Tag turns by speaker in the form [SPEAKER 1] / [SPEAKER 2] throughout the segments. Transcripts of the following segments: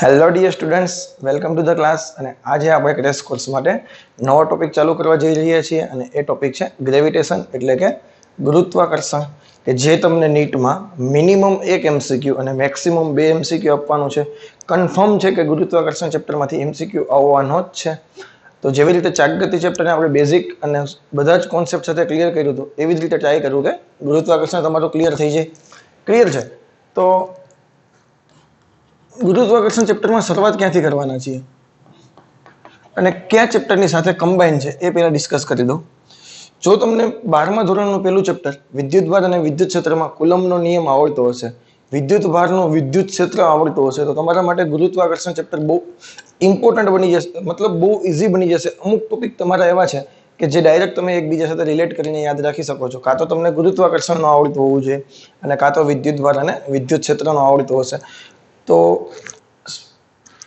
[SPEAKER 1] Hello dear students, welcome to the class. અને આજે આપણે એક રેસ કોર્સ માટે નવો ટોપિક ચાલુ કરવા જઈ રહ્યા છીએ અને એ ટોપિક છે ગ્રેવિટેશન એટલે કે ગુરુત્વાકર્ષણ, કે જે તમને નીટમાં મિનિમમ એક એમસીક્યુ અને મેક્સિમમ 2 એમસીક્યુ આપવાનું છે. કન્ફર્મ છે કે ગુરુત્વાકર્ષણ ચેપ્ટરમાંથી એમસીક્યુ આવવાનો જ છે. તો જેવી રીતે ચાકગતિ ચેપ્ટરને આપણે બેઝિક અને બધા જ કોન્સેપ્ટ સાથે ક્લિયર કર્યું હતું, એવી જ રીતે ટ્રાય કરવું કે ગુરુત્વાકર્ષણ તમારું ક્લિયર થઈ જાય. ક્લિયર છે? તો ગુરુત્વાકર્ષણ ચેપ્ટરમાં શરૂઆત ક્યાંથી કરવાના છીએ અને કયા ચેપ્ટરની સાથે કમ્બાઈન છે એ પહેલા ડિસ્કસ કરી દઉં. જો તમને 12મા ધોરણનું પહેલું ચેપ્ટર વિદ્યુતભાર અને વિદ્યુત ક્ષેત્રમાં કુલમનો નિયમ આવડતો હશે, વિદ્યુતભારનું વિદ્યુત ક્ષેત્ર આવડતું હશે, તો તમારા માટે ગુરુત્વાકર્ષણ ચેપ્ટર બહુ ઇમ્પોર્ટન્ટ બની જશે, મતલબ બહુ ઇઝી બની જશે. અમુક ટોપિક તમારા એવા છે કે જે ડાયરેક્ટ તમે એકબીજા સાથે રિલેટ કરીને યાદ રાખી શકો છો. કાં તો તમને ગુરુત્વાકર્ષણનું આવડતું હોવું જોઈએ અને કાં તો વિદ્યુતભાર અને વિદ્યુત ક્ષેત્રનું આવડતું હશે. તો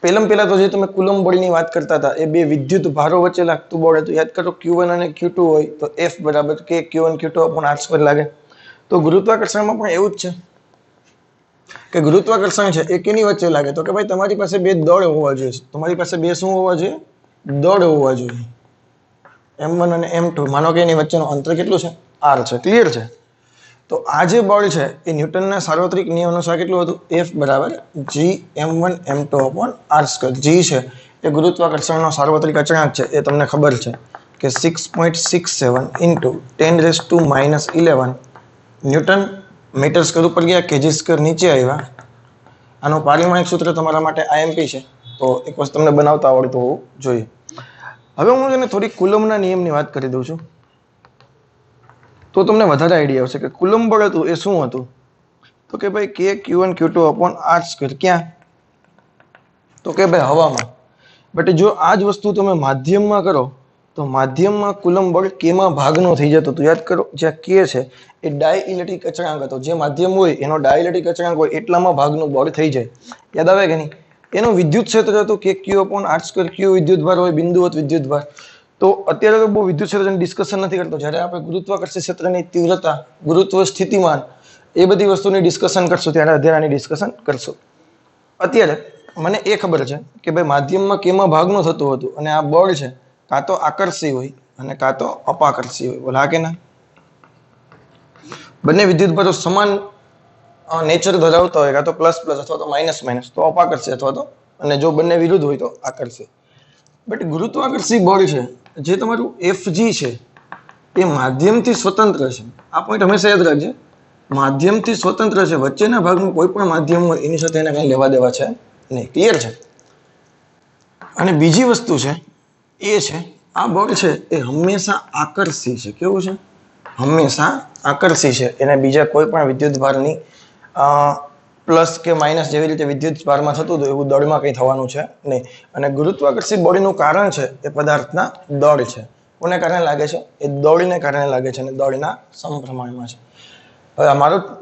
[SPEAKER 1] પહેલા તો જે તમે કુલમ બળની વાત કરતા હતા, એ બે વિદ્યુત ભારો વચ્ચે લાગતું બળ હતું. યાદ કરો, Q1 અને Q2 હોય તો F બરાબર K Q1 Q2 upon r² લાગે. તો ગુરુત્વાકર્ષણમાં પણ એવું જ છે કે ગુરુત્વાકર્ષણ છે એ કેની વચ્ચે લાગે? તો કે ભાઈ તમારી પાસે બે દળ હોવા જોઈએ. તમારી પાસે બે શું હોવા જોઈએ? દળ હોવા જોઈએ, M1 અને M2. માનો કે એની વચ્ચેનું અંતર કેટલું છે? r છે. ક્લિયર છે? તો આ જે બળ છે એ ન્યૂટનના સાર્વત્રિક નિયમ અનુસાર કેટલું હતું? F બરાબર G M1 M2 upon r². G છે એ ગુરુત્વાકર્ષણનો સાર્વત્રિક અચળાંક છે, એ તમને ખબર છે કે 6.67 into 10⁻11 ન્યૂટન મીટર સ્ક્વેર ઉપર ગયા, કેજી સ્ક્વેર નીચે આવ્યા. આનું પારિમાણિક સૂત્ર તમારા માટે આઈએમપી છે, તો એક વસ્તુ તમને બનાવતા આવડતું હોવું જોઈએ. હવે હું તેને થોડી કુલમના નિયમની વાત કરી દઉં છું, તો તમને વધારે આઈડિયા આવશે કે કુલમ બળ હતું એ શું હતું. તો કે ભાઈ K Q1 Q2 upon r². ક્યાં? તો કે ભાઈ હવામાં. બટ જો આ જ વસ્તુ તમે માધ્યમમાં કરો તો માધ્યમમાં કુલમ બળ કેમાં ભાગનો થઈ જતો? તો યાદ કરો, જ્યાં K છે એ ડાઇલેક્ટ્રિક અચળાંક હતો. જે માધ્યમ હોય એનો ડાઇલેક્ટ્રિક અચળાંક હોય એટલામાં ભાગનું બળ થઈ જાય. યાદ આવે કે નહીં? એનું વિદ્યુત ક્ષેત્ર હતું K Q upon r². Q વિદ્યુતભાર હોય, બિંદુવત વિદ્યુતભાર. તો અત્યારે તો બહુ વિદ્યુત ક્ષેત્રની ડિસ્કશન નથી કરતો. જ્યારે આપણે ગુરુત્વાકર્ષણ ક્ષેત્રની તીવ્રતા, ગુરુત્વ સ્થિતિમાન, એ બધી વસ્તુની ડિસ્કશન કરશું ત્યારે અધ્યાયની ડિસ્કશન કરશું. અત્યારે મને એ ખબર છે કે ભાઈ માધ્યમમાં કેમાં ભાગનું થતું હતું, અને આ બળ છે કાં તો આકર્ષી હોય અને કાં તો અપાકર્ષી હોય. બોલા કે ના? બંને વિદ્યુતભારો સમાન નેચર ધરાવતા હોય, કાં તો પ્લસ પ્લસ અથવા તો માઇનસ માઇનસ, તો અપાકર્ષી, અથવા તો, અને જો બંને વિરુદ્ધ હોય તો આકર્ષી. બટ ગુરુત્વાકર્ષી બળ છે જે તમારું Fg છે એ માધ્યમથી સ્વતંત્ર છે. આ પોઈન્ટ હંમેશા યાદ રાખજે. માધ્યમથી સ્વતંત્ર છે. વચ્ચેના ભાગનું કોઈ પણ માધ્યમ હોય એની સાથે એને કઈ લેવા દેવા છે નહીં. ક્લિયર છે? અને બીજી વસ્તુ છે એ છે આ બળ છે એ હંમેશા આકર્ષી છે. કેવું છે? હંમેશા આકર્ષી છે. એને બીજા કોઈ પણ વિદ્યુત ભારની પ્લસ કે માઇનસ જેવી રીતે વિદ્યુત ભારમાં થતું હતું એવું દળમાં કંઈ થવાનું છે નહીં. અને ગુરુત્વાકર્ષી બળનું કારણ છે એ પદાર્થના દળ છે. કોને કારણે લાગે છે? એ દળને કારણે લાગે છે અને દળના સમપ્રમાણમાં છે. હવે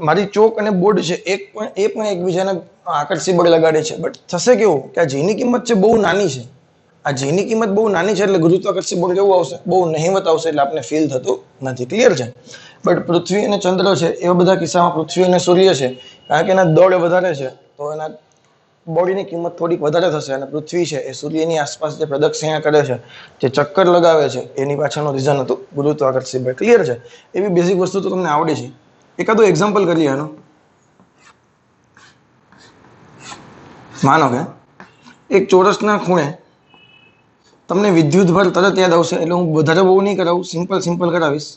[SPEAKER 1] મારી ચોક અને બોર્ડ છે એ પણ એકબીજાને આકર્ષી બળ લગાડે છે. બટ થશે કેવું કે આ જેની કિંમત છે બહુ નાની છે. આ જેની કિંમત બહુ નાની છે એટલે ગુરુત્વાકર્ષી બળ કેવું આવશે? બહુ નહિવત આવશે, એટલે આપણે ફીલ થતું નથી. ક્લિયર છે? બટ પૃથ્વી અને ચંદ્ર છે એવા બધા કિસ્સામાં પૃથ્વી અને સૂર્ય છે, કારણ કે એના દળ વધારે છે તો એના બોડીની કિંમત થોડીક વધારે થશે. અને પૃથ્વી છે એ સૂર્યની આસપાસ જે પ્રદક્ષિણા કરે છે, જે ચક્કર લગાવે છે, એની પાછળનું રીઝન હતું ગુરુત્વાકર્ષી બળ. ક્લિયર છે? એવી બેઝિક વસ્તુ તો તમને આવડી છે. એકાદું એક્ઝામ્પલ કરીએ આનું. માનો કે એક ચોરસના ખૂણે તમને વિદ્યુતભાર તરત યાદ આવશે, એટલે હું વધારે બહુ નહીં કરાવું, સિમ્પલ કરાવીશ.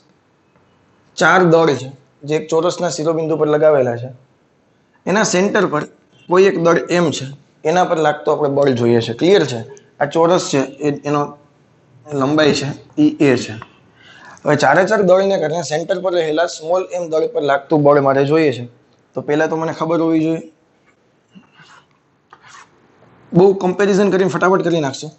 [SPEAKER 1] 4 દળ છે જે એક ચોરસના શિરોબિંદુ પર લગાવેલા છે. એના સેન્ટર પર કોઈ એક દળ M છે, એના પર લાગતો આપણે બળ જોઈએ છે. ક્લિયર છે? આ ચોરસ છે એનો લંબાઈ છે એ A છે. હવે 4 દળને કારણે સેન્ટર પર રહેલા સ્મોલ m દળ પર લાગતું બળ મારે જોઈએ છે. તો પહેલા તો મને ખબર હોવી જોઈએ. બહુ કમ્પેરિઝન કરીને ફટાફટ કરી નાખશું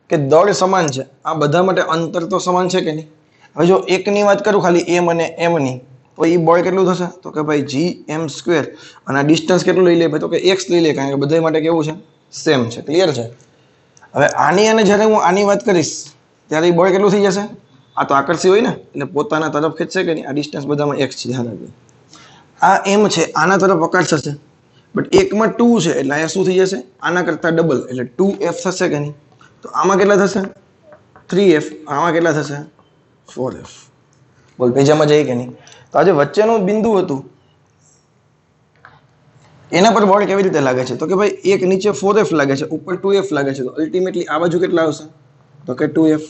[SPEAKER 1] કે દળ સમાન છે, આ બધા માટે અંતર તો સમાન છે કે નહીં? હવે જો એકની વાત કરું ખાલી M અને M ની, તો એ બળ કેટલું થશે? તો કે ભાઈ Gm². અને આ ડિસ્ટન્સ કેટલું લઈ લે ભાઈ? તો કે x લઈ લે, કારણ કે બધા માટે કેવું છે? સેમ છે. ક્લિયર છે? હવે આની અને જ્યારે હું આની વાત કરીશ ત્યારે એ બળ કેટલું થઈ જશે? આ તો આકર્ષી હોય ને, એટલે પોતાના તરફ ખેંચશે કે નહીં? આ ડિસ્ટન્સ બધામાં x છે, ધ્યાન રાખજો. આ M છે, આના તરફ આકર્ષશે, બટ એકમાં 2 છે એટલે અહીંયા શું થઈ જશે આના કરતા ડબલ એટલે 2f થશે કે નહીં તો આમાં કેટલા થશે 3f આમાં કેટલા થશે 4f બોલ પેજામાં જાય કે નહીં તો આજે વચ્ચેનું બિંદુ હતું એના પર બળ કેવી રીતે લાગે છે તો કે ભાઈ એક નીચે 4f લાગે છે ઉપર 2f લાગે છે તો અલ્ટિમેટલી આ બાજુ કેટલા આવશે તો કે 2f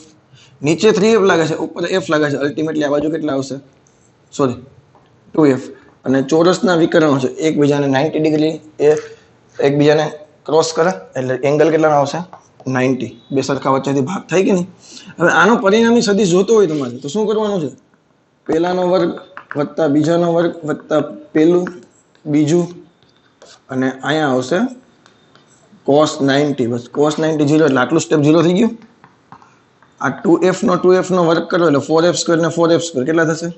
[SPEAKER 1] નીચે 3f લાગે છે ઉપર f લાગે છે અલ્ટિમેટલી આ બાજુ કેટલા આવશે સોરી 2f અને ચોરસના વિકર્ણો છે એકબીજાને 90 ડિગ્રી એ એકબીજાને ક્રોસ કરે એટલે એંગલ કેટલાનો આવશે 90 બે સરખા વચ્ચેથી ભાગ થાય કે નહીં હવે આનો પરિણામી સદિશ જોતો હોય તમારે તો શું કરવાનું છે પહેલાનો વર્ગ વત્તા બીજાનો વર્ગ વત્તા પહેલું બીજું અને અહીંયા આવશે cos 90 બસ cos 90 0 એટલે આટલું સ્ટેપ 0 થઈ ગયું આ 2f નો વર્ગ કરો એટલે 4f² ને 4f² કેટલા થશે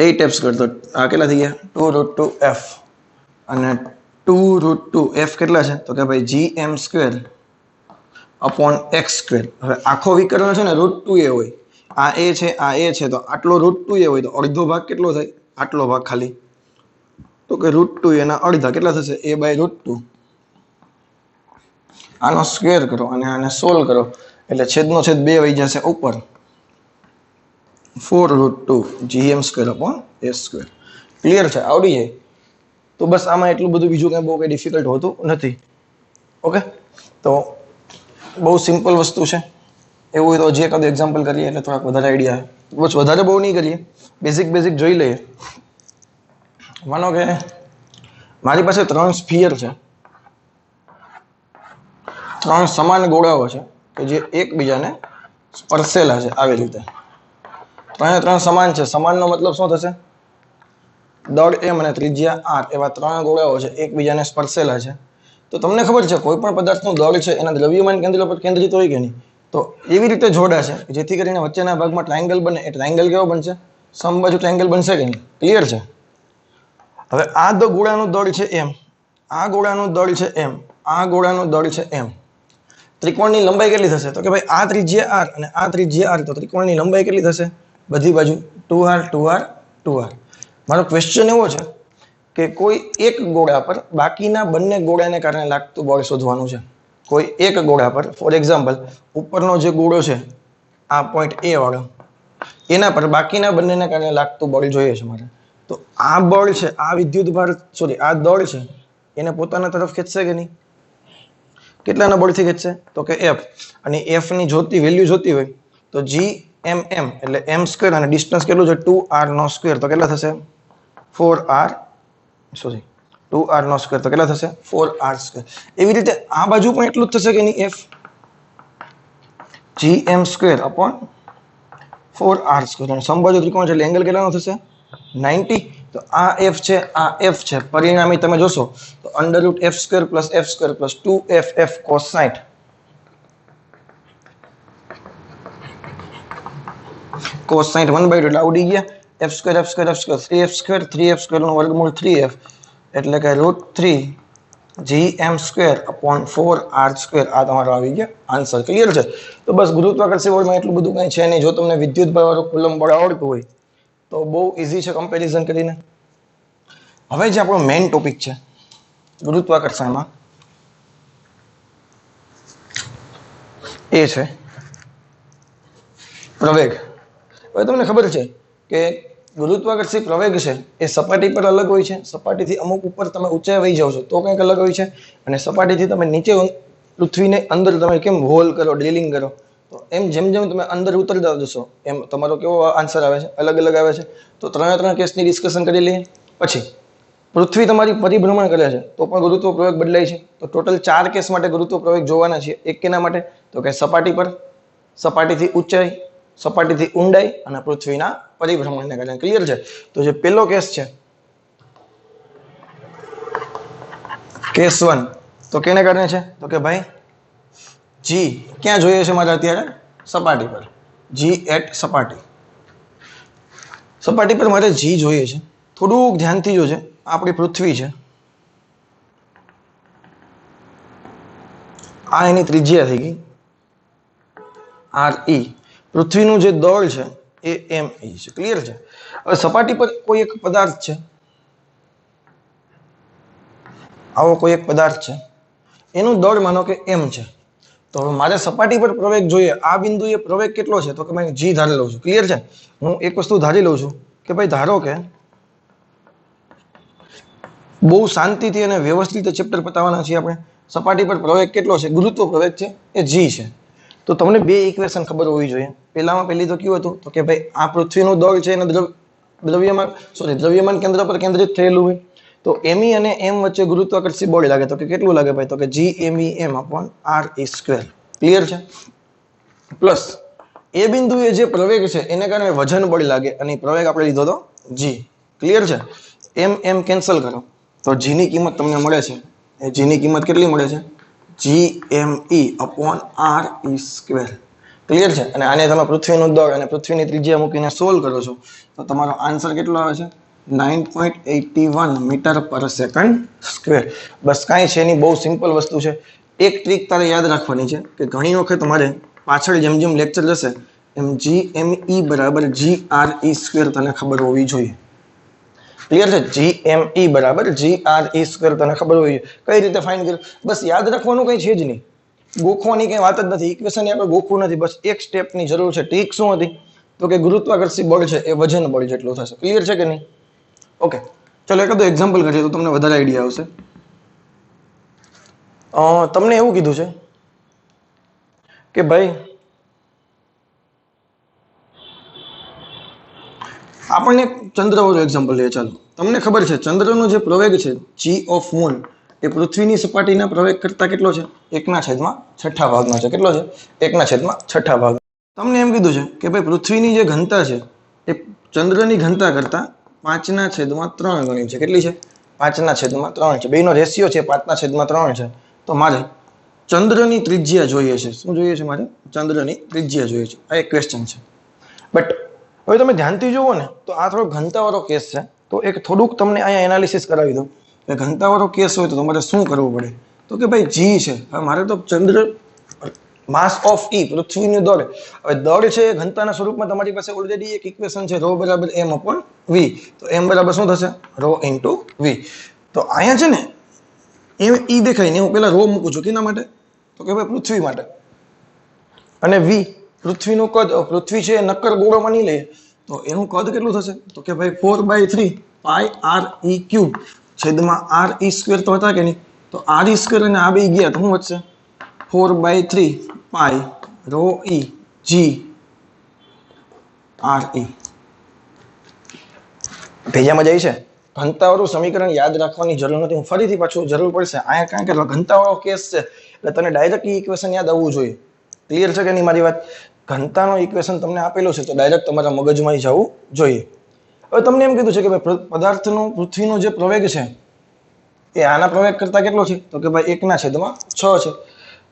[SPEAKER 1] 8f² તો આ કેટલા થઈ ગયા 2√2f અને 2√2f કેટલા છે તો કે ભાઈ gm² upon x². હવે આખો વિકર્ણ છે ને √2a હોય આ a છે તો આટલો √2a હોય તો અડધો ભાગ કેટલો થાય આટલો ભાગ ખાલી તો કે √2 એના અડધા કેટલા થશે a/√2 આનો સ્ક્વેર કરો અને આને સોલ્વ કરો એટલે છેદનો છેદ 2 વહી જશે ઉપર 4√2 gm² upon s². ક્લિયર છે આવડી જાય તો બસ આમાં એટલું બધું બીજું કઈ બહુ કઈ ડિફિકલ્ટ હોતું નથી ઓકે તો બહુ સિમ્પલ વસ્તુ છે એવું હોય તો જે કદ એક્ઝામ્પલ કરીએ એટલે થોડાક વધારે આઈડિયા આવે બસ વધારે બહુ નહીં કરીએ બેઝિક જોઈ લઈએ માનો કે મારી પાસે 3 સ્ફિયર છે 3 સમાન ગોળાઓ છે કે જે એકબીજાને સ્પર્શેલા છે આવી રીતે 3 સમાન છે સમાનનો મતલબ શું થશે દળ m અને ત્રિજ્યા r એવા 3 ગોળાઓ છે એકબીજાને સ્પર્શેલા છે તો તમને ખબર છે કોઈ પણ પદાર્થનું દળ છે એના દ્રવ્યમાન કેન્દ્ર પર કેન્દ્રિત હોય કે નહીં તો એવી રીતે જોડાશે જેથી કરીને વચ્ચેના ભાગમાં ટ્રાયેંગલ બને એ ટ્રાયેંગલ કેવો બનશે સમબાજુ ટ્રાયેંગલ બનશે કે નહીં ક્લિયર છે હવે આ ગોળાનું દળ છે m આ ગોળાનું દળ છે m આ ગોળાનું દળ છે m ત્રિકોણની લંબાઈ કેટલી થશે તો કે ભાઈ આ ત્રિજ્યા r અને આ ત્રિજ્યા r તો ત્રિકોણની લંબાઈ કેટલી થશે બધી બાજુ 2r 2r 2r મારો ક્વેશ્ચન એવો છે કે કોઈ એક ગોળા પર બાકીના બંને ગોળાને કારણે લાગતું બળ શોધવાનું છે કોઈ એક ગોળા પર ફોર એક્ઝામ્પલ ઉપરનો જે ગોળો છે આ પોઈન્ટ a વાળો એના પર બાકીના બંનેને કારણે લાગતું બળ જોઈએ છે મારે તો આ બળ છે આ વિદ્યુતભાર સોરી આ દળ છે એને પોતાના તરફ ખેંચશે કે નહીં કેટલાના બળથી ખેંચશે તો કે f અને f ની વેલ્યુ જોતી હોય તો gmm એટલે m² અને ડિસ્ટન્સ કેટલું છે 2r² તો કેટલા થશે 2r² તો કેટલા થશે 4r² એવી રીતે આ બાજુ પણ એટલું જ થશે કે નહીં f gm² upon 4r² અને સમબાજુ ત્રિકોણ છે એટલે એંગલ કેટલાનો થશે 90 તો આ f છે આ f છે પરિણામી તમે જોશો તો √f² + f² + 2ff cos 60 cos 60 1/2 એટલે આવડી ગયા f² 3f² નું વર્ગમૂળ 3f એટલે કે √3 gm² upon 4r² આ તમારો આવી ગયા આન્સર ક્લિયર છે તો બસ ગુરુત્વાકર્ષણ બળમાં એટલું બધું કઈ છે નહીં જો તમને વિદ્યુતભાર વાળું કુલમ બળ આવડતું હોય તો બહુ ઈઝી છે કમ્પેરિઝન કરીને હવે જે આપણો મેઇન ટોપિક છે ગુરુત્વાકર્ષણમાં એ છે પ્રવેગ હવે તમને ખબર છે કે ગુરુત્વાકર્ષી પ્રવેગ છે એ સપાટી પર અલગ હોય છે સપાટીથી અમુક ઉપર તમે ઊંચાઈ વહી જાવ છો તો કંઈક અલગ હોય છે અને સપાટીથી તમે નીચે પૃથ્વીને અંદર તમે કેમ હોલ કરો ડ્રિલિંગ કરો તો એમ જેમ તમે અંદર ઉતરતા જશો એમ તમારો કેવો આન્સર આવે છે અલગ આવે છે તો 3 કેસની ડિસ્કશન કરી લઈએ પછી પૃથ્વી તમારી પરિભ્રમણ કરે છે તો પણ ગુરુત્વ પ્રવેગ બદલાય છે તો ટોટલ 4 કેસ માટે ગુરુત્વ પ્રવેગ જોવાના છે એક કેના માટે તો કે સપાટી પર સપાટીથી ઊંચાઈ સપાટીથી ઊંડાઈ અને પૃથ્વીના પરિભ્રમણને કારણે ક્લિયર છે તો જે પહેલો કેસ છે કેસ 1 તો કેને કારણે છે તો કે ભાઈ g ક્યાં જોઈએ છે મારે અત્યારે સપાટી પર g એટ સપાટી પર મારે g જોઈએ છે થોડુંક ધ્યાનથી જોજે આપણી પૃથ્વી છે આ એની ત્રિજ્યા થઈ ગઈ re પૃથ્વીનું જે દળ છે એ me છે ક્લિયર છે હવે સપાટી પર કોઈ એક પદાર્થ છે આવો કોઈ એક પદાર્થ છે, એનું દળ માનો કે m છે, તો હવે મારે સપાટી પર પ્રવેગ જોઈએ. આ બિંદુએ પ્રવેગ કેટલો છે તો કે મેં g ધારી લઉં છું. ક્લિયર છે? હું એક વસ્તુ ધારી લઉં છું કે ભાઈ ધારો કે બહુ શાંતિથી અને વ્યવસ્થિત ચેપ્ટર પતાવવાના છીએ આપણે. સપાટી પર પ્રવેગ કેટલો છે, ગુરુત્વ પ્રવેગ છે એ g છે. તો તમને બે ઇક્વેશન ખબર હોવી જોઈએ. પહેલામાં પહેલી તો કયું હતું તો કે ભાઈ આ પૃથ્વીનું દળ છે એને દ્રવ્યમાન કેન્દ્ર પર કેન્દ્રિત થયેલું હોય, તો me અને m વચ્ચે ગુરુત્વાકર્ષી બળ લાગે તો કે કેટલું લાગે ભાઈ, તો કે Gmem upon r². ક્લિયર છે? પ્લસ એ બિંદુએ જે પ્રવેગ છે એને કારણે વજન બળ લાગે અને પ્રવેગ આપણે લીધો તો g. ક્લિયર છે? m કેન્સલ કરો તો g ની કિંમત તમને મળે છે. એ g ની કિંમત કેટલી મળે છે? Gme upon r². ક્લિયર છે? અને આને તમે પૃથ્વીનું દળ અને પૃથ્વીની ત્રિજ્યા મૂકીને સોલ્વ કરો છો તો તમારો આન્સર કેટલો આવે છે? 9.81 મીટર પર સેકન્ડ સ્ક્વેર. બસ કાંઈ છે નહીં, બહુ સિમ્પલ વસ્તુ છે. એક ટ્રીક તારે યાદ રાખવાની છે કે ઘણી વખત તમારે પાછળ જેમ જેમ લેક્ચર જશે એમ Gme બરાબર GRE² તને ખબર હોવી જોઈએ. ક્લિયર છે? Gme બરાબર GRE² તને ખબર હોવી જોઈએ. કઈ રીતે ફાઇન્ડ કર્યું? બસ યાદ રાખવાનું કઈ છે જ નહીં, ગોખવાની કઈ વાત જ નથી. ઇક્વેશન આપણે ગોખવું નથી, બસ એક સ્ટેપની જરૂર છે. ટ્રીક શું હતી તો કે ગુરુત્વાકર્ષી બળ છે એ વજન બળ જેટલું થશે. ક્લિયર છે કે નહીં? ઓકે, ચલો એકાદું એક્ઝામ્પલ કરીએ તો તમને વધારે આઈડિયા આવશે. તમને એવું કીધું છે કે ભાઈ આપણને ચંદ્રવાળું એક્ઝામ્પલ લઈએ. ચાલો, તમને ખબર છે ચંદ્રનો જે પ્રવેગ છે g ઓફ મૂન એ પૃથ્વીની સપાટીના પ્રવેગ કરતા કેટલો છે? 1/6 ભાગનો છે. કેટલો છે? 1/6 ભાગ. તમને એમ કીધું છે કે ભાઈ પૃથ્વીની જે ઘનતા છે એ ચંદ્રની ઘનતા કરતા 5/3 ગણી છે. કેટલી છે? 5/3 છે. બેનો રેશિયો છે 5/3 છે. તો મારે ચંદ્રની ત્રિજ્યા જોઈએ છે. શું જોઈએ છે મારે? ચંદ્રની ત્રિજ્યા જોઈએ છે. આ એક ક્વેશ્ચન છે. બટ હવે તમે ધ્યાનથી જુઓ ને તો આ થોડો ઘનતાવાળો કેસ છે. તો એક થોડુંક તમને અહીંયા એનાલિસિસ કરાવી દઉં કે ઘનતાવાળો કેસ હોય તો તમારે શું કરવું પડે. તો કે ભાઈ g છે. હવે મારે તો ચંદ્ર માસ ઓફ E પૃથ્વીનું દળ. હવે દળ છે એ ઘનતાના સ્વરૂપમાં તમારી પાસે ઓલરેડી એક ઇક્વેશન છે ρ બરાબર m upon v. તો m બરાબર શું થશે? ρ into v. તો અહીંયા છે ને એમ ઈ દેખાય ને હું પેલા ρ મૂકું છું. કેના માટે? તો કે ભાઈ પૃથ્વી માટે. અને v પૃથ્વીનું કદ, પૃથ્વી છે નક્કર ગોળો માની લઈએ તો એનું કદ કેટલું થશે? તો કે ભાઈ 4/3 પાઈ re³ છેદમાં re² તો હતા કે નહીં? તો re² અને આ બે ગયા તો શું વધશે? 4/3 પાઈ ρe g re. ભેજામાં જાય છે. ઘનતાવાળું સમીકરણ યાદ રાખવાની જરૂર નથી. હું ફરીથી પાછું જરૂર પડશે અહીંયા, કારણ કે ઘનતાવાળો કેસ છે એટલે તને ડાયરેક્ટ ઇક્વેશન યાદ આવવું જોઈએ. ક્લિયર છે કે નહીં મારી વાત? ઘનતાનો ઇક્વેશન તમને આપેલું છે તો ડાયરેક્ટ તમારા મગજમાં જવું જોઈએ. હવે તમને એમ કીધું છે કે ભાઈ પદાર્થનો પૃથ્વીનો જે પ્રવેગ છે એ આના પ્રવેગ કરતા કેટલો છે? તો કે ભાઈ 1/6 છે.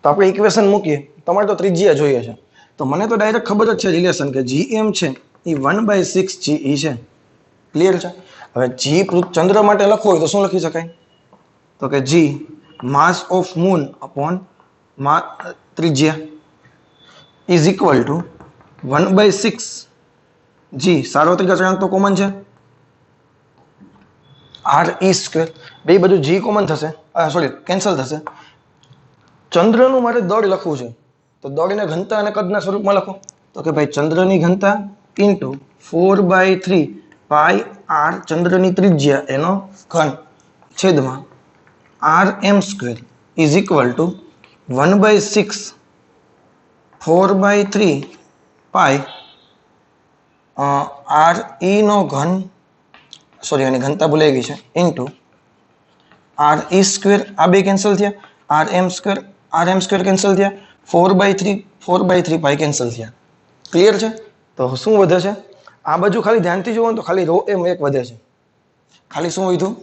[SPEAKER 1] તો આપણે ઇક્વેશન મૂકીએ. તમારે તો ત્રિજ્યા જોઈએ છે તો મને તો ડાયરેક્ટ ખબર જ છે રિલેશન કે Gm છે એ 1/6 GE છે. ક્લિયર છે? હવે g ચંદ્ર માટે લખવું હોય તો શું લખી શકાય? તો કે g mass of moon upon ત્રિજ્યા ઇઝ ઇક્વલ ટુ 1/6 g. સાર્વત્રિક અચળાંક તો કોમન છે re². બે બધું g કોમન થશે, સોરી કેન્સલ થશે. ચંદ્રનું મારે દળ લખવું છે તો દળને ઘનતા અને કદના સ્વરૂપમાં લખો. તો કે ભાઈ ચંદ્રની ઘનતા ઇન્ટુ 4/3 પાઈ r ચંદ્રની ત્રિજ્યા એનો ઘન છેદમાં rm² is equal two 1/6 4/3 pi re નો ઘન, સોરી એની ઘનતા ભૂલાઈ ગઈ છે, ઇન્ટુ re². આ બે કેન્સલ થયા. rm² કેન્સલ થયા. 4/3 પાઈ કેન્સલ થયા. ક્લિયર છે? તો શું વધે છે? આ બાજુ ખાલી ધ્યાનથી જુઓ તો ખાલી ρm એક વધે છે. ખાલી શું વધ્યું?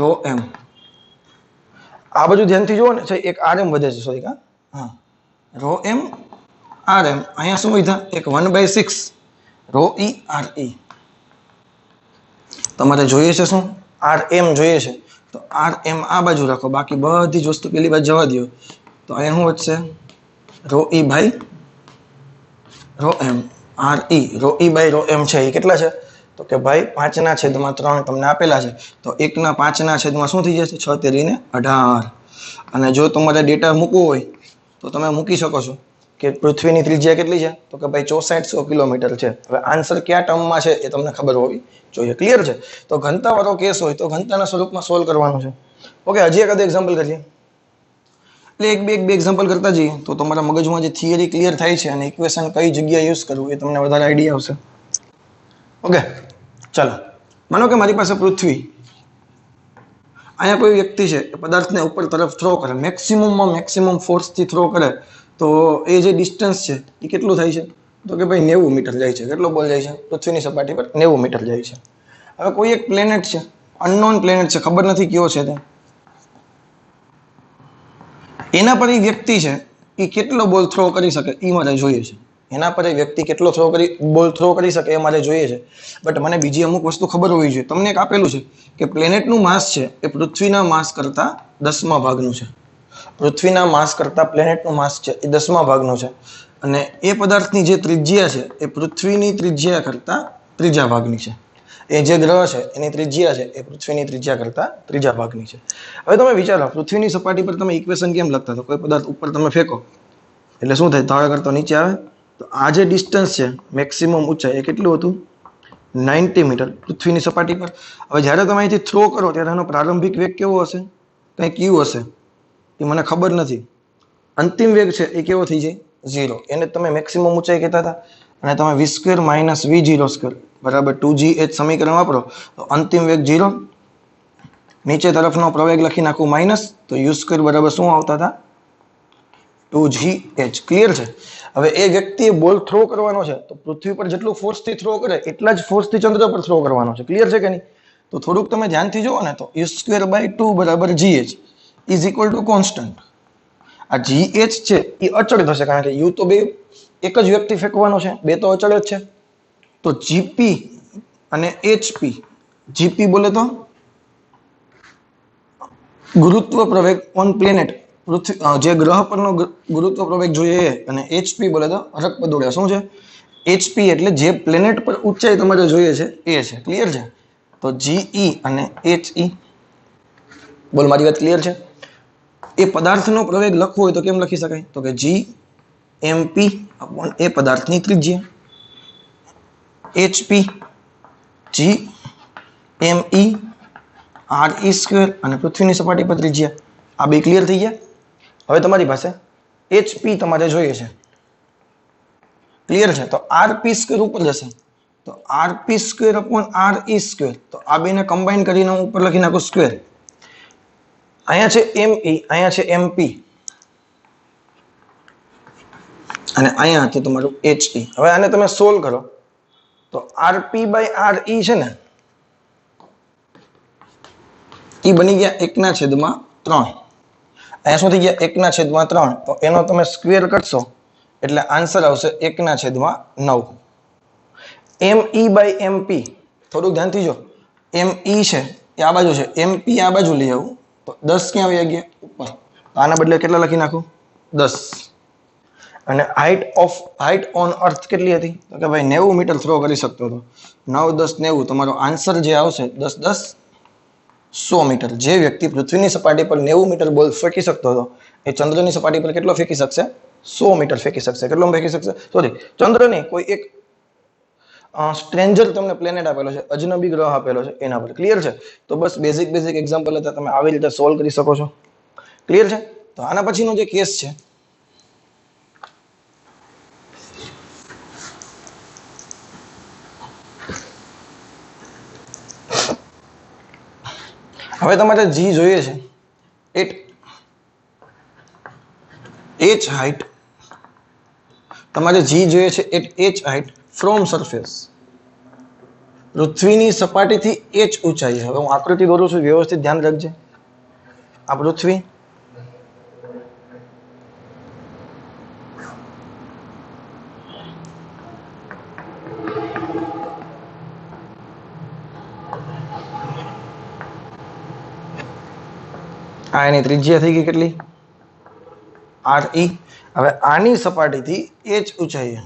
[SPEAKER 1] ρm. આ બાજુ ધ્યાનથી જુઓ ને એક rm વધે છે. સોરી હા, ρm rm. અહીંયા શું વધ્યા? એક 1/6 ρe re. તમારે જોઈએ છે શું? rm જોઈએ છે તો rm આ બાજુ રાખો, બાકી બધી જ વસ્તુ પેલી બાજુ જવા દો. તો અહીંયા શું વધશે? ρe/ρm. re ρe/ρm છે એ કેટલા છે? તો કે ભાઈ 5/3 તમને આપેલા છે તો 1/5 શું થઈ જશે? 6 તેરી ને 18. અને જો તમારે ડેટા મૂકવો હોય તો તમે મૂકી શકો છો કે પૃથ્વીની ત્રિજ્યા કેટલી છે? તો કે ભાઈ 6400 કિલોમીટર છે. હવે આન્સર કયા ટર્મમાં છે એ તમને ખબર હોવી જોઈએ. ક્લિયર છે? તો ઘનતા વાળો કેસ હોય તો ઘનતાના સ્વરૂપમાં સોલ્વ કરવાનું છે. ઓકે, હજી એકાદ એક્ઝામ્પલ કરીએ. એટલે એક બે એક્ઝામ્પલ કરતા જઈએ તો તમારા મગજમાં જે થિયરી ક્લિયર થાય છે અને ઇક્વેશન કઈ જગ્યાએ યુઝ કરવું એ તમને વધારે આઈડિયા આવશે. ઓકે, ચાલો. માનો કે મારી પાસે પૃથ્વી, અહીંયા કોઈ વ્યક્તિ છે એ પદાર્થને ઉપર તરફ થ્રો કરે, મેક્સિમમ ફોર્સથી થ્રો કરે તો એ જે ડિસ્ટન્સ છે એ કેટલું થાય છે? તો કે ભાઈ 90 મીટર જાય છે. કેટલો બોલ જાય છે? પૃથ્વીની સપાટી પર 90 મીટર જાય છે. હવે કોઈ એક પ્લેનેટ છે, અનનોન પ્લેનેટ છે, ખબર નથી કયો છે તે, એના પર એ વ્યક્તિ છે એ કેટલો બોલ થ્રો કરી શકે એ મારે જોઈએ છે. એના પર એ વ્યક્તિ કેટલો બોલ થ્રો કરી શકે એ મારે જોઈએ છે. બટ મને બીજી અમુક વસ્તુ ખબર હોવી જોઈએ. તમને એક આપેલું છે કે પ્લેનેટનું માસ છે એ પૃથ્વીના માસ કરતા 10મા ભાગનું છે. પૃથ્વીના માસ કરતા પ્લેનેટનું માસ છે એ 10મા ભાગનું છે. અને એ પદાર્થની જે ત્રિજ્યા છે એ પૃથ્વીની ત્રિજ્યા કરતા 3જા ભાગની છે. એ જે ગ્રહ છે એની ત્રિજ્યા છે એ પૃથ્વીની ત્રિજ્યા કરતા 3જા ભાગની છે. હવે તમે વિચારો, પૃથ્વીની સપાટી પર તમે ઇક્વેશન કેમ લખતા? તો કોઈ પદાર્થ ઉપર તમે ફેંકો એટલે શું થાય? ધારા કરતો નીચે આવે. તો આ જે ડિસ્ટન્સ છે, મેક્સિમમ ઊંચાઈ, એ કેટલું હતું? 90 મીટર પૃથ્વીની સપાટી પર. હવે જ્યારે તમે અહીંથી થ્રો કરો ત્યારે એનો પ્રારંભિક વેગ કેવો હશે? કંઈક કેવું હશે એ મને ખબર નથી. અંતિમ વેગ છે એ કેવો થઈ જાય? 0. એને તમે મેક્સિમમ ઊંચાઈ કહેતા હતા. અને તમે v² - v02 બરાબર 2gh સમીકરણ વાપરો તો અંતિમ વેગ 0. નીચે તરફનો પ્રવેગ લખી નાખું માઇનસ, તો u² બરાબર શું આવતા હતા? 2gh. ક્લિયર છે? હવે એ વ્યક્તિએ બોલ થ્રો કરવાનો છે તો પૃથ્વી પર જેટલું ફોર્સથી થ્રો કરે એટલા જ ફોર્સથી ચંદ્ર પર થ્રો કરવાનો છે. ક્લિયર છે કે નહીં? તો થોડુંક તમે ધ્યાનથી જુઓ ને તો u²/2 બરાબર gh is equal two constant. આ gh છે એ અચળ થશે કારણ કે u તો એક જ વ્યક્તિ ફેંકવાનો છે, બે તો અચળ જ છે. તો gp અને hp, gp બોલે તો ગુરુત્વ પ્રવેગ ઓન પ્લેનેટ, જે ગ્રહ પરનો ગુરુત્વ પ્રવેગ જોઈએ, અને hp બોલે તો હરક પદોડ્યા. શું છે? hp એટલે જે પ્લેનેટ પર ઊંચાઈ તમારે જોઈએ છે એ છે. ક્લિયર છે? તો ge અને he, બોલ મારી વાત ક્લિયર છે? એ પદાર્થનો પ્રવેગ લખવો હોય તો કેમ લખી શકાય? તો કે gmp એ પદાર્થની ત્રિજ્યા, hp gme re² અને પૃથ્વીની સપાટી પર ત્રિજ્યા. આ બે ક્લિયર થઈ ગયા. હવે તમારી પાસે hp તમારે જોઈએ છે. ક્લિયર છે? તો rp² ઉપર જશે તો rp²/re². તો આ બેને કમ્બાઈન કરીને હું ઉપર લખી નાખું સ્ક્વેર. અહીંયા છે me, અહીંયા છે mp અને અહીંયા છે તમારું he. હવે આને તમે સોલ્વ કરો તો rp/re છે ને એ બની ગયા 1/3. અહીંયા શું થઈ ગયા? 1/3. તો એનો તમે સ્ક્વેર કરશો એટલે આન્સર આવશે 1/9. me/mp થોડુંક ધ્યાનથી જો. me છે એ આ બાજુ છે, mp આ બાજુ લઈ આવું તો 10 ક્યાં આવી ગયા? ઉપર. તો આના બદલે કેટલા લખી નાખું? 10. અને હાઈટ ઓન અર્થ કેટલી હતી? તો કે ભાઈ 90 મીટર થ્રો કરી શકતો હતો. 9 10 90. તમારો આન્સર જે આવશે 10 10 100 મીટર. જે વ્યક્તિ પૃથ્વીની સપાટી પર 90 મીટર બોલ ફેંકી શકતો હતો એ ચંદ્રની સપાટી પર કેટલો ફેંકી શકશે? 100 મીટર ફેંકી શકશે. કેટલો ફેંકી શકશે? સોરી, ચંદ્ર નહીં, કોઈ એક સ્ટ્રેન્જર તમને પ્લેનેટ આપેલો છે, અજનબી ગ્રહ આપેલો છે એના પર. ક્લિયર છે? તો બસ બેઝિક એક્ઝામ્પલ હતા, તમે આવી રીતે સોલ્વ કરી શકો છો. ક્લિયર છે? તો આના પછીનો જે કેસ છે, હવે તમારે g જોઈએ છે એટ h હાઈટ. તમારે g જોઈએ છે at h height from surface. પૃથ્વીની સપાટીથી h ઊંચાઈ. હવે હું આકૃતિ દોરું છું, વ્યવસ્થિત ધ્યાન રાખજે. આ પૃથ્વી, આ એની ત્રિજ્યા થઈ ગઈ કેટલી? re. હવે આની સપાટીથી h ઊંચાઈ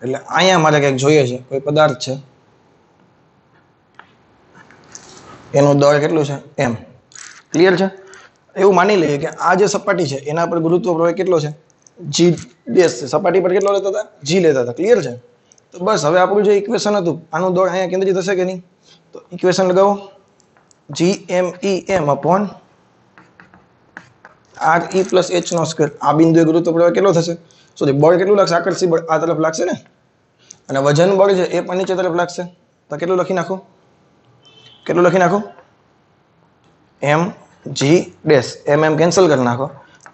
[SPEAKER 1] એટલે અહીંયા મારે કંઈક જોઈએ છે, કોઈ પદાર્થ છે એનું દળ કેટલું છે m. ક્લિયર છે? એવું માની લઈએ કે આ જે સપાટી છે એના પર ગુરુત્વ પ્રવાહ કેટલો છે g ડેશ છે. સપાટી પર કેટલો લેતા હતા g લેતા હતા. ક્લિયર છે? તો બસ હવે આપણું જે ઇક્વેશન હતું આનું દળ અહીંયા કેન્દ્રિત હશે કે નહીં? તો ઇક્વેશન લગાવો gmem upon re plus h નો સ્ક્વેર. આ બિંદુએ ગુરુત્વ પ્રવાહ કેટલો થશે? સોરી, બળ કેટલું લાગશે? આકર્ષી બળ આ તરફ લાગશે ને, અને વજન બળ છે એ પણ નીચે તરફ લાગશે. તો કેટલું લખી નાખો? કેટલું લખી નાખો? m g dash. m cancel કરી નાખો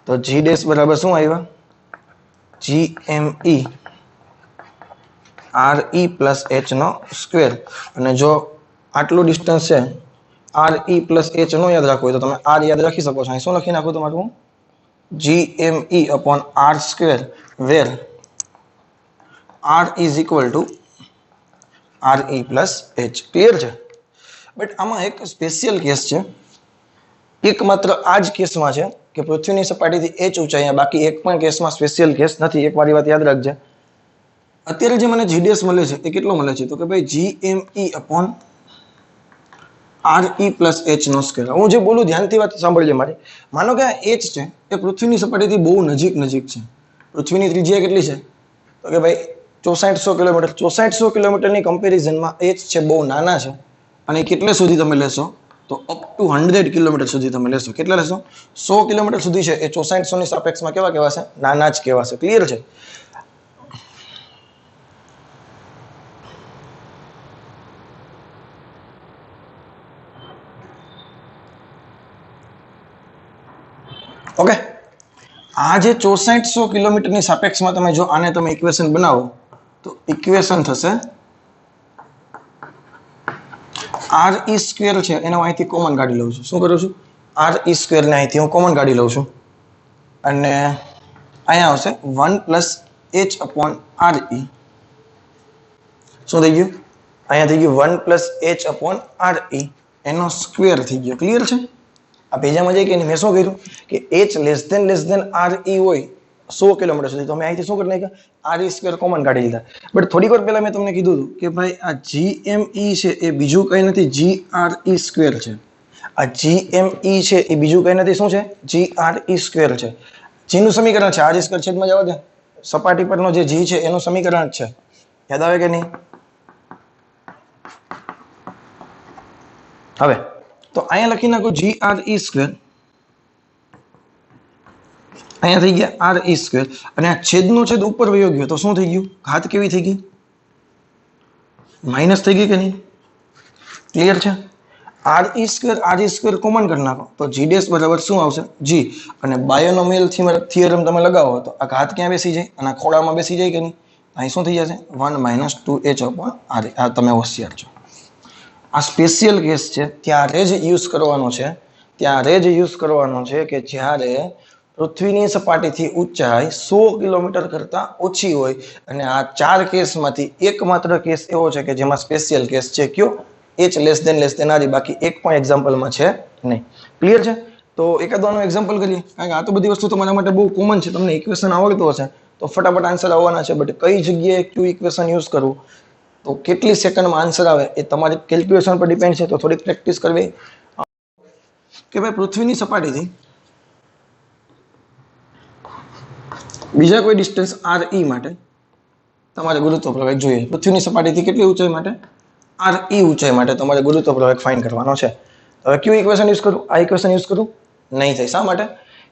[SPEAKER 1] તો g ડેશ બરાબર શું આવ્યા? gme re plus h નો સ્ક્વેર. અને જો આટલું ડિસ્ટન્સ છે re plus h નો યાદ રાખવું હોય તો તમે r યાદ રાખી શકો છો. અહીં શું લખી નાખું તમારું? gme upon r square where r is equal to re plus h. Clear છે? બટ આમાં એક સ્પેશિયલ કેસ છે. એકમાત્ર આ જ કેસમાં છે કે પૃથ્વીની સપાટીથી h ઊંચાઈ, બાકી એક પણ કેસમાં સ્પેશિયલ કેસ નથી. એક મારી વાત યાદ રાખજે. અત્યારે જે મને g ડેશ મળે છે એ કેટલો મળે છે? તો કે ભાઈ gme upon re plus h નો સ્ક્વેર. હું જે બોલું ધ્યાનથી વાત સાંભળજે મારી. માનો કે આ h છે એ પૃથ્વીની સપાટીથી બહુ નજીક છે. પૃથ્વીની ત્રિજ્યા કેટલી છે? તો કે ભાઈ 6400 કિલોમીટર. 6400 કિલોમીટરની કમ્પેરિઝનમાં h છે બહુ નાના છે. અને કેટલે સુધી તમે લેશો? તો અપ ટુ 100 કિલોમીટર સુધી તમે લેશો. કેટલા લેશો? 100 કિલોમીટર સુધી છે એ 6400 ની સાપેક્ષમાં કેવા કહેવાશે? નાના જ કહેવાશે. ક્લિયર છે? ઓકે, આ જે 6400 કિલોમીટરની સાપેક્ષમાં તમે જો આને તમે ઇક્વેશન બનાવો તો ઇક્વેશન થશે re સ્ક્વેર છે એને હું અહીંથી કોમન કાઢી લઉં છું. શું કરું છું? re સ્ક્વેર ને અહીંથી હું કોમન કાઢી લઉં છું અને અહીંયા આવશે 1 plus h upon re. શું થઈ ગયું? અહીંયા થઈ ગયું 1 plus h upon re એનો સ્ક્વેર થઈ ગયો. ક્લિયર છે? આ પેજામાં જઈ કે મેં શું કર્યું કે h લેસ ધેન re હોય 100 કિલોમીટર સુધી તો અમે અહીંથી શું કરી નાખ્યા? re સ્ક્વેર કોમન કાઢી લીધા. બટ થોડીક વાર પહેલા મેં તમને કીધું હતું કે ભાઈ આ gme છે એ બીજું કંઈ નથી, gre સ્ક્વેર છે. આ gme છે એ બીજું કંઈ નથી. શું છે? gre સ્ક્વેર છે. જીનું સમીકરણ છે re સ્ક્વેર છેદમાં જવા દે. સપાટી પરનો જે g છે એનું સમીકરણ જ છે. યાદ આવે કે નહીં? હવે તો અહીંયા લખી નાખો gre સ્ક્વેર. અહીંયા થઈ ગયા re સ્ક્વેર અને આ છેદનો છેદ ઉપર વયો ગયો તો શું થઈ ગયું? ઘાત કેવી થઈ ગઈ? માઇનસ થઈ ગઈ કે નહીં? ક્લિયર છે? re સ્ક્વેર કોમન કરી નાખો તો g ડેશ બરાબર શું આવશે? g. અને બાયોનોમિયલ થિયરમ તમે લગાવો તો આ ઘાત ક્યાં બેસી જાય? અને ખોળામાં બેસી જાય કે નહીં? અહીં શું થઈ જશે? 1 minus 2h upon re. આ તમે હોશિયાર છો. આ સ્પેશિયલ કેસ છે, ત્યારે જ યુઝ કરવાનો છે. ત્યારે જ યુઝ કરવાનો છે કે જ્યારે પૃથ્વીની સપાટીથી ઊંચાઈ 100 કિલોમીટર કરતા ઓછી હોય. અને આ 4 કેસમાંથી એકમાત્ર કેસ એવો છે કે જેમાં સ્પેશિયલ કેસ છે. કયો? h less than re. બાકી એક પણ એક્ઝામ્પલમાં છે નહીં. ક્લિયર છે? તો એકાદવાનું એક્ઝામ્પલ કરીએ, કારણ કે આ તો બધી વસ્તુ તમારા માટે બહુ કોમન છે. તમને ઇક્વેશન આવડતું હશે તો ફટાફટ આન્સર આવવાના છે. બટ કઈ જગ્યાએ કયું ઇક્વેશન યુઝ કરવું, તો કેટલી સેકન્ડમાં આન્સર આવે એ તમારી કેલ્ક્યુલેશન પર ડિપેન્ડ છે. તો થોડીક પ્રેક્ટિસ કરવી કે ભાઈ પૃથ્વીની સપાટીથી બીજા કોઈ ડિસ્ટન્સ re માટે તમારે ગુરુત્વ પ્રવેગ જોઈએ. પૃથ્વીની સપાટીથી કેટલી ઊંચાઈ માટે? re ઊંચાઈ માટે તમારે ગુરુત્વ પ્રવેગ ફાઇન્ડ કરવાનો છે. હવે કયું ઇક્વેશન યુઝ કરું? આ ઇક્વેશન યુઝ કરું? નહીં થાય. શા માટે?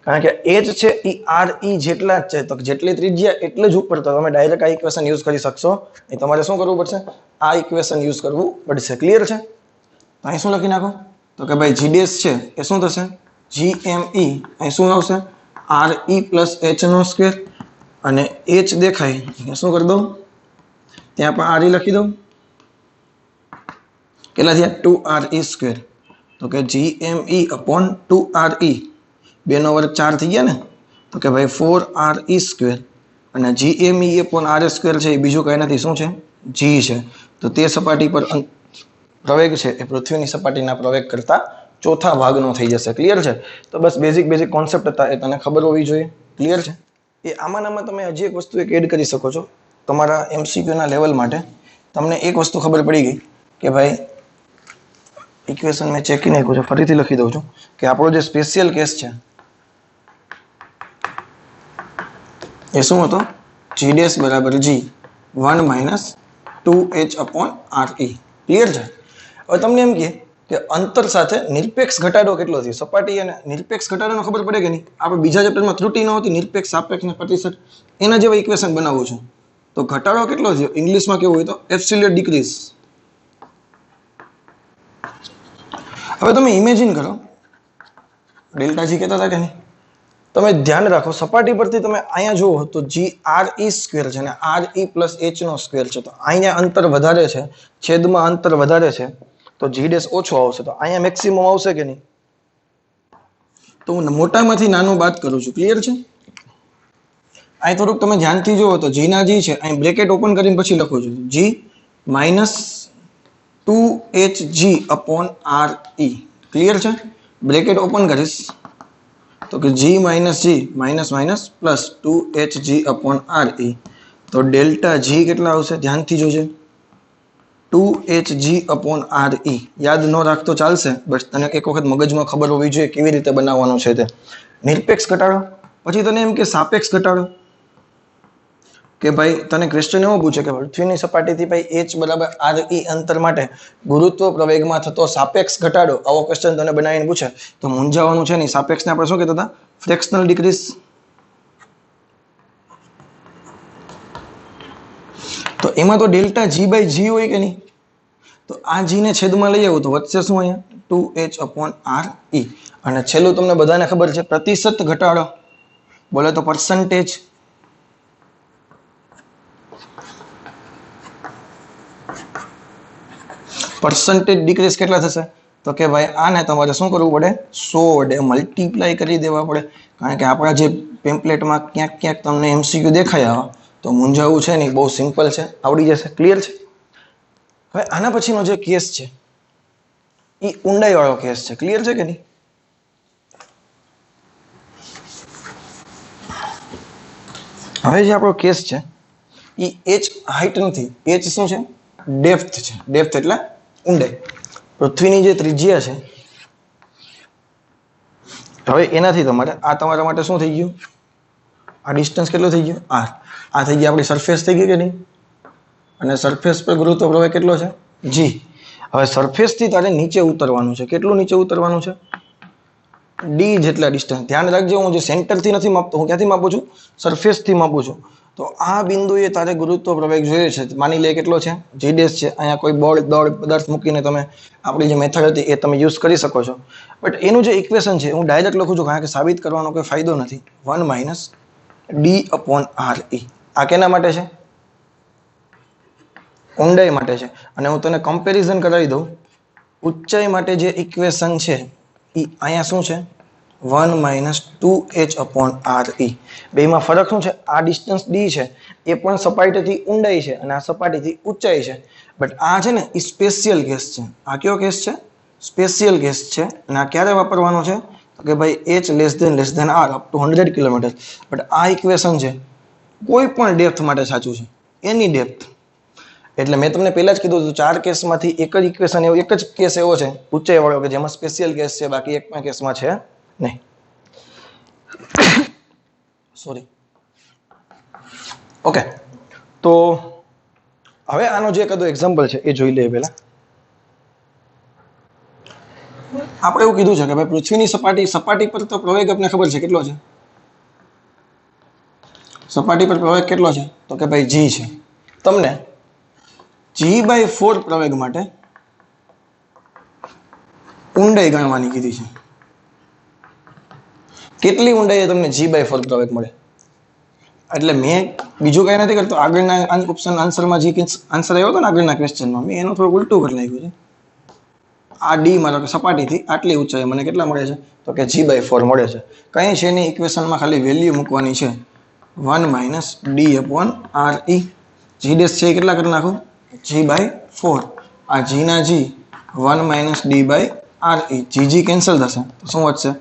[SPEAKER 1] કારણ કે h છે એ re જેટલા જ છે. તો જેટલી ત્રિજ્યા એટલે જ ઉપર. તો તમે ડાયરેક્ટ આ ઇક્વેશન યુઝ કરી શકશો એ તમારે શું કરવું પડશે? આ ઇક્વેશન યુઝ કરવું પડશે. ક્લિયર છે? તો અહીં શું લખી નાખો? તો કે ભાઈ g ડેશ છે એ શું થશે? gme. અહીં શું આવશે? re plus h નો સ્ક્વેર. અને h દેખાય શું કરી દઉં? ત્યાં પણ re લખી દઉં. કેટલા થયા? 2re square. તો કે gme upon 2re. 2 નો વર્ગ 4 થઈ ગયા ને? તો કે ભાઈ 4re સ્ક્વેર. અને gme upon r સ્ક્વેર છે એ બીજું કંઈ નથી. શું છે? g છે. તો તે સપાટી પર પ્રવેગ છે એ પૃથ્વીની સપાટીના પ્રવેગ કરતા ચોથા ભાગનો થઈ જશે. ક્લિયર છે? તો બસ બેઝિક કોન્સેપ્ટ હતા એ તને ખબર હોવી જોઈએ. ક્લિયર છે? એ આમાં તમે હજી એક વસ્તુ એડ કરી શકો છો તમારા MCQ ના લેવલ માટે. તમને એક વસ્તુ ખબર પડી ગઈ કે ભાઈ ઇક્વેશન મેં ચેકી નાખ્યું છે, ફરીથી લખી દઉં છું કે આપણો જે સ્પેશિયલ કેસ છે એ શું હતો? જી ડેશ બરાબર g 1 minus 2h upon R E. Clear છે? હવે તમને એમ કે અંતર સાથે નિરપેક્ષ ઘટાડો કેટલો થયો? સપાટી અને નિરપેક્ષ ઘટાડોનો ખબર પડે કે નહીં? આપણે બીજા ચેપ્ટરમાં ત્રુટિ ન હતી, નિરપેક્ષ, સાપેક્ષ ને પ્રતિશત, એના જેવા ઇક્વેશન બનાવું છું. તો ઘટાડો કેટલો થયો? ઇંગ્લિશમાં કેવું હોય તો એબ્સોલ્યુટ ડિક્રીઝ. હવે તમે ઇમેજિન કરો, ડેલ્ટા જી કહેતા હતા કે નહીં? તમે ધ્યાન રાખો, સપાટી પરથી તમે અહીંયા જુઓ તો જી આર ઈ સ્ક્વેર છે અને આર ઈ પ્લસ એચ નો સ્ક્વેર છે. તો અહીંયા અંતર વધારે છે, છેદમાં અંતર વધારે છે, તો જી ડેશ ઓછો આવશે. તો અહીંયા મેક્સિમમ આવશે કે નહીં? તો હું મોટામાંથી નાનું બાદ કરું છું. ક્લિયર છે? અહીં થોડુંક તમે ધ્યાનથી જુઓ તો જી ના જી છે, અહીં બ્રેકેટ ઓપન કરીને પછી લખું છું g minus 2hg upon R E. Clear છે? બ્રેકેટ ઓપન કરીશ તો કે g minus g minus minus plus 2hg upon R E. તો ડેલ્ટા જી કેટલા આવશે? ધ્યાનથી જોજે, 2hg અપોન આર ઈ. યાદ ન રાખતો ચાલશે, બસ તને એક વખત મગજમાં ખબર હોવી જોઈએ કેવી રીતે બનાવવાનું છે તે. નિરપેક્ષ ઘટાડો, પછી તને એમ કે સાપેક્ષ ઘટાડો, કે ભાઈ તને ક્વેશ્ચન એવો પૂછે કે પૃથ્વીની સપાટીથી ભાઈ h બરાબર આર ઈ અંતર માટે ગુરુત્વ પ્રવેગમાં થતો સાપેક્ષ ઘટાડો, આવો ક્વેશ્ચન તને બનાવીને પૂછે તો મૂંઝાવાનું છે નહીં. સાપેક્ષને આપણે શું કહેતા હતા? Fractional decrease. તો એમાં તો ડેલ્ટા જી બાય જી હોય કે નહીં? તો આ જી ને છેદમાં લઈ આવું તો વચ્ચે શું અહીંયા? 2h upon R E. અને છેલ્લું તમને બધાને ખબર છે પ્રતિશત ઘટાડો, બોલે તો પર્સન્ટેજ. પર્સન્ટેજ ડિક્રીઝ કેટલા થશે? તો કે ભાઈ આને તમારે શું કરવું પડે? 100 વડે મલ્ટીપ્લાય કરી દેવા પડે. કારણ કે આપણા જે પેમ્પલેટમાં ક્યાંક ક્યાંક તમને એમસીક્યુ દેખાય આવા, તો મૂંઝાવું છે નહીં, બહુ સિમ્પલ છે, આવડી જશે. ક્લિયર છે? હવે આના પછીનો જે કેસ છે એ ઊંડાઈ વાળો કેસ છે. ક્લિયર છે કે નહીં? હવે જે આપણો કેસ છે એ h હાઈટ નથી, h શું છે? ડેપ્થ છે. ડેપ્થ એટલે ઊંડાઈ. પૃથ્વીની જે ત્રિજ્યા છે, હવે એનાથી તમારે આ તમારા માટે શું થઈ ગયું? આ ડિસ્ટન્સ કેટલો થઈ ગયો? r. આ થઈ ગઈ આપણી સરફેસ થઈ ગઈ કે નહીં? અને સરફેસ પર ગુરુત્વ પ્રવેગ કેટલો છે? g. હવે સરફેસ થી તારે નીચે ઉતરવાનું છે. કેટલું નીચે ઉતરવાનું છે? d જેટલા ડિસ્ટન્સ. ધ્યાન રાખજો, હું જે સેન્ટર થી નથી માપતો, હું ક્યાંથી માપું છું? સરફેસ થી માપું છું. તો આ બિંદુએ તારે ગુરુત્વ પ્રવેગ જોઈએ છે. માની લે કેટલો છે? જી ડેશ છે. અહીંયા કોઈ બોલ દળ પદાર્થ મૂકીને તમે આપણી જે મેથડ હતી એ તમે યુઝ કરી શકો છો. બટ એનું જે ઇક્વેશન છે હું ડાયરેક્ટ લખું છું, કારણ કે સાબિત કરવાનો કોઈ ફાયદો નથી. 1 minus d upon R E. આ કેના માટે છે? ઊંડાઈ માટે છે. અને હું તને કમ્પેરિઝન કરાવી દઉં. ઊંચાઈ માટે જે ઇક્વેશન છે એ અહીંયા શું છે? 1 minus 2h upon R E. બેમાં ફરક શું છે? આ ડિસ્ટન્સ ડી છે એ પણ સપાટીથી ઊંડાઈ છે અને આ સપાટીથી ઊંચાઈ છે. બટ આ છે ને એ સ્પેશિયલ કેસ છે. આ કયો કેસ છે? સ્પેશિયલ કેસ છે. અને આ ક્યારે વાપરવાનો છે? તો કે ભાઈ h less than r up to 100 kilometre. But આ ઇક્વેશન છે કોઈ પણ ડેપ્થ માટે સાચું છે, એની ડેપ્થ. એટલે મેં તમને પહેલા જ કીધું હતું 4 કેસમાંથી એક જ ઇક્વેશન એવો, એક જ કેસ એવો છે ઊંચાઈ વાળો કે જેમાં સ્પેશિયલ કેસ છે, બાકી એક પણ કેસમાં છે નહીં. સોરી. ઓકે, તો હવે આનો જે કદો એક્ઝામ્પલ છે એ જોઈ લઈએ. પહેલા આપણે એવું કીધું છે કે ભાઈ પૃથ્વીની સપાટી પર તો પ્રવેગ આપને ખબર છે કેટલો છે? સપાટી પર પ્રવેગ કેટલો છે? તો કે ભાઈ g છે. તમને g/4 પ્રવેગ માટે ઊંડાઈ ગણવાની કીધી છે. કેટલી ઊંડાઈએ તમને g/4 પ્રવેગ મળે? એટલે મેં બીજું કઈ નથી કરતો, આગળના ઓપ્શન આન્સરમાં જે આન્સર આવ્યો હતો ને આગળના ક્વેશ્ચનમાં, મેં એનું થોડું ઉલટું કરી નાખ્યું છે. આ ડી મારો કે સપાટીથી આટલી ઊંચાઈ મને કેટલા મળે છે? તો કે g/4 મળે છે. કઈ છે એની ઇક્વેશનમાં ખાલી વેલ્યુ મૂકવાની છે 1 minus d upon R e. G dash છે કેટલા કરી નાખું? g/4. આ g ના g 1 minus D by R e. g cancel થશે તો શું વધશે?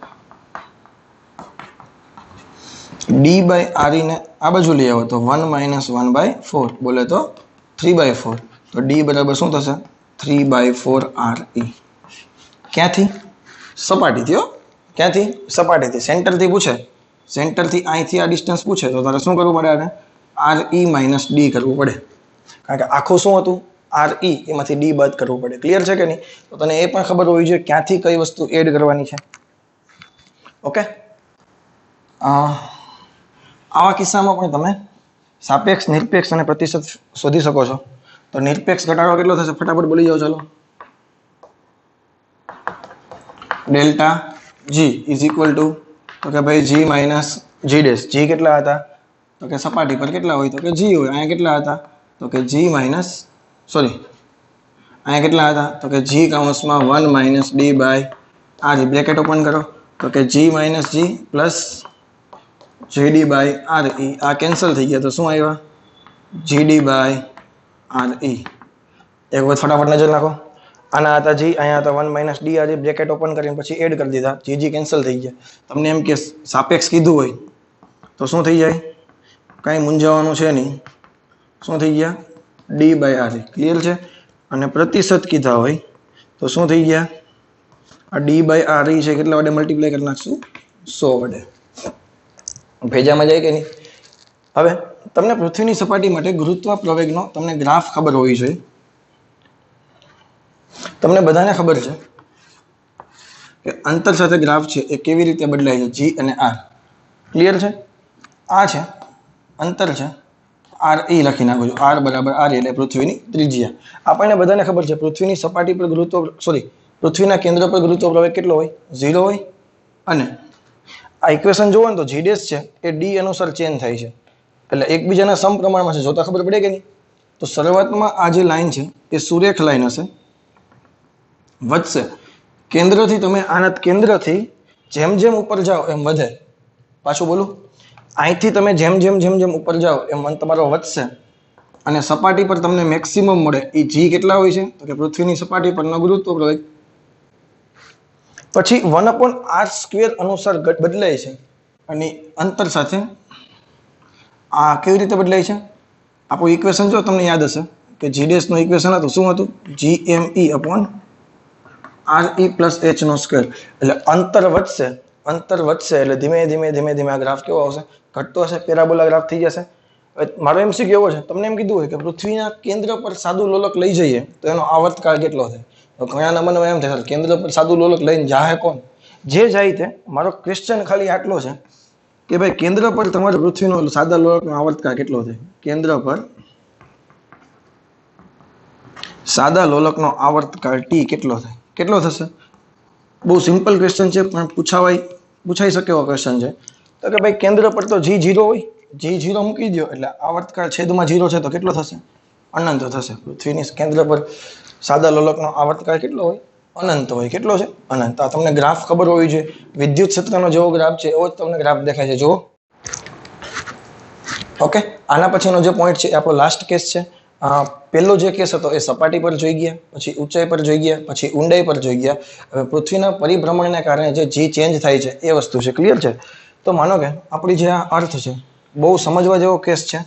[SPEAKER 1] ડી બાય આર ઈ ને આ બાજુ લઈ આવો તો 1 માઇનસ 1/4, બોલે તો 3/4. તો ડી બરાબર શું થશે? 3/4 આર ઈ. ક્યાંથી? સપાટીથી હો. ક્યાંથી? સપાટીથી. સેન્ટરથી પૂછે, સેન્ટરથી અહીંથી આ ડિસ્ટન્સ પૂછે તો તારે શું કરવું પડે? આને આર ઈ માઇનસ ડી કરવું પડે, કારણ કે આખું શું હતું? આર ઈ, એમાંથી ડી બાદ કરવું પડે. ક્લિયર છે કે નહીં? તો તને એ પણ ખબર હોવી જોઈએ ક્યાંથી કઈ વસ્તુ એડ કરવાની છે. ઓકે, આવા કિસ્સામાં પણ તમે સાપેક્ષ, નિરપેક્ષ અને પ્રતિશત શોધી શકો છો. તો નિરપેક્ષ ઘટાડો કેટલો થશે? ફટાફટ બોલી જાઓ. ચાલો, delta g is equal to, તો કે ભાઈ જી માઇનસ જી ડેશ. જી કેટલા હતા? તો કે સપાટી પર કેટલા હોય? તો કે જી હોય. અહીંયા કેટલા હતા? તો કે જી માઇનસ, સોરી, અહીંયા કેટલા હતા? તો કે જી કાઉન્સમાં 1 minus D by R. Bracket open કરો. તો કે G minus G plus GD by R E. આ કેન્સલ થઈ ગયા તો શું આવ્યા? GD by R E. એક વખત ફટાફટ નજર નાખો. આના હતા જી, અહીંયા હતા 1 minus d r. Bracket open કરીને પછી એડ કરી દીધા. જી કેન્સલ થઈ ગયા. તમને એમ કે સાપેક્ષ કીધું હોય તો શું થઈ જાય? કાંઈ મૂંઝાવાનું છે નહીં. શું થઈ ગયા? D by R. ક્લિયર છે? અને પ્રતિશત કીધા હોય તો શું થઈ ગયા? આ ડી બાય આર છે કેટલા વડે મલ્ટીપ્લાય કરી નાખશું? 100 વડે. ભેજામાં જાય કે નહીં? હવે તમને પૃથ્વીની સપાટી માટે ગુરુત્વ પ્રવેગનો તમને ગ્રાફ ખબર હોવી જોઈએ. તમને બધાને ખબર છે કે અંતર સાથે ગ્રાફ છે એ કેવી રીતે બદલાય છે? જી અને આર. ક્લિયર છે? આ છે અંતર છે, આર ઈ લખી નાખો છો. આર બરાબર આર એટલે પૃથ્વીની ત્રિજ્યા. આપણને બધાને ખબર છે પૃથ્વીની સપાટી પર ગુરુત્વ, સોરી, પૃથ્વીના કેન્દ્ર પર ગુરુત્વ પ્રવેગ કેટલો હોય? 0 હોય. અને આ ઇક્વેશન જોવો ને તો જી ડેશ છે એ ડી અનુસાર ચેન્જ થાય છે, એટલે એકબીજાના સમપ્રમાણમાં છે. જોતા ખબર પડે કે નહીં? તો શરૂઆતમાં આ જે લાઈન છે એ સુરેખ લાઈન હશે, વધશે. કેન્દ્રથી તમે આના કેન્દ્રથી જેમ જેમ ઉપર જાઓ એમ વધે. પાછું બોલું, અહીંથી તમે જેમ જેમ જેમ જેમ ઉપર જાઓ એમ તમારો વધશે. અને સપાટી પર તમને મેક્સિમમ મળે એ જી કેટલા હોય છે? તો કે પૃથ્વીની સપાટી પરનો ગુરુત્વ પ્રવેગ પછી 1/r² અનુસાર બદલાય છે. અને અંતર સાથે આ કેવી રીતે બદલાય છે? આપણું ઇક્વેશન જો તમને યાદ હશે કે જી ડેશ નું ઇક્વેશન હતું. શું હતું? GME upon RE plus h². એટલે અંતર વધશે, અંતર વધશે એટલે ધીમે ધીમે ધીમે ધીમે આ ગ્રાફ કેવો આવશે? ઘટતો હશે. પેરાબોલા ગ્રાફ થઈ જશે. મારો MCQ એવો છે, તમને એમ કીધું હોય કે પૃથ્વીના કેન્દ્ર પર સાદું લોલક લઈ જઈએ તો એનો આવર્તકાળ કેટલો થાય? તો ઘણા મનમાં એમ થાય કેન્દ્ર પર સાદું લોલક લઈને જાહે કોણ? જે જાય તે. મારો ક્વેશ્ચન ખાલી આટલો છે કે ભાઈ કેન્દ્ર પર તમારે પૃથ્વીનો સાદા લોલકનો આવર્તકાળ કેટલો થાય? કેન્દ્ર પર સાદા લોલકનો આવર્તકાળ ટી કેટલો થાય? કેટલો થશે? બહુ સિમ્પલ ક્વેશ્ચન છે પણ પૂછાઈ શકે એવો ક્વેશ્ચન છે. તો કે ભાઈ કેન્દ્ર પર તો G0 હોય, G0 મૂકી દો એટલે આવર્તકાળ છેદમાં 0 છે તો કેટલો થશે? અનંત થશે. પૃથ્વીની કેન્દ્ર પર સાદા લોલકનો આવર્તકાળ કેટલો હોય? અનંત હોય. કેટલો છે? અનંત. આ તમને ગ્રાફ ખબર હોવી જોઈએ. વિદ્યુત ક્ષેત્રનો જેવો ગ્રાફ છે એવો જ તમને ગ્રાફ દેખાય છે. જુઓ. ઓકે, આના પછીનો જે પોઈન્ટ છે એ આપણો લાસ્ટ કેસ છે. પહેલો જે કેસ હતો એ સપાટી પર જોઈ ગયા, પછી ઊંચાઈ પર જોઈ ગયા, પછી ઊંડાઈ પર જોઈ ગયા. હવે પૃથ્વીના પરિભ્રમણને કારણે જે જી ચેન્જ થાય છે એ વસ્તુ છે. ક્લિયર છે? તો માનો કે આપણી જે આ અર્થ છે બહુ સમજવા જેવો કેસ છે.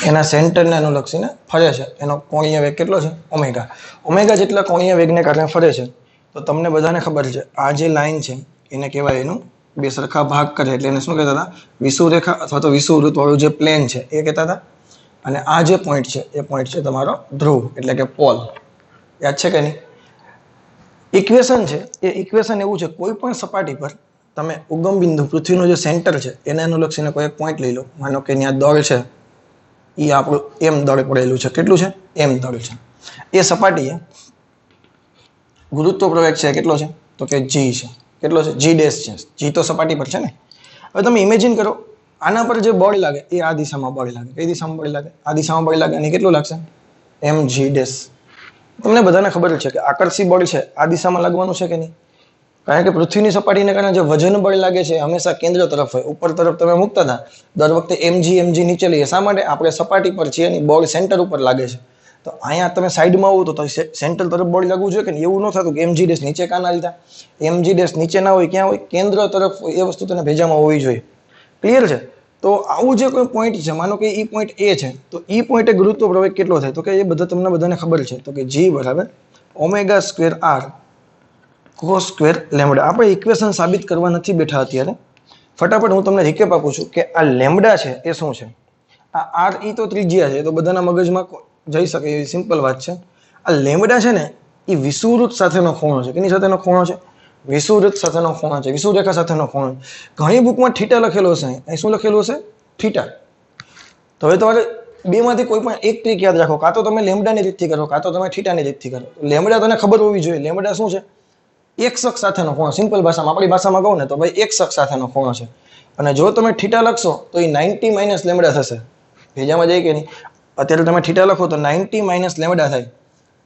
[SPEAKER 1] એના સેન્ટરને અનુલક્ષીને ફરે છે. એનો કોણીય વેગ કેટલો છે? ઓમેગા. ઓમેગા જેટલા કોણીય વેગને કારણે ફરે છે. તો તમને બધાને ખબર છે આ જે લાઈન છે એને કહેવાય એનું બે સરખા ભાગ કરે એટલે એને શું કહેતા હતા? વિષુવરેખા અથવા તો વિષુવવૃત્ત વાળું જે પ્લેન છે એ કહેતા હતા. અને આ જે પોઈન્ટ છે એ પોઈન્ટ છે તમારો ધ્રુવ એટલે કે પોલ. યાદ છે કે નહીં? ઇક્વેશન છે એ ઇક્વેશન એવું છે, કોઈ પણ સપાટી પર તમે ઉગમ બિંદુ પૃથ્વીનું જે સેન્ટર છે એને અનુલક્ષીને કોઈ એક પોઈન્ટ લઈ લો. માનો કે ત્યાં દળ છે, એ આપણું એમ દળ પડેલું છે. કેટલું છે? એમ દળ છે. એ સપાટીએ ગુરુત્વ પ્રવેગ છે કેટલો છે? તો કે જી છે. કેટલો છે? જી ડેશ છે. જી તો સપાટી પર છે ને. હવે તમે ઇમેજિન કરો આના પર જે બળ લાગે એ આ દિશામાં બળ લાગે. કઈ દિશામાં બળ લાગે? આ દિશામાં બળ લાગે. અને કેટલું લાગશે? mg dash. તમને બધાને ખબર છે કે આકર્ષી બળ છે આ દિશામાં લાગવાનું છે કે નહીં? કારણ કે પૃથ્વીની સપાટીને કારણે જે વજન બળ લાગે છે હંમેશા કેન્દ્ર તરફ હોય. ઉપર તરફ તમે મૂકતા હતા દર વખતે mg નીચે લઈએ. શા માટે? આપણે સપાટી પર છીએ અને બળ સેન્ટર ઉપર લાગે છે. તો અહીંયા તમે સાઈડમાં આવો તો સેન્ટર તરફ બળ લાગવું જોઈએ કે એવું ન થતું કે mg ડેશ નીચે કાં ના લીધા? mg ડેશ નીચે ના હોય, ક્યાં હોય? કેન્દ્ર તરફ હોય. એ વસ્તુ તને ભેજામાં હોવી જોઈએ. ક્લિયર છે? તો આવું જે કોઈ પોઈન્ટ છે, માનો કે ઈ પોઈન્ટ એ છે, તો ઈ પોઈન્ટે ગુરુત્વ પ્રવેગ કેટલો થાય? તો કે એ બધા તમને બધાને ખબર છે, તો કે g બરાબર omega square r cos square lambda. આપણે ઇક્વેશન સાબિત કરવા નથી બેઠા અત્યારે. ફટાફટ હું તમને રિકેપ આપું છું કે આ લેમ્બડા છે એ શું છે. આ આર ઈ તો ત્રિજ્યા છે, તો બધાના મગજમાં જઈ શકે એવી સિમ્પલ વાત છે. આ લેમ્બડા છે ને એ વિષુવવૃત્ત સાથેનો ખૂણો છે. કેની સાથેનો ખૂણો છે? વિષુવવૃત્ત સાથેનો ખૂણો છે, વિષુવરેખા સાથેનો ખૂણો. ઘણી બુકમાં થીટા લખેલો હશે, અહીં શું લખેલું હશે? થીટા. તો હવે તમારે બેમાંથી કોઈ પણ એક ટ્રીક યાદ રાખો, કાં તો તમે લેમ્બડાની રીતથી કરો, કાં તો તમે થીટાની રીતથી કરો. લેમ્બડા તને ખબર હોવી જોઈએ. લેમ્બડા શું છે? એક શખ્સ સાથેનો ખૂણો. સિમ્પલ ભાષામાં, આપણી ભાષામાં કહું ને તો ભાઈ એક શખ્સ સાથેનો ખૂણો છે. અને જો તમે થીટા લખશો તો એ 90 માઇનસ લેમ્બડા થશે. ભેજામાં જાય કે નહીં? અત્યારે તમે થીટા લખો તો 90 માઇનસ લેમ્બડા થાય,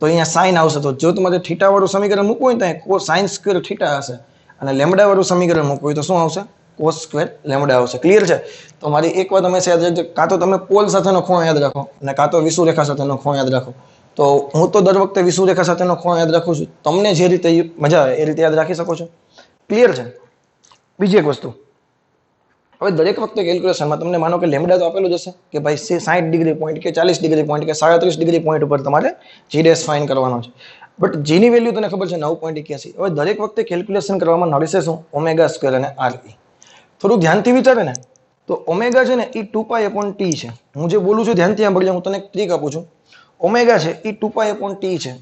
[SPEAKER 1] તો અહીંયા સાઇન આવશે. તો જો તમારે થીટા વાળું સમીકરણ મૂકવું હોય તો અહીંયા સાઇન સ્ક્વેર થીટા હશે, અને લેમ્બડા વાળું સમીકરણ મૂકવું હોય તો શું આવશે? કોસ સ્ક્વેર લેમ્બડા આવશે. ક્લિયર છે? તો મારી એક વાત તમે યાદ રાખજો, કાં તો તમે પોલ સાથેનો ખૂણો યાદ રાખો અને કાં તો વિષુવરેખા સાથેનો ખૂણો યાદ રાખો. તો હું તો દર વખતે વિષુવરેખા સાથેનો ખૂણો યાદ રાખું છું. તમને જે રીતે મજા આવે એ રીતે યાદ રાખી શકો છો. ક્લિયર છે? બીજી એક વસ્તુ, હવે દરેક વખતે કેલ્ક્યુલેશનમાં તમને માનો કે લેમ્બડા તો આપેલું જ હશે કે ભાઈ 60 ડિગ્રી પોઈન્ટ કે 40 ડિગ્રી પોઈન્ટ કે 37 ડિગ્રી પોઈન્ટ ઉપર તમારે જી ડેશ ફાઇન કરવાનો છે. બટ જીની વેલ્યુ તને ખબર છે 9.81. હવે દરેક વખતે કેલ્ક્યુલેશન કરવામાં નડશે શું? ઓમેગા સ્ક્વેર અને આર ઈ. થોડું ધ્યાનથી વિચારે ને તો ઓમેગા છે ને એ 2π/t છે. હું જે બોલું છું ધ્યાનથી સાંભળજો. હું તને એક ટ્રીક આપું છું. ઓમેગા છે એ 2π/t છે,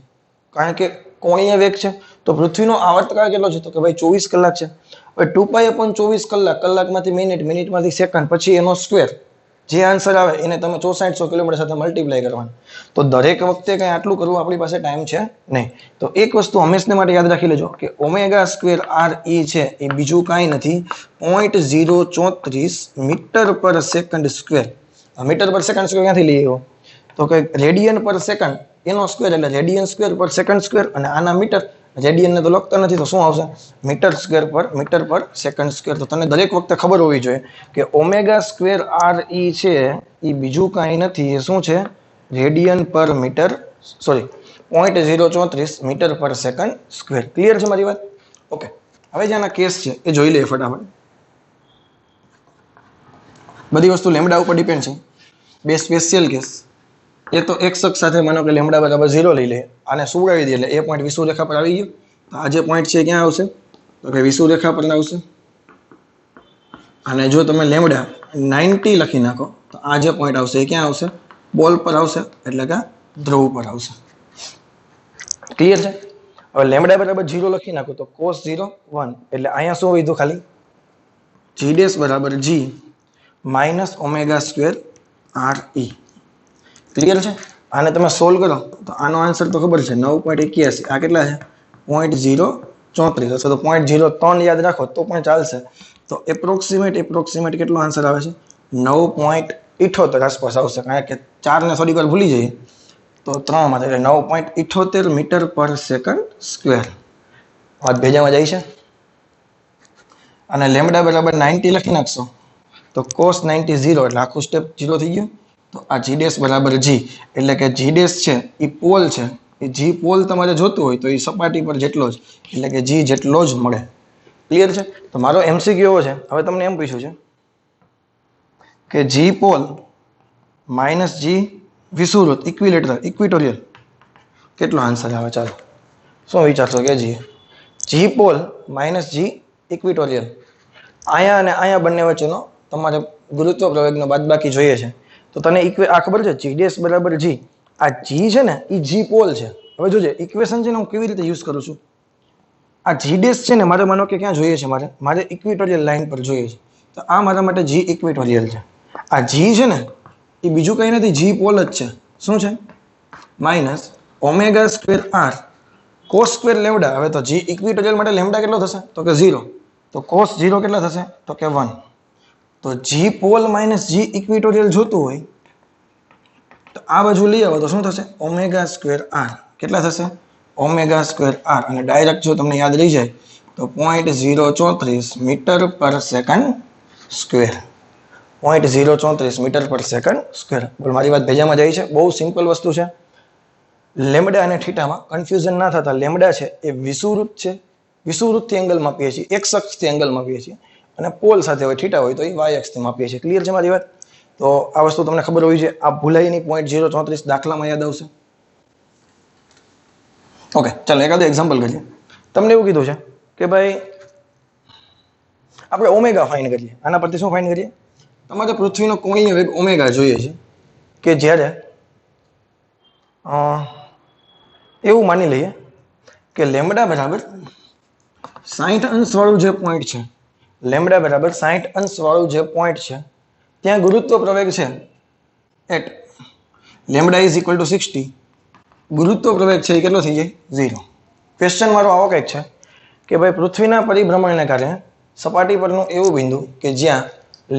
[SPEAKER 1] કારણ કે કોણીય વેગ છે. તો પૃથ્વીનો આવર્તકાળ કેટલો છે? તો કે ભાઈ 24 કલાક છે. હવે 2π/24 કલાક, કલાકમાંથી મિનિટ, મિનિટમાંથી સેકન્ડ, પછી એનો સ્ક્વેર. જે આન્સર આવે એને તમે 6400 કિલોમીટર સાથે મલ્ટીપ્લાય કરવાનું. તો દરેક વખતે કંઈ આટલું કરવું આપણી પાસે ટાઈમ છે નહીં. તો એક વસ્તુ હંમેશા માટે યાદ રાખી લેજો કે ઓમેગા સ્ક્વેર આર ઈ છે એ બીજું કાંઈ નથી, 0.034 metre per second square. Metre per second square ક્યાંથી લઈ આવ્યો? તો કે રેડિયન પર સેકન્ડ એનો સ્ક્વેર, એટલે રેડિયન સ્ક્વેર પર સેકન્ડ સ્ક્વેર, અને આના મીટર. રેડિયનને તો લખતા નથી, તો શું આવશે? મીટર સ્ક્વેર પર મીટર પર સેકન્ડ સ્ક્વેર. તો તને દરેક વખતે ખબર હોવી જોઈએ કે ઓમેગા સ્ક્વેર આર ઈ છે એ બીજું કાંઈ નથી. એ શું છે? રેડિયન પર metre, sorry 0.034 metre per second square. Clear છે મારી વાત? ઓકે. હવે જે આના કેસ છે એ જોઈ લઈએ ફટાફટ. બધી વસ્તુ લેમ્બડા ઉપર ડિપેન્ડ છે. બે સ્પેશિયલ કેસ. એ તો એક શખ્સ સાથે માનો કે લેમ્બડા બરાબર 0 લઈ લે, આને સુવડાવી દે, એટલે એ પોઈન્ટ વિષુવરેખા પર આવી ગયો. તો આ જે પોઈન્ટ છે ક્યાં આવશે? તો કે વિષુવરેખા પર આવશે. અને જો તમે લેમ્બડા 90 લખી નાખો તો આ જે પોઈન્ટ આવશે એ ક્યાં આવશે? બોલ પર આવશે, એટલે કે ધ્રુવ પર આવશે. ક્લિયર છે? હવે લેમ્બડા બરાબર 0 લખી નાખો તો cos 0 1, એટલે અહીંયા શું વધ્યું? ખાલી g ડેશ બરાબર g minus omega square r ઈ. ક્લિયર છે? આને તમે સોલ્વ કરો તો આનો આન્સર તો ખબર છે 9.81. આ કેટલા છે? 0.034 અથવા તો 0.03 યાદ રાખો તો પણ ચાલશે. તો એપ્રોક્સિમેટ કેટલો આન્સર આવે છે? 9.78 આસપાસ આવશે, કારણ કે 4 ને થોડીક વાર ભૂલી જઈએ તો 3 માં, એટલે 9.78 મીટર પર સેકન્ડ સ્ક્વેર. વાત ભેજામાં જાય છે? અને લેમ્બડા બરાબર 90 લખી નાખશો તો cos 90 0, એટલે આખું સ્ટેપ 0 થઈ ગયું. તો આ જી ડેશ બરાબર જી, એટલે કે જી ડેશ છે એ પોલ છે. એ જી પોલ તમારે જોતું હોય તો એ સપાટી પર જેટલો જ, એટલે કે જી જેટલો જ મળે. ક્લિયર છે? તો મારો એમસીક્યુ એવો છે, હવે તમને એમ પૂછ્યું છે કે જી પોલ માઇનસ જી વિષુવવૃત્ત ઇક્વિટોરિયલ કેટલો આન્સર આવે? ચાલો શું વિચારશો કે જી પોલ માઇનસ જી ઇક્વિટોરિયલ. અહીંયા અને અહીંયા બંને વચ્ચેનો તમારે ગુરુત્વ પ્રવેગનો બાદબાકી જોઈએ છે. તો તને આ ખબર છે જી ડેશ બરાબર જી. આ જી છે ને એ જી પોલ છે. હવે જોજે ઇક્વેશન છે ને હું કેવી રીતે યુઝ કરું છું. આ જી ડેશ છે ને મારે માનો કે ક્યાં જોઈએ છે? મારે ઇક્વિટોરિયલ લાઇન પર જોઈએ છે. તો આ મારા માટે જી ઇક્વિટોરિયલ છે. આ જી છે ને એ બીજું કંઈ નથી, જી પોલ જ છે. શું છે? Minus omega square r cos square lambda. હવે તો જી ઇક્વિટોરિયલ માટે લેમ્બડા કેટલો થશે? તો કે 0. તો કોસ 0 કેટલા થશે? તો કે 1. તો જી પોલ માઇનસ જી ઇક્વિટોરિયલ જોતું હોય તો આ બાજુ લઈ આવો તો શું થશે? Omega square r. કેટલા થશે? Omega square r. અને ડાયરેક્ટ જો તમને યાદ રહી જાય તો 0.034 metre per second square. 0.034 metre per second square. પણ મારી વાત ભેજામાં જાય છે? બહુ સિમ્પલ વસ્તુ છે. લેમ્બડા અને થીટામાં કન્ફ્યુઝન ના થતા. લેમ્બડા છે એ વિષુવવૃત્ત છે, વિષુવવૃત્તથી એંગલ માપીએ છીએ, એક શખ્સથી એંગલ માપીએ છીએ. અને પોલ સાથે હોય થીટા હોય તો એ વાય અક્ષથી માપીએ છીએ. ક્લિયર છે મારી વાત? તો આ વસ્તુ તમને ખબર હોવી જોઈએ. આ ભૂલાઈ નહીં. 0.034 દાખલામાં યાદ આવશે. ઓકે, ચાલો એકાદું એક્ઝામ્પલ કરીએ. તમને એવું કીધું છે કે ભાઈ આપણે ઓમેગા ફાઇન કરીએ. આના પરથી શું ફાઇન કરીએ? તમારે પૃથ્વીનો કોણીય વેગ ઓમેગા જોઈએ છે કે જ્યારે એવું માની લઈએ કે લેમ્બડા બરાબર 60 અંશ વાળું જે પોઈન્ટ છે, લેમ્બડા બરાબર 60 અંશ વાળું જે પોઈન્ટ છે ત્યાં ગુરુત્વ પ્રવેગ છે at lambda is equal to 60. ગુરુત્વ પ્રવેગ છે એ કેટલો થઈ જાય? 0. ક્વેશ્ચન મારો આવો કંઈક છે કે ભાઈ પૃથ્વીના પરિભ્રમણને કારણે સપાટી પરનું એવું બિંદુ કે જ્યાં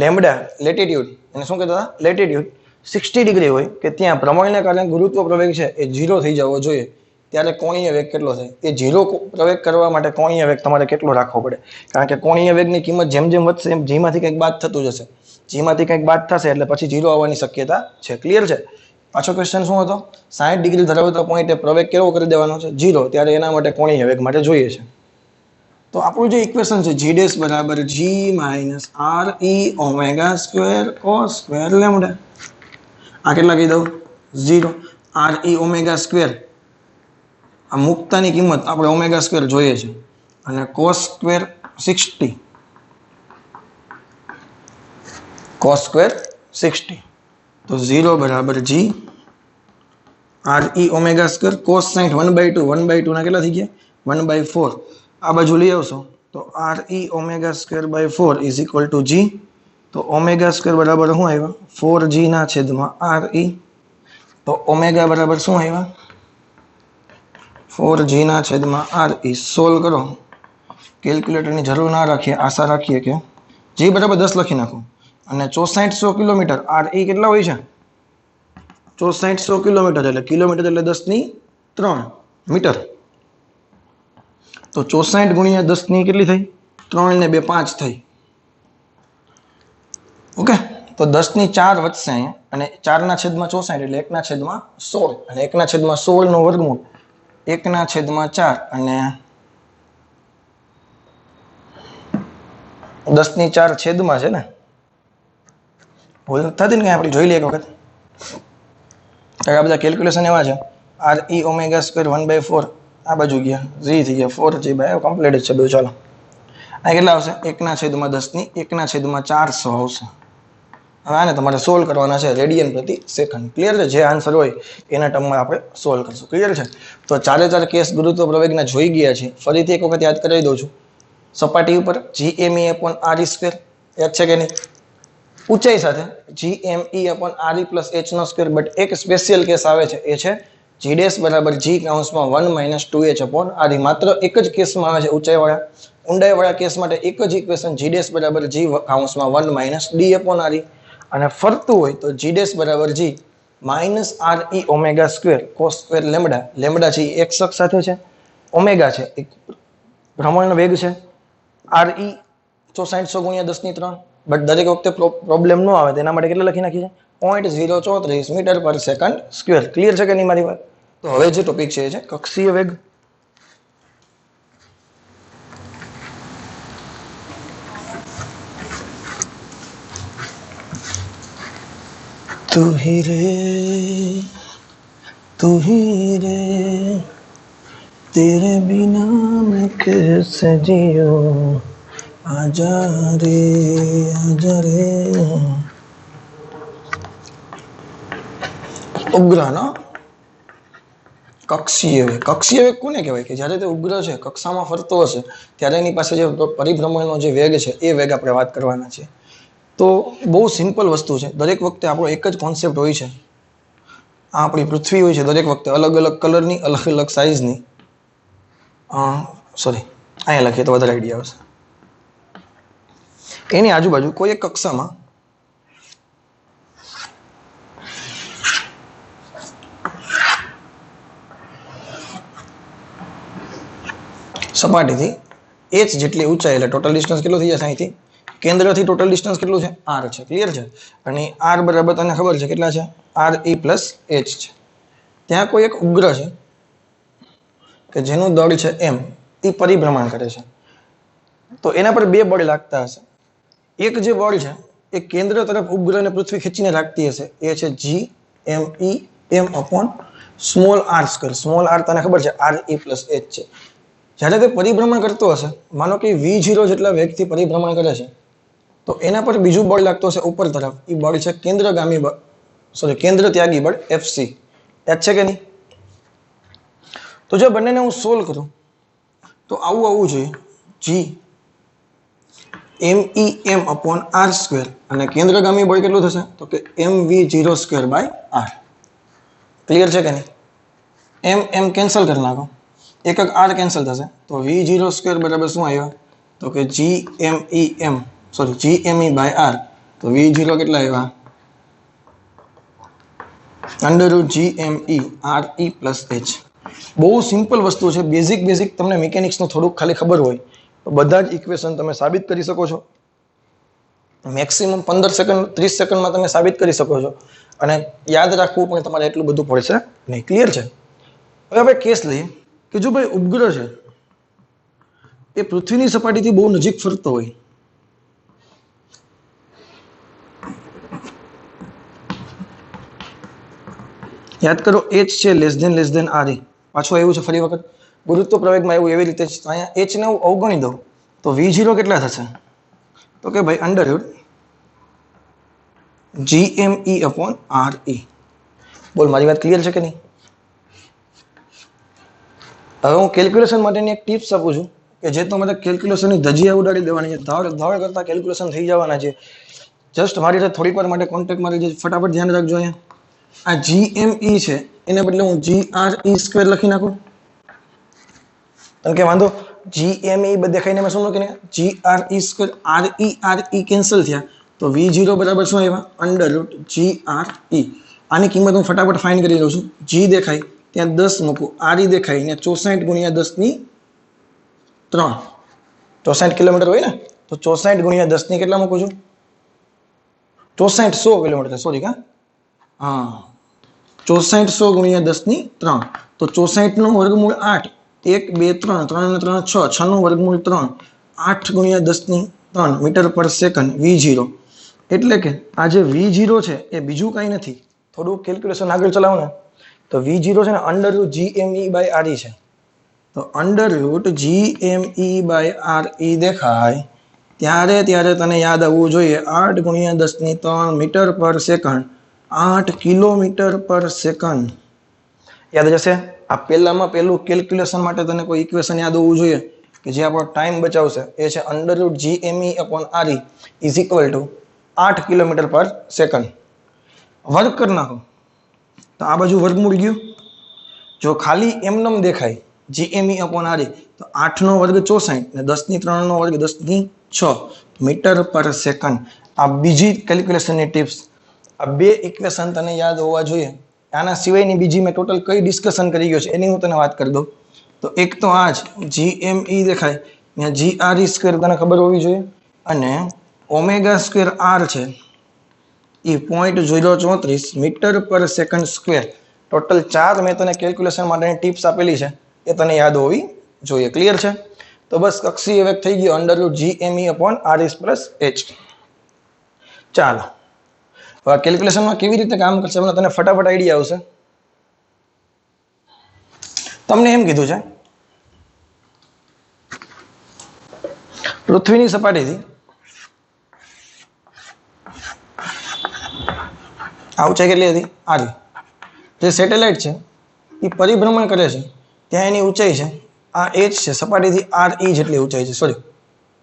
[SPEAKER 1] લેમ્બડા લેટિટ્યુડ એને શું કહેતા હતા? લેટિટ્યુડ 60 ડિગ્રી હોય કે ત્યાં ભ્રમણને કારણે ગુરુત્વ પ્રવેગ છે એ 0 થઈ જવો જોઈએ. ત્યારે કોણીય વેગ કેટલો થાય? એ 0 પ્રવેગ કરવા માટે કોણીય વેગ તમારે કેટલો રાખવો પડે? કારણ કે કોણીય વેગની કિંમત જેમ જેમ વધશે એમ જીમાંથી કંઈક બાદ થતું જશે. જીમાંથી કંઈક બાદ થશે એટલે પછી 0 આવવાની શક્યતા છે. ક્લિયર છે? પાછો ક્વેશ્ચન શું હતો? 60 ડિગ્રી ધરાવતા પોઈન્ટે પ્રવેગ કેવો કરી દેવાનો છે? 0. ત્યારે એના માટે કોણીય વેગ માટે જોઈએ છે. તો આપણું જે ઇક્વેશન છે g ડેશ બરાબર g minus r e omega square cos square lambda. આ કેટલા કહી દઉં? 0. r e ઓમેગા સ્ક્વેર આ મુક્તાની કિંમત આપણે ઓમેગા સ્ક્વેર જોઈએ છે અને cos સ્ક્વેર 60. cos સ્ક્વેર 60 તો 0 બરાબર g r e omega square cos 60 1/2 1/2 ના કેટલા થઈ ગયા? 1/4. આ બાજુ લઈ આવશો તો r e omega square by 4 is equal to g. તો ઓમેગા સ્ક્વેર બરાબર શું આવ્યા? 4g ના છેદમાં r e. તો ઓમેગા બરાબર શું આવ્યા? 4g ના છેદમાં r e. સોલ્વ કરો. કેલ્ક્યુલેટરની જરૂર ના રાખીએ, આશા રાખીએ કે g બરાબર 10 લખી નાખો અને 6400 કિલોમીટર. r e કેટલા હોય છે? 6400 કિલોમીટર એટલે કિલોમીટર એટલે 10⁻³ મીટર. તો 64 ગુણ્યા 10 ની કેટલી થઈ? 3 ને 2 5 થઈ. ઓકે, તો 10⁴ વધશે અહીંયા અને 4/64 એટલે 1/16 અને 1/16 નો વર્ગમૂળ 1/4 અને 10⁴ છેદમાં છે ને, ભૂલ થતી ને? આપણે જોઈ લઈએ એક વખત. આ બધા કેલ્ક્યુલેશન એવા છે. r e ઓમેગા સ્ક્વેર 1/4 આ બાજુ ગયા, g થઈ ગયા 4g બાય કમ્પ્લીટ છે. ચાલો આ કેટલા આવશે? 1/10 ની 1/400 આવશે. હવે આને તમારે સોલ્વ કરવાના છે રેડિયન પ્રતિ સેકન્ડ. ક્લિયર છે? જે આન્સર હોય એના ટર્મમાં આપણે સોલ્વ કરશું. ક્લિયર છે? તો 4 કેસ ગુરુત્વ પ્રવેગના જોઈ ગયા છે. ફરીથી એક વખત યાદ કરાવી દઉં છું. સપાટી ઉપર gme/r² યાદ છે કે નહીં? ઊંચાઈ સાથે gme/re+h². બટ એક સ્પેશિયલ કેસ આવે છે, એ છે g ડેશ બરાબર g કૌંસમાં 1 - 2h/r. માત્ર એક જ કેસમાં આવે છે ઊંચાઈવાળા. ઊંડાઈવાળા કેસ માટે એક જ ઇક્વેશન g ડેશ બરાબર g કૌંસમાં 1 - d/r. અને ફરતું હોય તો g ડેશ બરાબર g minus r e omega square cos square lambda. Lambda છે એ x અક્ષ સાથે છે, ઓમેગા છે એક ભ્રમણનો વેગ છે, r e 6400 ગુણ્યા 10⁻³. બટ દરેક વખતે પ્રોબ્લેમ ન આવે તેના માટે કેટલા લખી નાખી છે? 0.034 metre per second square. Clear છે કે નહીં મારી વાત? તો હવે જે ટોપિક છે એ છે કક્ષીય વેગ. તું ही रे तेरे बिना मैं कैसे जियो आजा रे ઉગ્ર. કક્ષીય વેગ. કક્ષીય વેગ કોને કહેવાય? કે જ્યારે તે ઉગ્ર છે, કક્ષામાં ફરતો હશે ત્યારે એની પાસે જે પરિભ્રમણનો જે વેગ છે એ વેગ આપણે વાત કરવાના છે. તો બહુ સિમ્પલ વસ્તુ છે. દરેક વખતે આપણો એક જ કોન્સેપ્ટ હોય છે. આ આપણી પૃથ્વી હોય છે, દરેક વખતે અલગ અલગ કલરની, અલગ અલગ સાઇઝની. સોરી, અહીંયા લખીએ તો વધારે આઈડિયા આવશે. એની આજુબાજુ કોઈ એક કક્ષામાં સપાટીથી h જેટલી ઊંચાઈ એટલે ટોટલ ડિસ્ટન્સ કેટલું થઈ જશે? અહીંથી કેન્દ્રથી ટોટલ ડિસ્ટન્સ કેટલું છે? r છે. ક્લિયર છે? અને r બરાબર તને ખબર છે કેટલા છે? r e પ્લસ h છે. ત્યાં કોઈ એક ઉગ્ર છે કે જેનું દળ છે m, એ પરિભ્રમણ કરે છે. તો એના પર બે બળ લાગતા હશે. એક જે બળ છે એ કેન્દ્ર તરફ ઉપગ્રહને પૃથ્વી ખીચીને રાખતી હશે એ છે GME m small r square. Small r તને ખબર છે RE + h છે. જ્યારે તે પરિભ્રમણ કરતો હશે, માનો કે v0 જેટલા વેગથી પરિભ્રમણ કરે છે, તો એના પર બીજું બળ લાગતું હશે ઉપર તરફ. એ બળ છે કેન્દ્રગામી બળ, કેન્દ્ર ત્યાગી બળ FC. યાદ છે કે નહીં? તો જો બંનેને હું સોલ્વ કરું તો આવું આવવું જોઈએ. GME m/r² અને કેન્દ્રગામી બળ કેટલું થશે? તો કે mv0²/r. ક્લિયર છે કે નહીં? m કેન્સલ કરી નાખો, એક r કેન્સલ થશે, તો v0² બરાબર શું આવ્યા? તો કે GME/r. તો v0 કેટલા આવ્યા? √GME RE + h. બહુ સિમ્પલ વસ્તુ છે. બેઝિક તમને મિકેનિક્સનું થોડુંક ખાલી ખબર હોય તો બધા જ ઇક્વેશન તમે સાબિત કરી શકો છો. મેક્સિમમ 15 સેકન્ડ 30 સેકન્ડમાં તમે સાબિત કરી શકો છો. અને યાદ રાખવું પણ તમારે એટલું બધું પડશે નહીં. ક્લિયર છે? હવે આપણે કેસ લઈએ કે જો ભાઈ ઉપગ્રહ છે એ પૃથ્વીની સપાટીથી બહુ નજીક ફરતો હોય, યાદ કરો h છે લેસ ધેન RE. પાછું આવ્યું છે ફરી વખત ગુરુત્વ પ્રવેગમાં એવું એવી રીતે અહીંયા h ને હું અવગણી દઉં તો v0 કેટલા થશે? તો કે ભાઈ √GME/RE. બોલ, મારી વાત ક્લિયર છે કે નહીં? હવે હું કેલ્ક્યુલેશન માટેની એક ટિપ્સ આપું છું કે જે તમારે કેલ્ક્યુલેશનની ધજીયા ઉડાડી દેવાની છે. ધડ કરતા કેલ્ક્યુલેશન થઈ જવાના છે. જસ્ટ મારી સાથે થોડીક વાર માટે કોન્ટેક્ટ મારી જાય. ફટાફટ ધ્યાન રાખજો. અહીંયા આ GME છે એને બદલે હું GRE² લખી નાખું. કે વાંધો GME દેખાઈને મેં શું લખીને GRE². RE કેન્સલ થયા તો v0 બરાબર શું આવ્યા? √GRE. આની કિંમત હું ફટાફટ ફાઇન્ડ કરી લઉં છું. G દેખાય ત્યાં 10 મૂકું, RE દેખાય ને 64 × 10⁻3. 64 કિલોમીટર હોય ને, તો 64 × 10 કેટલા મૂકું છું? 64 100 કિલોમીટર. સોરી, હા 64 × 10⁻3. તો 64 નો વર્ગમૂળ 8. 1 2 3 3 ને 3 6. 6 નું વર્ગમૂળ 3. 8 × 10⁻3 મીટર/સેકન્ડ v0. એટલે કે આ જે v0 છે એ બીજું કાંઈ નથી. થોડું કેલ્ક્યુલેશન આગળ ચલાવો ને તો v0 છે ને √GME/RE છે. તો √GME/RE દેખાય ત્યારે તને યાદ આવવું જોઈએ 8 × 10⁻3 મીટર/સેકન્ડ. 8 કિલોમીટર/સેકન્ડ. યાદ જશે? આ પહેલામાં પહેલું કેલ્ક્યુલેશન માટે તને કોઈ ઇક્વેશન યાદ હોવું જોઈએ કે જે આપણો ટાઈમ બચાવશે. એ છે √GME/RE = 8 કિલોમીટર/સેકન્ડ. વર્ક કરી નાખો તો આ બાજુ વર્ગમૂળ ગયું. જો ખાલી એમનેમ દેખાય GME/RE તો 8 નો વર્ગ 64 ને 10⁻3 નો વર્ગ 10�6 મીટર/સેકન્ડ. આ બીજી કેલ્ક્યુલેશનની ટિપ્સ. આ બે ઇક્વેશન તને યાદ હોવા જોઈએ. આના સિવાયની બીજી મેં ટોટલ કઈ ડિસ્કશન કરી ગયો છે એની હું તને વાત કરી દઉં. તો એક તો આ જ GME દેખાય ત્યાં GRE² તને ખબર હોવી જોઈએ. અને ω²R છે એ 0.034 મીટર/સેકન્ડ². ટોટલ 4 મેં તને કેલ્ક્યુલેશન માટેની ટિપ્સ આપેલી છે એ તને યાદ હોવી જોઈએ. ક્લિયર છે? તો બસ કક્ષીય વેગ થઈ ગયો √GME/RE + h. ચાલો, હવે કેલ્ક્યુલેશનમાં કેવી રીતે કામ કરશે તને ફટાફટ આઈડિયા આવશે. તમને એમ કીધું છે પૃથ્વીની સપાટીથી આ ઊંચાઈ કેટલી હતી? RE. જે સેટેલાઇટ છે એ પરિભ્રમણ કરે છે ત્યાં એની ઊંચાઈ છે આ h છે. સપાટીથી RE જેટલી ઊંચાઈ છે. સોરી,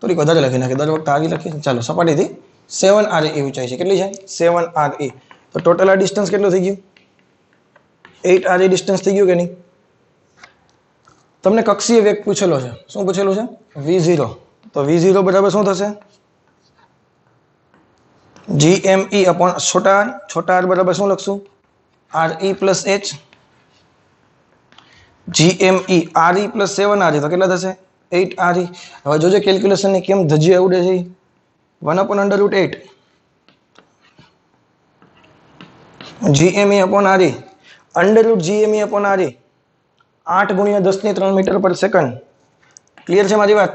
[SPEAKER 1] થોડીક વધારે લખી નાખી. દર વખતે RE લખીએ. ચાલો, સપાટીથી 7 RE ઊંચાઈ છે. કેટલી છે? 7 RE. તો ટોટલ આ ડિસ્ટન્સ કેટલું થઈ ગયું? 8 RE ડિસ્ટન્સ થઈ ગયું કે નહીં? તમને કક્ષીય વેગ પૂછેલો છે. શું પૂછેલું છે? v0. તો v0 બરાબર શું થશે? GME/r બરાબર શું લખશું? RE + h. GME RE + 7 RE તો કેટલા થશે? 8 RE. હવે જોજે કેલ્ક્યુલેશનની કેમ ધજી આવડે છે. 1/√8 GME/RE √GME/RE 8 × 10⁻3 મીટર/સેકન્ડ. ક્લિયર છે મારી વાત?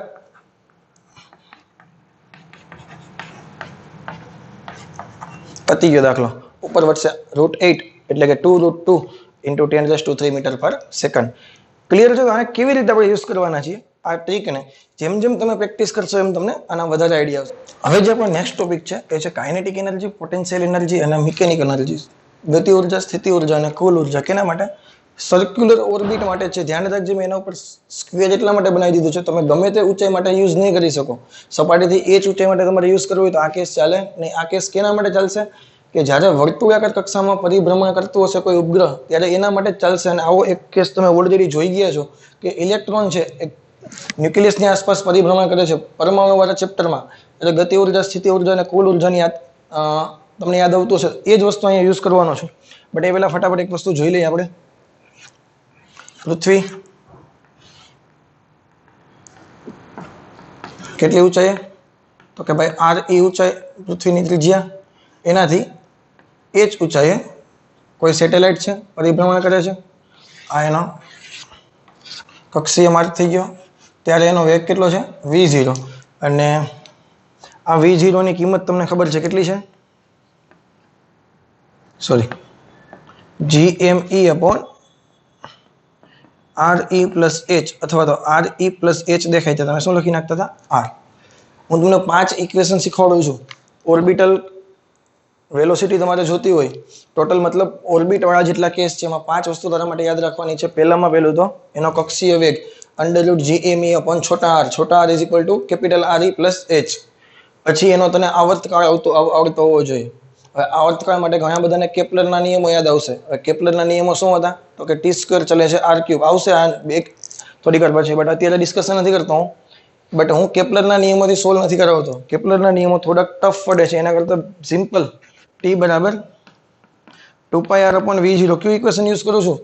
[SPEAKER 1] પતી ગયો દાખલો. ઉપર વધશે √8 એટલે કે 2√2 × 10⁻³ મીટર પર સેકન્ડ. ક્લિયર છે? આને કેવી રીતે આપણે યુઝ કરવાના છીએ આ ટ્રીકને જેમ જેમ તમે પ્રેક્ટિસ કરશો એમ તમને આના વધારે આઈડિયા આવશે. હવે જે આપણો નેક્સ્ટ ટોપિક છે એ છે કાઇનેટિક એનર્જી, પોટેન્શિયલ એનર્જી અને મિકેનિકલ એનર્જી. ગતિ ઉર્જા, સ્થિતિ ઉર્જા અને કુલ ઉર્જા. કેના માટે? સર્ક્યુલર ઓર્બિટ માટે છે. ધ્યાન રાખજો, મેં એના ઉપર સ્ક્વેર એટલા માટે બનાવી દીધું છે. તમે ગમે તે ઊંચાઈ માટે યુઝ નહીં કરી શકો. સપાટીથી એ જ ઊંચાઈ માટે તમારે યુઝ કરવું હોય તો આ કેસ ચાલે નહીં. આ કેસ કેના માટે ચાલશે? કે જ્યારે વર્તુળાકાર કક્ષામાં પરિભ્રમણ કરતું હશે કોઈ ઉપગ્રહ ત્યારે એના માટે જ ચાલશે. અને આવો એક કેસ તમે ઓલરેડી જોઈ ગયા છો કે ઇલેક્ટ્રોન છે એ ન્યુક્લિયસની આસપાસ પરિભ્રમણ કરે છે પરમાણુ વાળા ચેપ્ટરમાં. એટલે ગતિ ઉર્જા, સ્થિતિ ઉર્જા અને કુલ ઉર્જાની તમને યાદ આવતું હશે. એ જ વસ્તુ અહીંયા યુઝ કરવાનો છે. બટ એ પહેલા ફટાફટ એક વસ્તુ જોઈ લઈએ આપણે. પૃથ્વી કેટલી ઊંચાઈ? તો કે ભાઈ RE ઊંચાઈ પૃથ્વીની ત્રિજ્યા. એનાથી એ જ ઊંચાઈએ કોઈ સેટેલાઇટ છે પરિભ્રમણ કરે છે. આ એનો કક્ષીય માર્ગ થઈ ગયો. ત્યારે એનો વેગ કેટલો છે? v0. અને આ v0 ની કિંમત તમને ખબર છે કેટલી છે? સોરી, GME/RE + h અથવા તો RE + h દેખાય છે. તમે શું લખી નાખતા હતા? R. હું તમને 5 ઇક્વેશન શીખવાડું છું. ઓર્બિટલ વેલોસિટી તમારે જોતી હોય, ટોટલ મતલબ ઓર્બિટ વાળા જેટલા કેસ છે એમાં 5 વસ્તુ તારા માટે યાદ રાખવાની છે. પહેલું તો એનો કક્ષીય વેગ √GME/r. છોટા r = RE + h. પછી એનો તને આવર્તકાળ આવડતો હોવો જોઈએ. હવે આવર્તકાળ માટે ઘણા બધાને કેપ્લરના નિયમો યાદ આવશે. હવે કેપ્લરના નિયમો શું હતા? તો કે t² ચલે છે r³. આવશે આ થોડીક વાર પછી, બટ અત્યારે ડિસ્કશન નથી કરતો હું. બટ હું કેપ્લરના નિયમોથી સોલ્વ નથી કરાવતો. કેપ્લરના નિયમો થોડાક ટફ પડે છે. એના કરતા સિમ્પલ t = 2πr/v0. કયું ઇક્વેશન યુઝ કરું છું?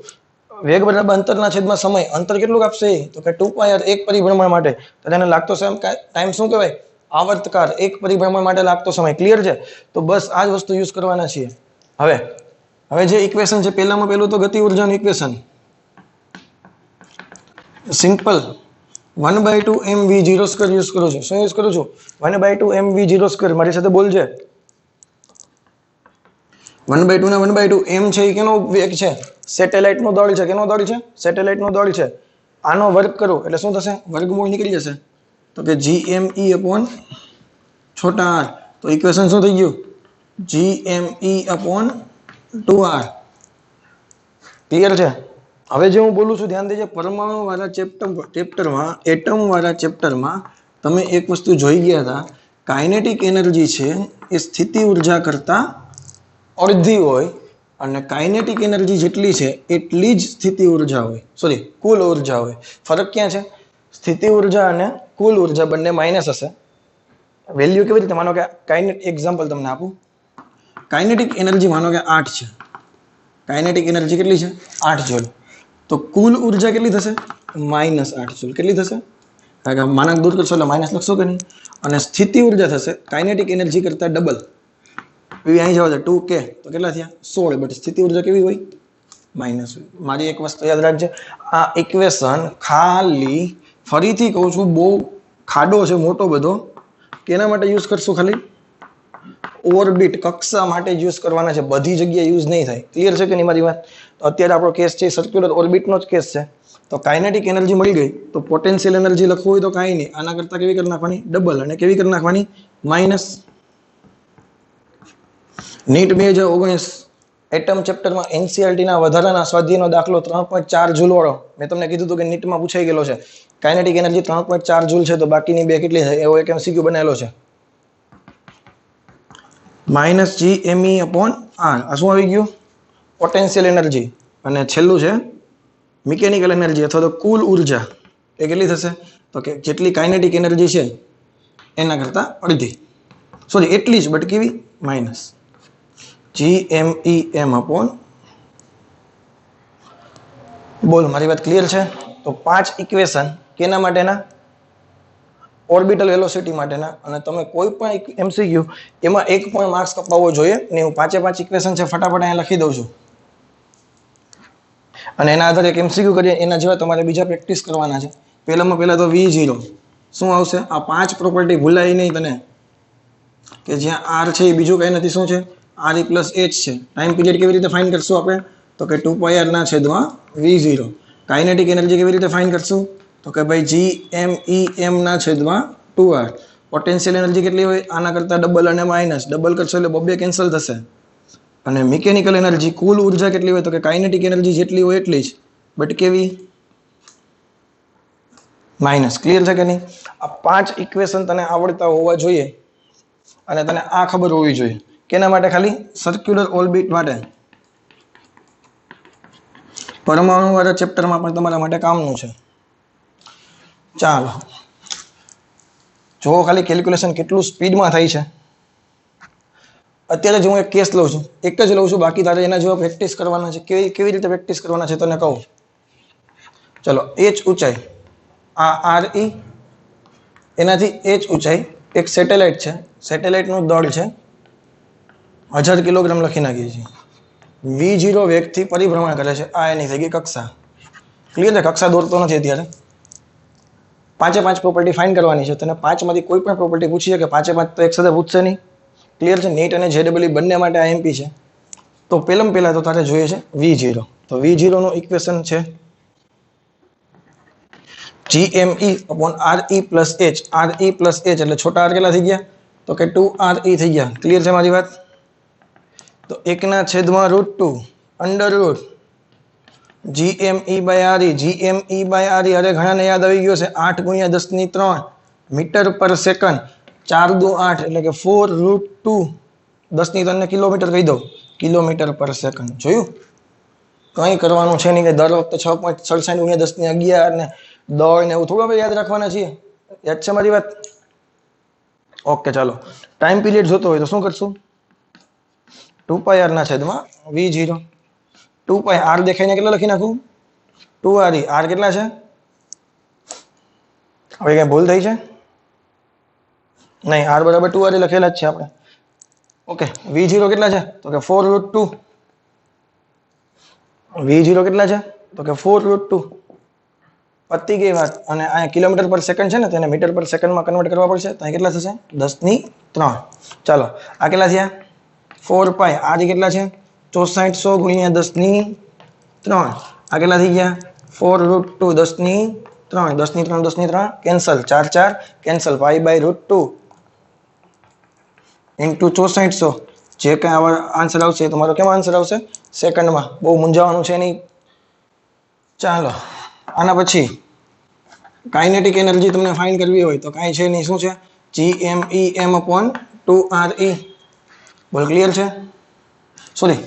[SPEAKER 1] વેગ બરાબર અંતરના છેદમાં સમય. અંતર કેટલું આપશે? તો કે 2πr એક પરિભ્રમણ માટે. તો તેને લાગતો ટાઈમ શું કહેવાય? આવર્તકાળ. એક પરિભ્રમણ માટે લાગતો સમય. ક્લિયર છે? તો બસ આ જ વસ્તુ યુઝ કરવાના છીએ. હવે જે ઇક્વેશન છે પહેલું તો ગતિ ઉર્જાનું ઇક્વેશન સિમ્પલ 1/2 mv0² યુઝ કરું છું. શું યુઝ કરું છું? 1/2 mv0². મારી સાથે બોલજે. 1/2 ના 1/2 m છે એ કેનો વેગ છે? સેટેલાઇટ નું દળ છે. કેનો દળ છે? સેટેલાઇટ નું દળ છે. આનો વર્ગ કરો એટલે શું થશે? વર્ગમૂળ નીકળી જશે. તો કે GME/r. તો ઇક્વેશન શું થઈ ગયું? GME/2r. ક્લિયર છે? હવે જે હું બોલું છું ધ્યાન દેજે. પરમાણુ વાળા ચેપ્ટરમાં એટમ વાળા ચેપ્ટરમાં તમે એક વસ્તુ જોઈ ગયા હતા. કાઇનેટિક એનર્જી છે એ સ્થિતિ ઉર્જા કરતા અડધી હોય અને કાઇનેટિક એનર્જી જેટલી છે એટલી જ સ્થિતિ ઉર્જા હોય. સોરી, કુલ ઉર્જા હોય. ફરક ક્યાં છે? સ્થિતિ ઉર્જા અને કુલ ઉર્જા બંને માઇનસ હશે. વેલ્યુ કેવી રીતે? માનો કે એક્ઝામ્પલ તમને આપું. કાઇનેટિક એનર્જી માનો કે 8 છે. કાઇનેટિક એનર્જી કેટલી છે? 8 જૂલ. તો કુલ ઉર્જા કેટલી થશે? -8 જૂલ. કેટલી થશે? કારણ કે માનક દૂર કરશો એટલે માઇનસ લખશો કે નહીં. અને સ્થિતિ ઉર્જા થશે કાઇનેટિક એનર્જી કરતા ડબલ. અહીં જવા દે 2k. તો કેટલા થયા? 16. બટ સ્થિતિ ઉર્જા કેવી હોય? માઇનસ હોય. મારી એક વસ્તુ યાદ રાખજે. આ ઇક્વેશન ખાલી ફરીથી કહું છું, બહુ ખાડો છે મોટો બધો. કેના માટે યુઝ કરશું? ખાલી ઓર્બિટ કક્ષા માટે યુઝ કરવાના છે. બધી જગ્યાએ યુઝ નહીં થાય. ક્લિયર છે કે નહીં મારી વાત? તો અત્યારે આપણો કેસ છે સર્ક્યુલર ઓર્બિટનો જ કેસ છે. તો કાઇનેટિક એનર્જી મળી ગઈ તો પોટેન્શિયલ એનર્જી લખવું હોય તો કાંઈ નહીં, આના કરતા કેવી કરી નાખવાની? ડબલ. અને કેવી કરી નાખવાની? માઇનસ. નીટ 2019 એટમ ચેપ્ટરમાં એનસીઆરટીના વધારાના સ્વાધ્યાયનો દાખલો 3.4 જૂલ વાળો મેં તમને કીધું હતું કે નીટમાં પૂછાઈ ગયેલો છે. કાઇનેટિક એનર્જી 3.4 જૂલ છે તો બાકીની બે કેટલી થાય એવો એક એમસીક્યુ બનાવેલો છે. -GME/r. આ શું આવી ગયું? Potential energy. અને છેલ્લું છે મિકેનિકલ એનર્જી અથવા તો કુલ ઉર્જા. એ કેટલી થશે? તો કે જેટલી કાઇનેટિક એનર્જી છે એના કરતા અડધી. સોરી, એટલી જ બટ કેવી? માઇનસ. GMEm/. બોલ, મારી વાત ક્લિયર છે? તો 5 ઇક્વેશન કેના માટેના? ઓર્બિટલ વેલોસિટી માટેના. અને તમે કોઈ પણ એમસીક્યુ એમાં એક પણ માર્ક્સ કપાવવો જોઈએ ને. હું 5 ઇક્વેશન છે ફટાફટ અહીંયા લખી દઉં છું અને એના આધારે એક એમસીક્યુ કરીએ. એના જેવા તમારે બીજા પ્રેક્ટિસ કરવાના છે. પહેલામાં તો v0 શું આવશે? આ 5 પ્રોપર્ટી ભૂલાય નહીં તને કે જ્યાં r છે એ બીજું કઈ નથી. શું છે? આર ઈ પ્લસ એચ છે. ટાઈમ પીરિયડ કેવી રીતે ફાઇન્ડ કરશું આપણે? તો કે 2 r ના છેદમાં v0. કાઇનેટિક એનર્જી કેવી રીતે ફાઇન્ડ કરશું? તો કે ભાઈ gmem ના છેદમાં 2r. પોટેન્શિયલ એનર્જી કેટલી હોય? આના કરતા ડબલ અને માઇનસ. ડબલ કરશો એટલે બબ્બે કેન્સલ થશે. અને મિકેનિકલ એનર્જી કુલ ઉર્જા કેટલી હોય? તો કે કાઇનેટિક એનર્જી જેટલી હોય એટલી જ, બટ કેવી? માઇનસ. ક્લિયર છે કે નહીં? આ 5 ઇક્વેશન તને આવડતા હોવા જોઈએ અને તને આ ખબર હોવી જોઈએ. કેના માટે? ખાલી સર્ક્યુલર ઓર્બિટ માટે. પરમાણુ વાળા ચેપ્ટરમાં પણ તમારા માટે કામનું છે. ચાલો જો ખાલી કેલ્ક્યુલેશન કેટલું સ્પીડમાં થાય છે. અત્યારે જ હું એક કેસ લઉં છું, એક જ લઉં છું, બાકી તારે એના જેવા પ્રેક્ટિસ કરવાના છે. કેવી રીતે પ્રેક્ટિસ કરવાના છે તને કહું. ચલો, h ઊંચાઈ, આ આર ઈ, એનાથી h ઊંચાઈ એક સેટેલાઇટ છે. સેટેલાઇટનું દળ છે 1000 કિલોગ્રામ લખી નાખીએ છીએ. v0 વેગથી પરિભ્રમણ કરે છે. આ એની થઈ ગઈ કક્ષા. ક્લિયર છે? કક્ષા દોરતો નથી અત્યારે. 5 પ્રોપર્ટી ફાઇન્ડ કરવાની છે. તને 5 માંથી કોઈ પણ પ્રોપર્ટી પૂછી છે કે 5 તો એક સાથે પૂછશે નહીં. ક્લિયર છે? નીટ અને જેડબલઈ બંને માટે આ એમપી છે. તો પહેલા તો તારે જોઈએ છે v0. તો v0 નું ઇક્વેશન છે gme upon re plus h. re plus h એટલે છોટા r કેટલા થઈ ગયા? તો કે 2re થઈ ગયા. ક્લિયર છે મારી વાત? તો 1/√2 under route gme by re. gme by re અરે ઘણાને યાદ આવી ગયો છે 8 × 10³ મીટર પર સેકન્ડ. 4 દુ 8 એટલે કે 4√2. 10³ ને કિલોમીટર કહી દઉં, કિલોમીટર પર સેકન્ડ. જોયું? કંઈ કરવાનું છે નહીં કે દર વખતે 6.67 × 10⁻11 ને દળ ને એવું થોડું આપણે યાદ રાખવાના છીએ. યાદ છે મારી વાત? ઓકે ચાલો. ટાઈમ પીરિયડ જોતો હોય તો શું કરશું? 2πr ના છેદમાં v0. 2πr દેખાઈને કેટલા લખી નાખું? 2re. r કેટલા છે? હવે કઈ ભૂલ થઈ છે? નહીં, r બરાબર 2re લખેલા જ છે આપણે. ઓકે, v0 કેટલા છે? તો કે 4√2. v0 કેટલા છે? તો કે 4√2. પતી ગઈ વાત. અને અહીંયા કિલોમીટર પર સેકન્ડ છે ને, તેને મીટર પર સેકન્ડમાં કન્વર્ટ કરવા પડશે. તો અહીં કેટલા થશે? 10⁻3. ચાલો, આ કેટલા થયા? 4π. આ કેટલા છે? 6400 × 10⁻3. આ કેટલા થઈ ગયા? 4√2. 10⁻3. 10⁻3 કેન્સલ. 4 4 કેન્સલ. π/√2 ઇન્ટુ 6400. જે કઈ આન્સર આવશે એ તમારો કેમ આન્સર આવશે? સેકન્ડમાં. બહુ મૂંઝાવાનું છે નહીં. ચાલો, આના પછી કાઇનેટિક એનર્જી તમને ફાઇન્ડ કરવી હોય તો કાંઈ છે નહીં. શું છે? gmem upon 2re. બોલ, ક્લિયર છે? સોરી,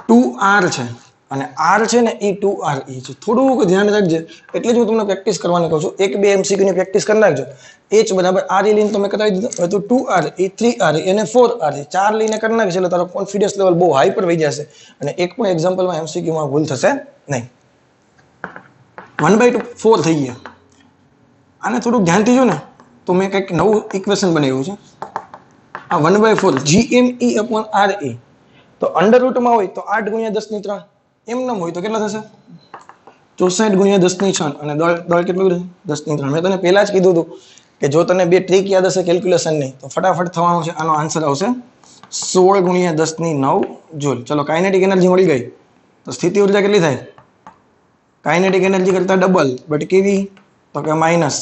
[SPEAKER 1] 2r છે અને r છે ને એ 2re છે. થોડુંક ધ્યાન રાખજે. એટલે જ હું તમને પ્રેક્ટિસ કરવાની કહું છું. 1-2 MCQ ની પ્રેક્ટિસ કરી નાખજો. h બરાબર r લઈને તમે કરાવી દીધો. હવે તો 2re, 3re અને 4re 4 લઈને કરી નાખશે એટલે તારો કોન્ફિડન્સ લેવલ બહુ હાઈ પર વહી જશે અને એક પણ એક્ઝામ્પલમાં MCQ માં ભૂલ થશે નહીં. 1/4 થઈ ગયા. આને થોડુંક ધ્યાનથી જો ને તો મેં કંઈક નવું ઇક્વેશન બનાવ્યું છે. આ 1/4 gme upon re. તો અંડર રૂટમાં હોય તો 8 × 10⁻3. એમનેમ હોય તો કેટલા થશે? 64 × 10⁻6. અને દળ કેટલું રહે? 10⁻3. મેં તને પહેલા જ કીધું હતું કે જો તને બે ટ્રીક યાદ હશે કેલ્ક્યુલેશન નહીં તો ફટાફટ થવાનું છે. આનો આન્સર આવશે 16 × 10⁹ જૂલ. ચલો, કાઇનેટિક એનર્જી મળી ગઈ. તો સ્થિતિ ઉર્જા કેટલી થાય? કાઇનેટિક એનર્જી કરતા ડબલ, બટ કેવી? તો કે માઇનસ.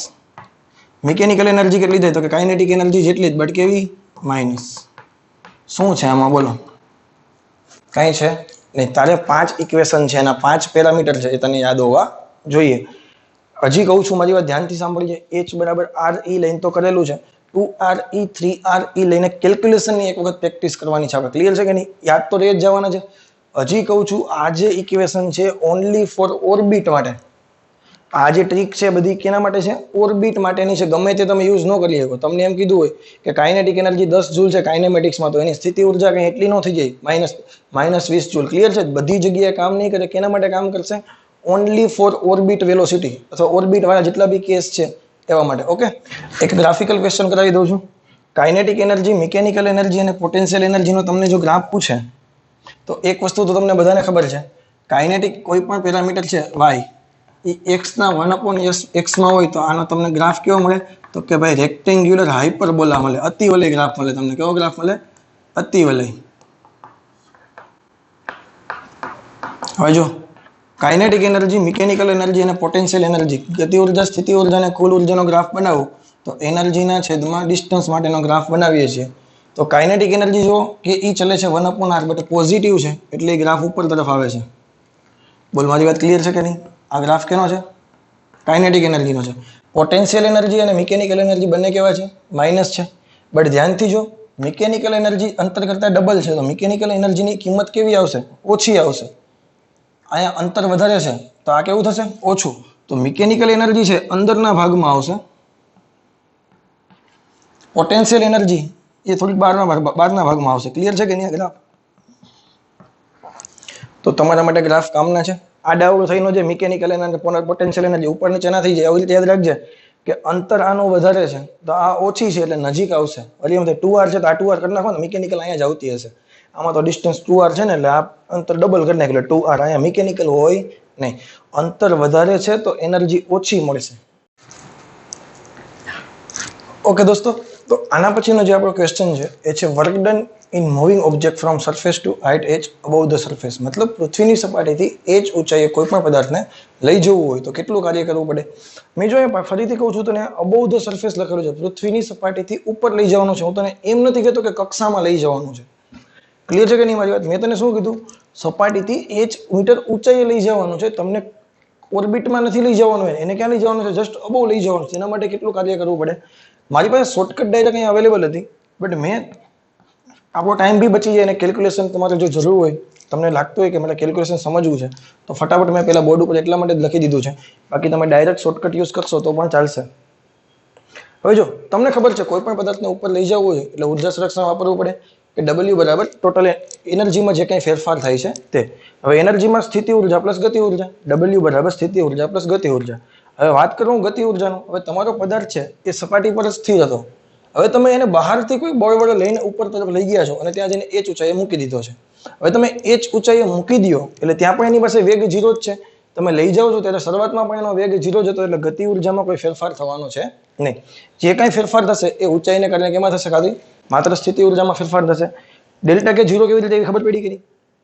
[SPEAKER 1] મિકેનિકલ એનર્જી કેટલી થાય? તો કે કાઇનેટિક એનર્જી જેટલી જ, બટ કેવી? માઇનસ. શું છે આમાં બોલો? કઈ છે નહીં. તારે 5 ઇક્વેશન છે, એના 5 પેરામીટર છે, એ તને યાદ હોવા જોઈએ. હજી કહું છું, મારી વાત ધ્યાનથી સાંભળજે. h બરાબર re લઈને તો કરેલું છે. 2re 3re લઈને કેલ્ક્યુલેશનની એક વખત પ્રેક્ટિસ કરવાની છે આપણે. ક્લિયર છે કે નહીં? યાદ તો રહી જ જવાના છે. હજી કહું છું, આ જે ઇક્વેશન છે ઓનલી ફોર ઓર્બિટ માટે. આ જે ટ્રીક છે બધી કેના માટે છે? ઓર્બિટ માટેની છે. ગમે તે તમે યુઝ ન કરી શકો. તમને એમ કીધું હોય કે કાઇનેટિક એનર્જી 10 જૂલ છે કાઇનેમેટિક્સમાં, તો એની સ્થિતિ ઉર્જા કંઈ એટલી ન થઈ જાય, -20 જૂલ. ક્લિયર છે? બધી જગ્યાએ કામ નહીં કરે. કેના માટે કામ કરશે? ઓનલી ફોર ઓર્બિટ વેલોસિટી અથવા ઓર્બિટ વાળા જેટલા બી કેસ છે એવા માટે. ઓકે, એક ગ્રાફિકલ ક્વેશ્ચન કરાવી દઉં છું. કાઇનેટિક એનર્જી, મિકેનિકલ એનર્જી અને પોટેન્શિયલ એનર્જીનો તમને જો ગ્રાફ પૂછે તો એક વસ્તુ તો તમને બધાને ખબર છે. કાઇનેટિક કોઈ પણ પેરામીટર છે y એ x ના 1/x માં હોય તો આનો તમને ગ્રાફ કેવો મળે? તો કે ભાઈ રેક્ટેન્ગ્યુલર હાઇપરબોલા મળે. અતિવલય ગ્રાફ મળે તમને. કેવો ગ્રાફ મળે? અતિવલય. હવે જો કાઇનેટિક એનર્જી, મિકેનિકલ એનર્જી અને પોટેન્શિયલ એનર્જી, ગતિ ઉર્જા, સ્થિતિ ઉર્જા અને કુલ ઉર્જાનો ગ્રાફ બનાવો તો એનર્જીના છેદમાં ડિસ્ટન્સ માટેનો ગ્રાફ બનાવીએ છીએ. તો કાઇનેટિક એનર્જી જો કે ઈ ચલે છે 1/r, બટ પોઝિટિવ છે એટલે એ ગ્રાફ ઉપર તરફ આવે છે. બોલ મારી વાત ક્લિયર છે કે નહીં? આ ગ્રાફ કેનો છે? કાઇનેટિક એનર્જીનો છે. પોટેન્શિયલ એનર્જી અને મિકેનિકલ એનર્જી બંને કેવા છે? માઇનસ છે. બટ ધ્યાનથી જો, મિકેનિકલ એનર્જી અંતર કરતા ડબલ છે તો મિકેનિકલ એનર્જીની કિંમત કેવી આવશે? ઓછી આવશે. અહીંયા અંતર વધારે છે તો આ કેવું થશે? ઓછું. તો મિકેનિકલ એનર્જી છે અંદરના ભાગમાં આવશે, પોટેન્શિયલ એનર્જી એ થોડીક બહારના ભાગમાં આવશે. ક્લિયર છે કે નહીં ગ્રાફ? તો તમારા માટે ગ્રાફ કામના છે. આડાઅવળું થઈને જે મિકેનિકલ એનર્જી, પોટેન્શિયલ એનર્જી ઉપર નીચે ના થઈ જાય આવી રીતે યાદ રાખજે કે અંતર આનું વધારે છે તો આ ઓછી છે એટલે નજીક આવશે. વળી એમ 2r છે તો આ 2r કરી નાખો ને, મિકેનિકલ અહીંયા જ આવતી હશે. આમાં તો ડિસ્ટન્સ 2r છે ને એટલે આ અંતર ડબલ કરી નાખે એટલે 2r. અહીંયા મિકેનિકલ હોય નહીં. અંતર વધારે છે તો એનર્જી ઓછી મળશે. ઓકે દોસ્તો, તો આના પછીનો જે આપણો ક્વેશ્ચન છે એ છે work done in moving object from surface to height h above the surface. મતલબ પૃથ્વીની સપાટીથી h ઊંચાઈએ કોઈ પણ પદાર્થને લઈ જવું હોય તો કેટલું કાર્ય કરવું પડે. મેં જો ફરીથી કહું છું તને, અબવ ધ સરફેસ લખેલું છે, પૃથ્વીની સપાટીથી ઉપર લઈ જવાનું છે. હું તને એમ નથી કહેતો કે કક્ષામાં લઈ જવાનું છે. ક્લિયર છે કે નહીં મારી વાત? મેં તને શું કીધું? સપાટીથી h મીટર ઊંચાઈએ લઈ જવાનું છે. તમને ઓર્બિટમાં નથી લઈ જવાનું, એને ક્યાં લઈ જવાનું છે? જસ્ટ અબવ લઈ જવાનું છે. એના માટે કેટલું કાર્ય કરવું પડે? મારી પાસે શોર્ટકટ ડાયરેક્ટ અહીં અવેલેબલ હતી, બટ મેં આપણો ટાઈમ બી બચી જાય અને કેલ્ક્યુલેશન તમારે જો જરૂર હોય, તમને લાગતું હોય કે મારે કેલ્ક્યુલેશન સમજવું છે તો ફટાફટ મેં પહેલા બોર્ડ ઉપર એટલા માટે જ લખી દીધું છે. બાકી તમે ડાયરેક્ટ શોર્ટકટ યુઝ કરશો તો પણ ચાલશે. હવે જો તમને ખબર છે કોઈ પણ પદાર્થને ઉપર લઈ જવું હોય એટલે ઉર્જા સંરક્ષણ વાપરવું પડે કે W બરાબર ટોટલ એનર્જીમાં જે કંઈ ફેરફાર થાય છે તે. હવે એનર્જીમાં સ્થિતિ ઉર્જા પ્લસ ગતિ ઉર્જા, W બરાબર સ્થિતિ ઉર્જા પ્લસ ગતિ ઉર્જા. હવે વાત કરું ગતિ ઉર્જાનો, હવે તમારો પદાર્થ છે એ સપાટી પર જ સ્થિર હતો. હવે તમે એને બહારથી કોઈ બળ વડે લઈને ઉપર તરફ લઈ ગયા છો અને ત્યાં જઈને h ઊંચાઈએ મૂકી દીધો છે. હવે તમે h ઊંચાઈએ મૂકી દો એટલે ત્યાં પણ એની પાસે વેગ 0 જ છે. તમે લઈ જાઓ છો ત્યારે શરૂઆતમાં પણ એનો વેગ 0 જ હતો એટલે ગતિ ઉર્જામાં કોઈ ફેરફાર થવાનો છે નહીં. જે કાંઈ ફેરફાર થશે એ ઊંચાઈને કારણે કેમાં થશે? ખાલી માત્ર સ્થિતિ ઉર્જામાં ફેરફાર થશે. ડેલ્ટા કે 0 કેવી રીતે ખબર પડી ગઈ?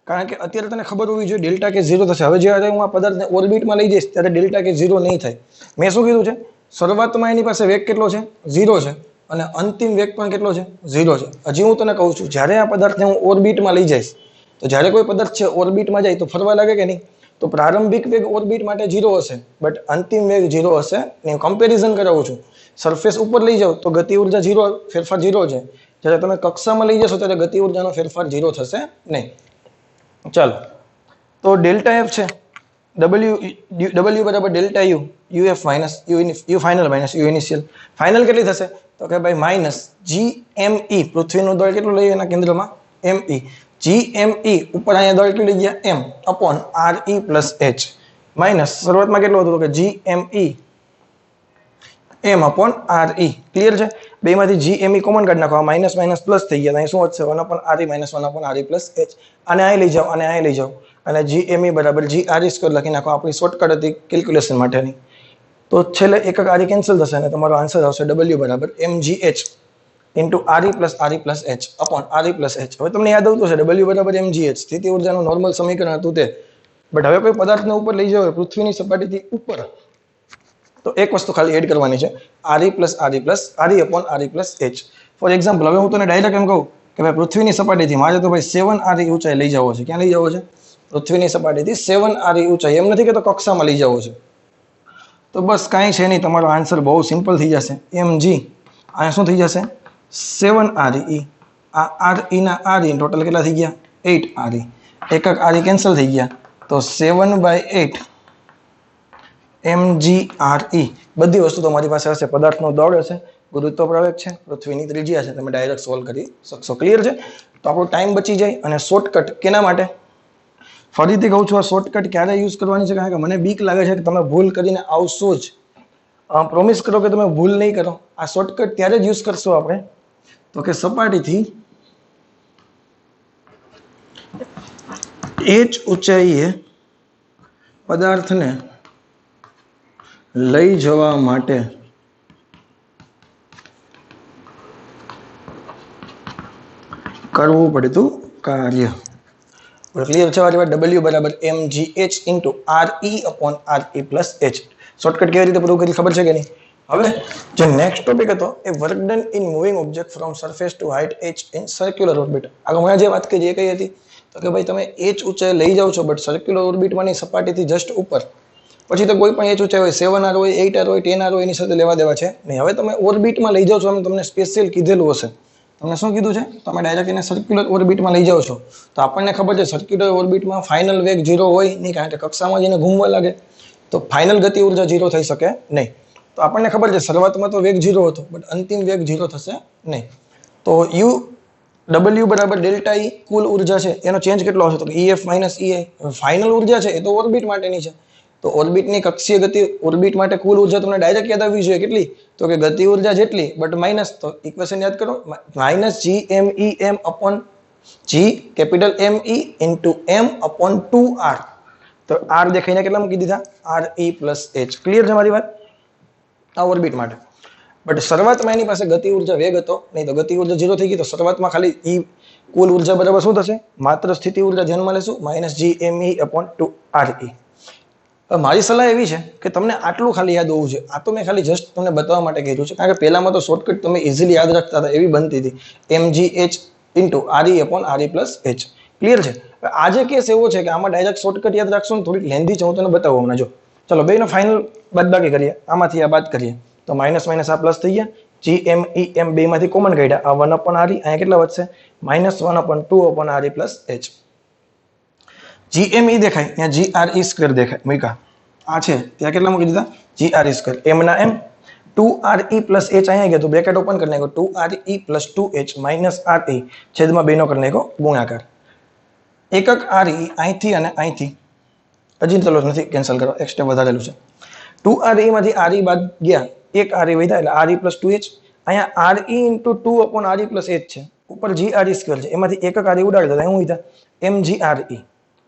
[SPEAKER 1] કારણ કે અત્યારે તને ખબર હોવી જોઈએ ડેલ્ટા કે 0 થશે. હવે જ્યારે હું આ પદાર્થને ઓર્બિટમાં લઈ જઈશ ત્યારે ડેલ્ટા કે 0 નહીં થાય. મેં શું કીધું છે? શરૂઆતમાં એની પાસે વેગ કેટલો છે? 0 છે અને અંતિમ વેગ પણ કેટલો છે? 0 છે. હજી હું તને કહું છું, જ્યારે આ પદાર્થને હું ઓર્બિટમાં લઈ જઈશ તો જ્યારે કોઈ પદાર્થ છે ઓર્બિટમાં જાય તો ફરવા લાગે કે નહીં? તો પ્રારંભિક વેગ ઓર્બિટ માટે 0 હશે, બટ અંતિમ વેગ 0 હશે. હું કમ્પેરિઝન કરાવું છું. સરફેસ ઉપર લઈ જાઓ તો ગતિ ઉર્જા 0, ફેરફાર 0 છે. જ્યારે તમે કક્ષામાં લઈ જશો ત્યારે ગતિ ઉર્જાનો ફેરફાર 0 થશે નહીં. ચાલો, તો ડેલ્ટા એફ છે W બરાબર delta you, UF minus you final minus you initial. Final કેટલી થશે? તો કે ભાઈ માઇનસ GME, પૃથ્વીનું દળ કેટલું લઈએ એના કેન્દ્રમાં? ME. GME ઉપર અહીંયા દળ કેટલું લઈ ગયા? M upon RE plus H minus શરૂઆતમાં કેટલું હતું? તો કે GME M upon RE. Clear છે? બેમાંથી GME કોમન કાઢી નાખો, માઇનસ માઇનસ પ્લસ થઈ ગયા. અહીં શું વધશે? 1 upon RE minus 1 upon RE plus H. અને અહીં લઈ જાઓ અને અહીં લઈ જાઓ અને GME બરાબર GRE સ્ક્વેર લખી નાખો. આપણી શોર્ટકટ હતી કેલ્ક્યુલેશન માટેની. તો છેલ્લે એકક RE કેન્સલ થશે અને તમારો આન્સર આવશે W બરાબર MGH into RE plus H upon RE plus H. હવે તમને યાદ આવતું હશે W બરાબર MGH સ્થિતિ ઉર્જાનું નોર્મલ સમીકરણ હતું તે. બટ હવે કોઈ પદાર્થને ઉપર લઈ જાઓ પૃથ્વીની સપાટીથી ઉપર, તો એક વસ્તુ ખાલી એડ કરવાની છે, RE plus RE upon RE plus H. For example, હવે હું તને ડાયરેક્ટ એમ કહું કે ભાઈ પૃથ્વીની સપાટીથી મારે તો ભાઈ 7 RE ઊંચાઈ લઈ જવો છે. ક્યાં લઈ જવો છે? પૃથ્વીની સપાટીથી 7 RE ઊંચાઈ. એમ નથી કે તો કક્ષામાં લઈ જવો છે. તો બસ કાંઈ છે નહીં, તમારો આન્સર બહુ સિમ્પલ થઈ જશે. MG અહીંયા શું થઈ જશે? 7 RE. આ RE ના RE ટોટલ કેટલા થઈ ગયા? 8 RE. એકક RE કેન્સલ થઈ ગયા તો 7/8 MGRE. બધી વસ્તુ તમારી પાસે હશે. પદાર્થનો દળ હશે, ગુરુત્વ પ્રવેગ છે, પૃથ્વીની ત્રિજ્યા છે. તમે ડાયરેક્ટ સોલ્વ કરી શકશો. ક્લિયર છે? તો આપણો ટાઈમ બચી જાય અને શોર્ટકટ કેના માટે? ફરીથી કહું છું, આ શોર્ટકટ ક્યારે યુઝ કરવાની છે? કારણ કે મને બીક લાગે છે કે તમે ભૂલ કરીને આવશો જ. પ્રોમિસ કરો કે તમે ભૂલ નહીં કરો. આ શોર્ટકટ ત્યારે જ યુઝ કરશો આપણે તો કે સપાટીથી h ઊંચાઈએ પદાર્થને લઈ જવા માટે કરવું પડતું કાર્ય. क्लियर है वाली बात। W बराबर mgh into RE upon RE plus h। Shortcut કેવી રીતે પ્રૂવ કરી ખબર છે કે નહીં? હવે જે નેક્સ્ટ ટોપિક હતો એ work done in moving object from surface to height h in circular orbit. આગળ મેં જે વાત કરી એ કઈ હતી તો કે ભાઈ તમે h ઊંચાઈ લઈ જાવ છો બટ સર્ક્યુલર ઓર્બિટમાંની સપાટીથી જસ્ટ ઉપર, પછી તો કોઈ પણ h ઊંચાઈ હોય 7r હોય 8r હોય 10r હોય એની સાથે લેવા દેવા છે નહીં। હવે તમે ઓર્બિટમાં લઈ જાવ છો, એમ તમને સ્પેશિયલ કીધેલું હશે। તમને શું કીધું છે? તમે ડાયરેક્ટ એને સર્ક્યુલર ઓર્બિટમાં લઈ જાઓ છો તો આપણને ખબર છે સર્ક્યુલર ઓર્બિટમાં ફાઇનલ વેગ 0 હોય નહીં, કારણ કે કક્ષામાં જઈને ઘૂમવા લાગે તો ફાઇનલ ગતિ ઉર્જા 0 થઈ શકે નહીં। તો આપણને ખબર છે શરૂઆતમાં તો વેગ 0 હતો બટ અંતિમ વેગ 0 થશે નહીં। તો યુ W બરાબર ડેલ્ટા E કુલ ઉર્જા છે એનો ચેન્જ કેટલો હશે તો EF માઇનસ EI। ફાઇનલ ઉર્જા છે એ તો ઓર્બિટ માટેની છે, તો ઓર્બિટની કક્ષીય ગતિ ઓર્બિટ માટે કુલ ઉર્જા તમને ડાયરેક્ટ યાદ આવવી જોઈએ કેટલી તો કે ગતિ ઉર્જા જેટલી બટ માઇનસ, તો ઇક્વેશન યાદ કરો minus GMEM upon G capital ME into M upon 2R। તો R દેખાઈને કેટલા મૂકી દીધા RE પ્લસ H। ક્લિયર છે મારી વાત? આ ઓર્બિટ માટે। બટ શરૂઆતમાં એની પાસે ગતિ ઉર્જા વેગ હતો નહીં, તો ગતિ ઉર્જા 0 થઈ ગઈ, તો શરૂઆતમાં ખાલી E કુલ ઉર્જા બરાબર શું થશે? માત્ર સ્થિતિ ઉર્જા ધ્યાનમાં લેશું માઇનસ GME અપોન 2RE। મારી સલાહ એવી છે કે તમને આટલું ખાલી યાદ હોવું જોઈએ। આ તો મેં ખાલી જસ્ટ તમને બતાવવા માટે કીધું છે, કારણ કે પહેલામાં તો શોર્ટકટ તમે ઇઝીલી યાદ રાખતા હતા એવી બનતી હતી mgh into RE upon RE plus H। Clear છે? આજે કેસ એવો છે કે આમાં ડાયરેક્ટ શોર્ટકટ યાદ રાખશો ને થોડીક લેન્ધી છે, હું તમને બતાવું હમણાં। જો ચલો બેનો ફાઇનલ બાદબાકી કરીએ, આમાંથી આ બાદ કરીએ તો માઇનસ માઇનસ આ પ્લસ થઈ ગયા, GMEM બે માંથી કોમન કાઢ્યા, આ 1 અપોન RE અહીંયા કેટલા વધશે minus 1 upon 2 upon RE plus H। GME દેખાય ત્યાં GRE સ્ક્વેર દેખાય મૂકા, આ છે ત્યાં કેટલા મૂકી દીધા GRE સ્ક્વેર, m ના m 2RE પ્લસ H અહીંયા ગયા તો બ્રેકેટ ઓપન કરી નાખ્યો 2RE plus 2H minus RE છેદમાં બેનો કરી નાખ્યો ગુણાકાર। એકક RE અહીંથી અને અહીંથી હજી ચલો નથી કેન્સલ કરો, એક સ્ટેપ વધારેલું છે। 2RE માંથી RE બાદ ગયા, એક RE વધ્યા એટલે RE પ્લસ 2H। અહીંયા RE into 2 upon RE plus H છે, ઉપર GRE સ્ક્વેર છે, એમાંથી એકક RE ઉડાડી દો, અહીં હું વધ્યા mgRE,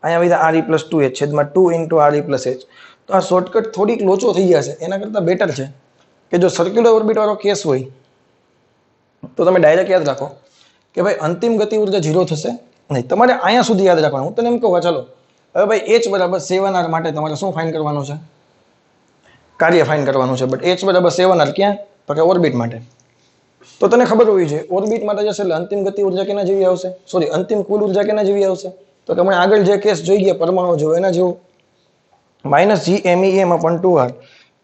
[SPEAKER 1] અહીંયા વધ્યા RE પ્લસ 2H છેદમાં 2 ઇન્ટુ RE પ્લસ H। તો આ શોર્ટકટ થોડીક લોચો થઈ ગયા છે, એના કરતાં બેટર છે કે જો સર્ક્યુલર ઓર્બિટ વાળો કેસ હોય તો તમે ડાયરેક્ટ યાદ રાખો કે ભાઈ અંતિમ ગતિ ઉર્જા 0 થશે નહીં, તમારે અહીંયા સુધી યાદ રાખવાનું। હું તને એમ કહું ચાલો હવે ભાઈ H બરાબર 7R માટે તમારે શું ફાઇન કરવાનું છે? કાર્ય ફાઇન કરવાનું છે, બટ H બરાબર 7R ક્યાં તો કે ઓર્બિટ માટે। તો તને ખબર હોવી જોઈએ ઓર્બિટ માટે જશે એટલે અંતિમ ગતિ ઉર્જા કેના જેવી આવશે, સોરી અંતિમ કુલ ઉર્જા કેના જેવી આવશે તો કે આપણે આગળ જે કેસ જોઈ ગયા પરમાણુ જેવો એના જેવું minus GMEM upon 2R,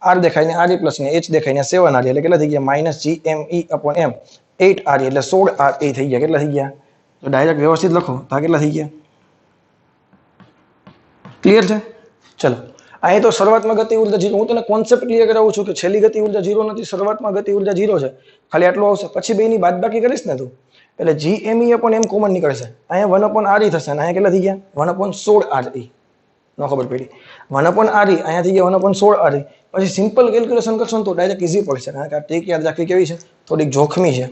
[SPEAKER 1] R દેખાઈને RE plus ને H દેખાઈને 7RE એટલે કેટલા થઈ ગયા minus GME upon M 8RE એટલે 16RE થઈ ગયા। કેટલા થઈ ગયા? તો ડાયરેક્ટ વ્યવસ્થિત લખો તો આ કેટલા થઈ ગયા? ક્લિયર છે? ચલો અહીં તો શરૂઆતમાં ગતિ ઉર્જા 0, હું તને કોન્સેપ્ટ ક્લિયર કરાવું છું કે છેલ્લી ગતિ ઉર્જા 0 નથી, શરૂઆતમાં ગતિ ઉર્જા 0 છે, ખાલી આટલું આવશે, પછી બેની બાદબાકી કરીશ ને તું એટલે GME અપોન M કોમન નીકળશે, અહીંયા 1 અપોન RE થશે અને અહીંયા કેટલા થઈ ગયા 1 અપોન 16RE। નો ખબર પડી 1 અપોન RE અહીંયા થઈ ગયા 1 અપોન 16RE। પછી સિમ્પલ કેલ્ક્યુલેશન કરશો ને તો ડાયરેક્ટ ઈઝી પડશે, કારણ કે આ ટ્રીક યાદ રાખવી કેવી છે થોડીક જોખમી છે।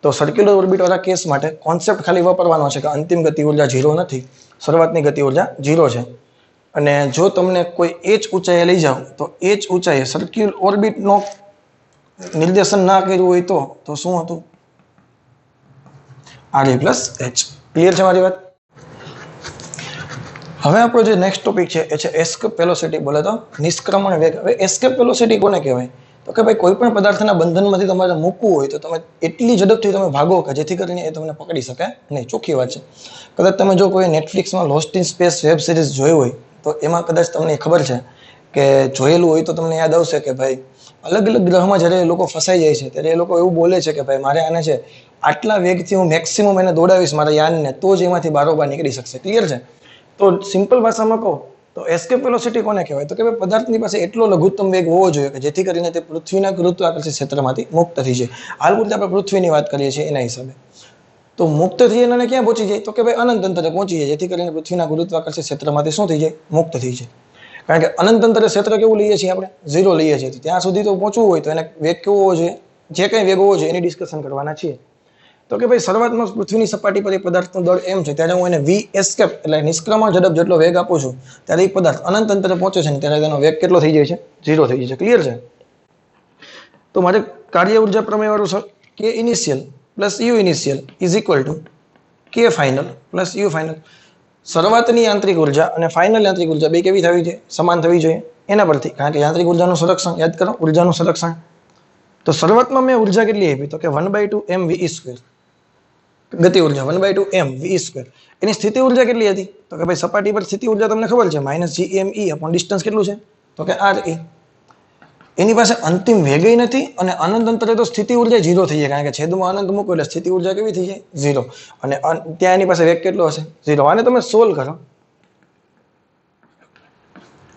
[SPEAKER 1] તો સર્ક્યુલર ઓર્બિટ વાળા કેસ માટે કોન્સેપ્ટ ખાલી વાપરવાનો છે કે અંતિમ ગતિ ઉર્જા 0 નથી, શરૂઆતની ગતિ ઉર્જા 0 છે। અને જો તમને કોઈ H ઊંચાઈએ લઈ જાવ તો H ઊંચાઈએ સર્ક્યુલર ઓર્બિટનો નિર્દેશન ના કર્યું હોય તો શું હતું RE પ્લસ H। ક્લિયર છે મારી વાત? હવે આપણો જે નેક્સ્ટ ટોપિક છે એ છે એસ્કેપ વેલોસિટી, બોલે તો નિષ્ક્રમણ વેગ। હવે એસ્કેપ વેલોસિટી કોને કહેવાય તો કે ભાઈ કોઈ પણ પદાર્થના બંધનમાંથી તમારે મૂકવું હોય તો તમે એટલી ઝડપથી તમે ભાગો કે જેથી કરીને એ તમને પકડી શકે નહીં, ચોખ્ખી વાત છે। કદાચ તમે જો કોઈ નેટફ્લિક્સમાં lost in space web series જોઈ હોય તો એમાં કદાચ તમને ખબર છે કે જોયેલું હોય તો તમને યાદ આવશે કે ભાઈ અલગ અલગ ગ્રહમાં જ્યારે લોકો ફસાઈ જાય છે ત્યારે એ લોકો એવું બોલે છે કે ભાઈ મારે આને છે આટલા વેગથી હું મેક્સિમમ એને દોડાવીશ મારા યાનને તો જ એમાંથી બારોબાર નીકળી શકશે। ક્લિયર છે? તો સિમ્પલ ભાષામાં કહો તો એસ્કેપ વેલોસિટી કોને કહેવાય તો કે ભાઈ પદાર્થની પાસે એટલો લઘુત્તમ વેગ હોવો જોઈએ કે જેથી કરીને તે પૃથ્વીના ગુરુત્વાકર્ષણ ક્ષેત્રમાંથી મુક્ત થઈ જાય। હાલ પૂરતે આપણે પૃથ્વીની વાત કરીએ છીએ એના હિસાબે, તો મુક્ત થઈ અને ક્યાં પહોંચી જાય તો કે ભાઈ અનંત અંતરે પહોંચી જાય, જેથી કરીને પૃથ્વીના ગુરુત્વાકર્ષણ ક્ષેત્રમાંથી શું થઈ જાય મુક્ત થઈ જાય। કારણ કે અનંત અંતરે ક્ષેત્ર કેવું લઈએ છીએ આપણે 0 લઈએ છીએ, ત્યાં સુધી તો પહોંચવું હોય તો એને વેગ કેવો હોવો જોઈએ, જે કંઈ વેગ હોવો જોઈએ એની ડિસ્કશન કરવાના છીએ। તો કે ભાઈ શરૂઆતમાં પૃથ્વીની સપાટી પર એ પદાર્થનો દળ m છે, ત્યારે હું એને v એસ્કેપ એટલે નિષ્ક્રમણ ઝડપ જેટલો વેગ આપું છું ત્યારે એ પદાર્થ અનંત અંતરે પહોંચે છે ને ત્યારે તેનો વેગ કેટલો થઈ જાય છે 0 થઈ જાય છે। ક્લિયર છે? તો મારે કાર્ય ઉર્જા પ્રમેય વાળું કે initial plus you initial is equal two કે ફાઇનલ પ્લસ યુ ફાઇનલ। શરૂઆતની યાંત્રિક ઉર્જા અને ફાઇનલ યાંત્રિક ઉર્જા બે કેવી થવી જોઈએ? સમાન થવી જોઈએ. એના પરથી, કારણ કે યાંત્રિક ઉર્જાનું સંરક્ષણ યાદ કરો, ઉર્જાનું સંરક્ષણ. તો શરૂઆતમાં મેં ઉર્જા કેટલી આપી? તો કે 1/2 mv². ગતિ ઉર્જા 1/2 mv². એની સ્થિતિ ઉર્જા કેટલી હતી? તો કે ભાઈ સપાટી પર સ્થિતિ ઉર્જા તમને ખબર છે -gme અપોન ડિસ્ટન્સ કેટલું છે? તો કે re. એની પાસે અંતિમ વેગય નથી અને અનંત અંતરે તો સ્થિતિ ઉર્જા 0 થઈ જાય, કારણ કે છેદમાં અનંત મૂકો એટલે સ્થિતિ ઉર્જા કેવી થઈ જાય? 0. અને ત્યાં એની પાસે વેગ કેટલો હશે? 0. આને તમે સોલ્વ કરો.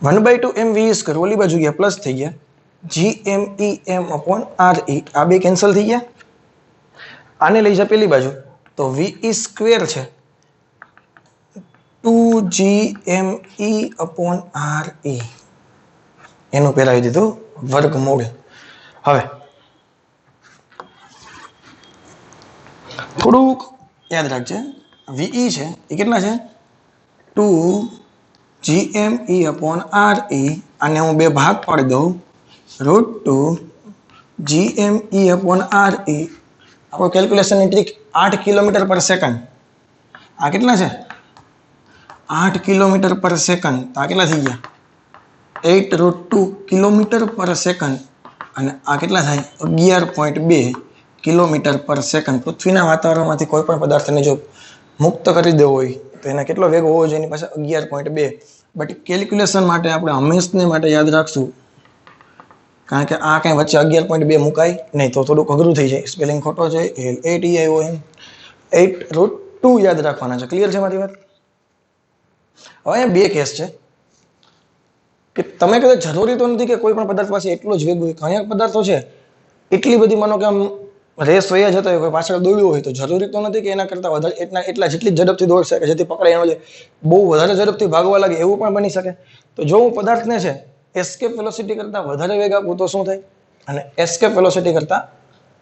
[SPEAKER 1] 1/2 mv², ઓલી બાજુ ગયા પ્લસ થઈ ગયા, gmem અપોન re. આ બે કેન્સલ થઈ ગયા. આને લઈ જા પેલી બાજુ, તો ve² છે 2gme અપોન re. એનું પહેરાવી દીધું વર્ગમૂળ. હવે થોડુંક યાદ રાખજે, ve છે એ કેટલા છે? 2gme upon re. આને હું બે ભાગ પાડી દઉં, √2 gme અપોન re. આપણો કેલ્ક્યુલેશનની ટ્રીક 8 કિલોમીટર પર સેકન્ડ. આ કેટલા છે? 8 કિલોમીટર પર સેકન્ડ. આ કેટલા થઈ ગયા? 8√2 કિલોમીટર પર સેકન્ડ. અને આ કેટલા થાય? 11.2 કિલોમીટર પર સેકન્ડ. પૃથ્વીના વાતાવરણમાંથી કોઈ પણ પદાર્થને જો મુક્ત કરી દેવો હોય તો એના કેટલો વેગ હોવો જોઈએ? એની પાસે 11.2. બટ કેલ્ક્યુલેશન માટે આપણે હંમેશને માટે યાદ રાખશું, કારણ કે આ કઈ વચ્ચે 11.2 મુકાય નહીં, તો થોડુંક અઘરું થઈ જાય. સ્પેલિંગ ખોટો છે, LATION 8√2 યાદ રાખવાના છે. ક્લિયર છે મારી વાત? હવે અહીંયા બે કેસ છે કે તમે કદાચ જરૂરી તો નથી કે કોઈ પણ પદાર્થ પાસે એટલો જ વેગ હોય. ઘણા પદાર્થો છે એટલી બધી, માનો કે આમ રેસ વયા જતા હોય, કોઈ પાછળ દોડ્યું હોય, તો જરૂરી તો નથી કે એના કરતા વધારે એટલા જેટલી ઝડપથી દોડશે કે જેથી પકડાય એનો બહુ વધારે ઝડપથી ભાગવા લાગે, એવું પણ બની શકે. તો જો હું પદાર્થને છે એસ્કેપ વેલોસિટી કરતા વધારે વેગ આપું તો શું થાય? અને એસ્કેપ વેલોસિટી કરતા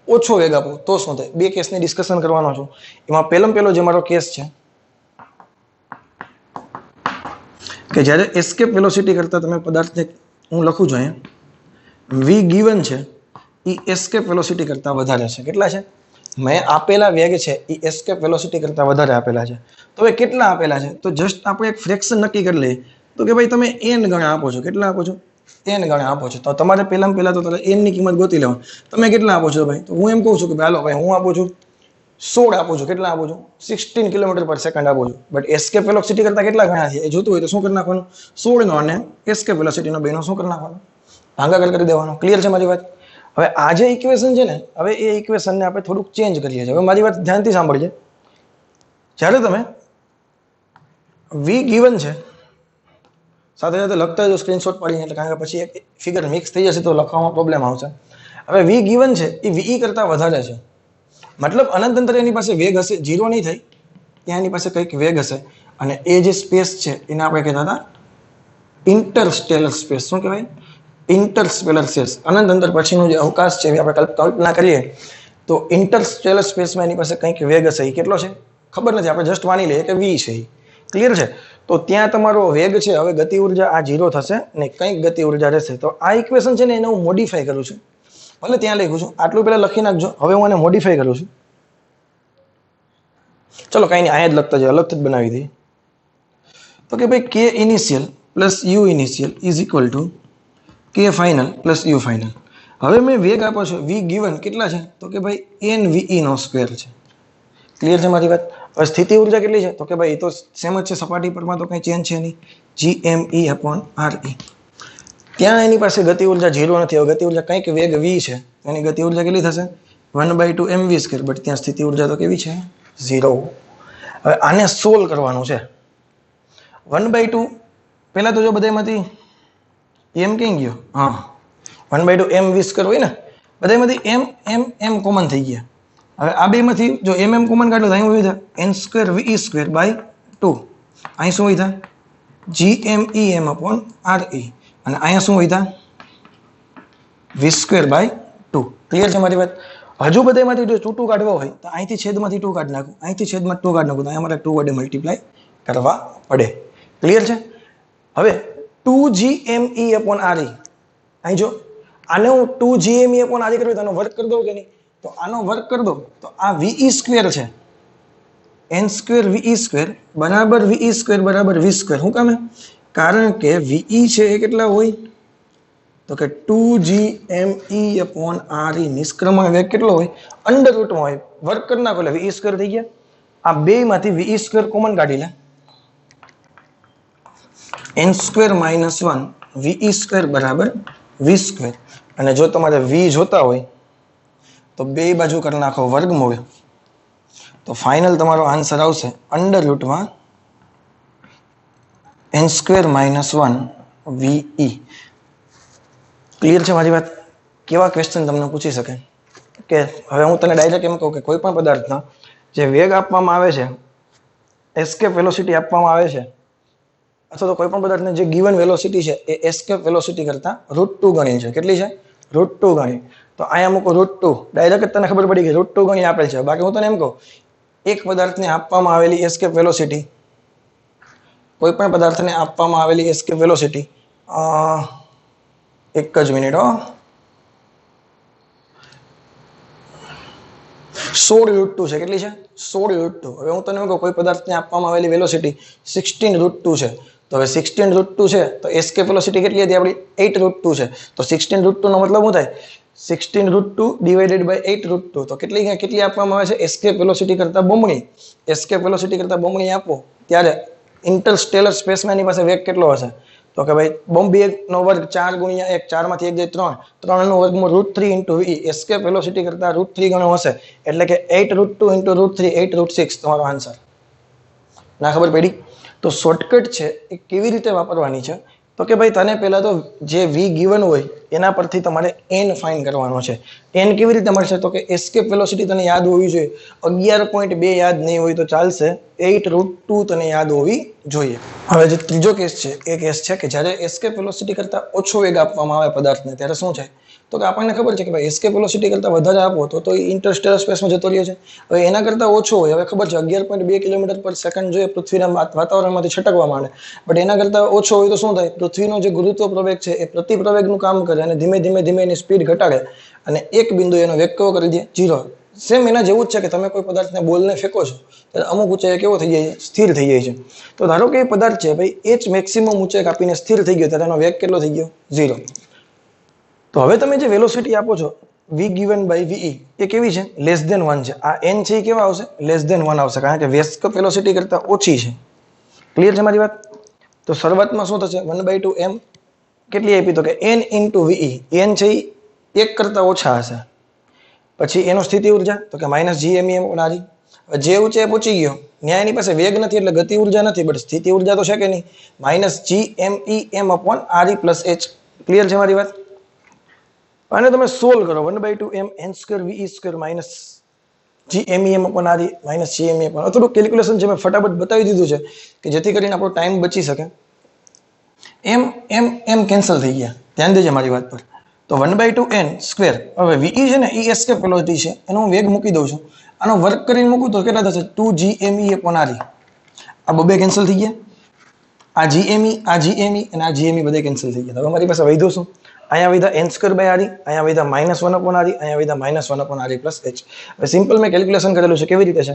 [SPEAKER 1] ઓછો વેગ આપું તો શું થાય? બે કેસની ડિસ્કશન કરવાનો છું. એમાં પહેલો જે મારો કેસ છે કે જ્યારે એસ્કેપ વેલોસિટી કરતા તમે પદાર્થને, હું લખું છું અહીંયા, v ગિવન છે એ એસ્કેપ વેલોસિટી કરતા વધારે છે. કેટલા છે? મેં આપેલા વેગ છે એ એસ્કેપ વેલોસિટી કરતા વધારે આપેલા છે. તો હવે કેટલા આપેલા છે? તો જસ્ટ આપણે એક ફ્રેક્શન નક્કી કરી લઈએ, તો કે ભાઈ તમે n ગણા આપો છો. કેટલા આપો છો? n ગણા આપો છો. તો તમારે પહેલા તો n ની કિંમત ગોતી લેવાની. તમે કેટલા આપો છો ભાઈ? તો હું એમ કહું છું કે હાલો ભાઈ હું આપું છું 16 આપું છું. કેટલા આપું છું? 16 કિલોમીટર પર સેકન્ડ આપું છું. બટ એસ્કેપ વેલોસિટી કરતા કેટલા ગણા છે એ જોતું હોય તો શું કરી નાખવાનું? 16 નો અને એસ્કેપ વેલોસિટી નો બેનો શું કરી નાખવાનો? ભાગાકાર કરી દેવાનો. ક્લિયર છે મારી વાત? હવે આ જે ઇક્વેશન છે ને, હવે એ ઇક્વેશનને આપણે થોડુંક ચેન્જ કરીએ છીએ. હવે મારી વાત ધ્યાનથી સાંભળજે. જ્યારે તમે v ગિવન છે, સાથે સાથે લખતા જો સ્ક્રીનશોટ પાડીને, એટલે કારણ કે પછી એક ફિગર મિક્સ થઈ જશે તો લખવામાં પ્રોબ્લેમ આવશે. હવે v ગિવન છે એ ve કરતા વધારે છે, મતલબ અનંત અંતરે એની પાસે વેગ હશે, 0 નહીં થાય ત્યાં એની પાસે કંઈક વેગ હશે. અને એ જે સ્પેસ છે એને આપણે કહેતા હતા ઇન્ટરસ્ટેલર સ્પેસ. શું કહેવાય? Interstellar space. અનંત અંતર પછીનો જે અવકાશ છે એ આપણે કલ્પના કરીએ તો ઇન્ટરસ્ટેલર સ્પેસમાં એની પાસે કંઈક વેગ હશે. એ કેટલો છે ખબર નથી, આપણે જસ્ટ માની લઈએ કે v છે. ક્લિયર છે? તો ત્યાં તમારો વેગ છે, હવે ગતિ ઉર્જા આ 0 થશે ને કંઈક ગતિ ઉર્જા રહેશે. તો આ ઇક્વેશન છે ને એને હું મોડિફાઈ કરું છું. ભલે ત્યાં લખ્યું છું, આટલું પહેલા લખી નાખજો. હવે હું આને મોડિફાઈ કરું છું. ચલો કઈ નહીં, અહીંયા જ લખતા જાય, અલગથી જ બનાવી દઈએ. તો કે ભાઈ કે initial plus you initial is equal two કે ફાઇનલ પ્લસ યુ ફાઇનલ. હવે મેં વેગ આપો છો v ગિવન કેટલા છે? તો કે ભાઈ nve નો સ્ક્વેર છે. ક્લિયર છે મારી વાત? હવે સ્થિતિ ઉર્જા કેટલી છે? તો કે ભાઈ એ તો સેમ જ છે, સપાટી પરમાં તો કંઈ ચેન્જ છે નહીં, gme અપોન re. ત્યાં એની પાસે ગતિ ઉર્જા 0 નથી. હવે ગતિ ઉર્જા કંઈક વેગ v છે, એની ગતિ ઉર્જા કેટલી થશે? 1/2 mv². બટ ત્યાં સ્થિતિ ઉર્જા તો કેવી છે? 0. હવે આને સોલ્વ કરવાનું છે. 1/2 પહેલા તો જો બધામાંથી m ક્યાં ગયો? હા, 1/2 mv² હોય ને, બધામાંથી m કોમન થઈ ગયા. હવે આ બેમાંથી જો m કોમન કાઢો તો અહીં શું થાય? n²ve²/2. અહીં શું થાય? gmem upon re. અને અહીંયા શું હોય? v²/2. ક્લિયર છે મારી વાત? હજુ બધામાંથી જો 2 કાઢવા હોય તો અહીંથી છેદમાંથી 2 કાઢી નાખું, અહીંથી છેદમાં 2 કાઢી નાખું, તો અહીંયા મારે 2 વડે મલ્ટીપ્લાય કરવા પડે. ક્લિયર છે? હવે 2gme અપોન re, અહીં જો આને હું 2gme અપોન re કરું તો આનો વર્ક કરી દઉં કે નહીં? તો આનો વર્ક કરી દો તો આ ve² છે, એન સ્ક્વેર વીઈ સ્ક્વેર બરાબર વીઈ સ્ક્વેર બરાબર વી સ્ક્વેર. શું કામ? કારણ કે વીઈ છે એ કેટલા હોય તો કે 2gme upon re. નિષ્ક્રમણ વેગ કેટલો હોય? અંડર રૂટમાં હોય. વર્ક કરી નાખો એટલે વીઈ સ્ક્વેર થઈ ગયા. આ બે માંથી વીઈ સ્ક્વેર કોમન કાઢી લે. N square minus 1 v e square બરાબર વી સ્ક્વેર. અને જો તમારે વી જોતા હોય તો બે બાજુ કરી નાખો વર્ગમૂળ, તો ફાઇનલ તમારો આન્સર આવશે અંડર રૂટમાં n square minus 1 v e. Clear છે મારી વાત? કેવા ક્વેશ્ચન તમને પૂછી શકે કે હવે હું તને ડાયરેક્ટ એમ કહું કે કોઈ પણ પદાર્થના જે વેગ આપવામાં આવે છે, એસ્કેપ વેલોસિટી આપવામાં આવે છે, અથવા તો કોઈ પણ પદાર્થને જે ગિવન વેલોસિટી છે એ એસ્કેપ વેલોસિટી કરતા √2 ગણી છે. કેટલી છે? √2 ગણી. તો અહીંયા મૂકો √2. ડાયરેક્ટ તને ખબર પડી કે √2 ગણી આપેલ છે. બાકી હું તને એમ કહું એક પદાર્થને આપવામાં આવેલી એસ્કેપ વેલોસિટી, કોઈ પણ પદાર્થને આપવામાં આવેલી એસ્કેપ વેલોસિટી એક જ મિનિટ 16 √2 છે. કેટલી છે? 16 √2. હવે હું તને કહું કોઈ પદાર્થને આપવામાં આવેલી વેલોસિટી 16 √2 છે. તો હવે 16 √2 છે તો એસ્કેપ વેલોસિટી કેટલી હતી આપણી? 8 √2 છે. તો 16 √2 નો મતલબ શું થાય? 16 √2 ડિવાઇડેડ બાય 8 √2. તો કેટલી આપવામાં આવે છે? એસ્કેપ વેલોસિટી કરતા બમણી. એસ્કેપ વેલોસિટી કરતા બમણી આપો ત્યારે ઇન્ટરસ્ટેલર સ્પેસમાં એની પાસે વેગ કેટલો હશે? તો કે ભાઈ બોમ્બ 2 નો વર્ગ 4 ગુણ્યા 1, 4 માંથી 1 જાય 3, 3 નો વર્ગમૂળ √3 ઇન્ટુ વી. એસ્કેપ વેલોસિટી કરતા √3 ગણો હશે એટલે કે 8 √2 ઇન્ટુ √3, 8 √6 તમારો આન્સર. ના ખબર પડી? તો શોર્ટકટ છે એ કેવી રીતે વાપરવાની છે તો કે ભાઈ તને પહેલા તો જે વી ગિવન હોય એના પરથી તમારે એન ફાઇન્ડ કરવાનો છે. એન કેવી રીતે મળશે તો કે એસ્કેપ વેલોસિટી તને યાદ હોવી જોઈએ. 11.2 યાદ નહીં હોય તો ચાલશે, 8 √2 તને યાદ હોવી જોઈએ. હવે જે ત્રીજો કેસ છે એ કેસ છે કે જ્યારે એસ્કેપ વેલોસિટી કરતા ઓછો વેગ આપવામાં આવે પદાર્થને ત્યારે શું છે તો કે આપણને ખબર છે કે ભાઈ એસ્કેપ વેલોસિટી કરતા વધારે આપો તો એ ઇન્ટરસ્ટેલર સ્પેસમાં જતો રહ્યો છે. હવે એના કરતા ઓછો હોય, હવે ખબર છે 11.2 કિલોમીટર પર સેકન્ડ જોઈએ પૃથ્વીના વાતાવરણમાંથી છટકવા માંડે, બટ એના કરતા ઓછો હોય તો શું થાય? પૃથ્વીનો જે ગુરુત્વ પ્રવેગ છે એ પ્રતિપ્રવેગનું કામ કરે અને ધીમે ધીમે એની સ્પીડ ઘટાડે અને એક બિંદુ એનો વેગ કેવો કરી દે? 0. સેમ એના જેવું જ છે કે તમે કોઈ પદાર્થને બોલને ફેંકો છો ત્યારે અમુક ઊંચાઈએ કેવો થઈ જાય? સ્થિર થઈ જાય છે. તો ધારો કે એ પદાર્થ છે ભાઈ એચ મેક્સિમમ ઊંચાઈ કાપીને સ્થિર થઈ ગયો ત્યારે એનો વેગ કેટલો થઈ ગયો? 0. તો હવે તમે જે વેલોસિટી આપો છો v given by ve એ કેવી છે? લેસ ધેન 1 છે. આ n છે એ કેવા આવશે? લેસ ધેન 1 આવશે, કારણ કે એસ્કેપ વેલોસિટી કરતા ઓછી છે. ક્લિયર છે મારી વાત? તો શરૂઆતમાં શું થશે? 1/2 m કેટલી આપી તો કે n into ve. n છે એ 1 કરતા ઓછા હશે. પછી એનો સ્થિતિ ઉર્જા તો કે -gmem/r. જે ઊંચાઈ પહોંચી ગયો ન્યાય એની પાસે વેગ નથી એટલે ગતિ ઉર્જા નથી, બટ સ્થિતિ ઉર્જા તો છે કે નહીં? -gmem/re + h. ક્લિયર છે મારી વાત? અને તમે સોલ્વ કરો 1/2 m n² ve² -gmem/re -gmem. થોડું કેલ્ક્યુલેશન છે મેં ફટાફટ બતાવી દીધું છે કે જેથી કરીને આપણો ટાઈમ બચી શકે. m કેન્સલ થઈ ગયા, ધ્યાન દેજે મારી વાત પર. તો 1/2 n². હવે ve છે ને એ એસ્કેપ વેલોસિટી છે, એનો હું વેગ મૂકી દઉં છું. આનો વર્ક કરીને મૂકું તો કેટલા થશે? 2gme/re. આ બે કેન્સલ થઈ ગયા. આ gme અને આ gme બધે કેન્સલ થઈ ગયા. હવે મારી પાસે વધ્યું શું? અહીંયા વિધા n² / re, અહીંયા વિધા -1/re, અહીંયા વિધા -1/re + h. હવે સિમ્પલ મેં કેલ્ક્યુલેશન કરેલું છે. કેવી રીતે છે?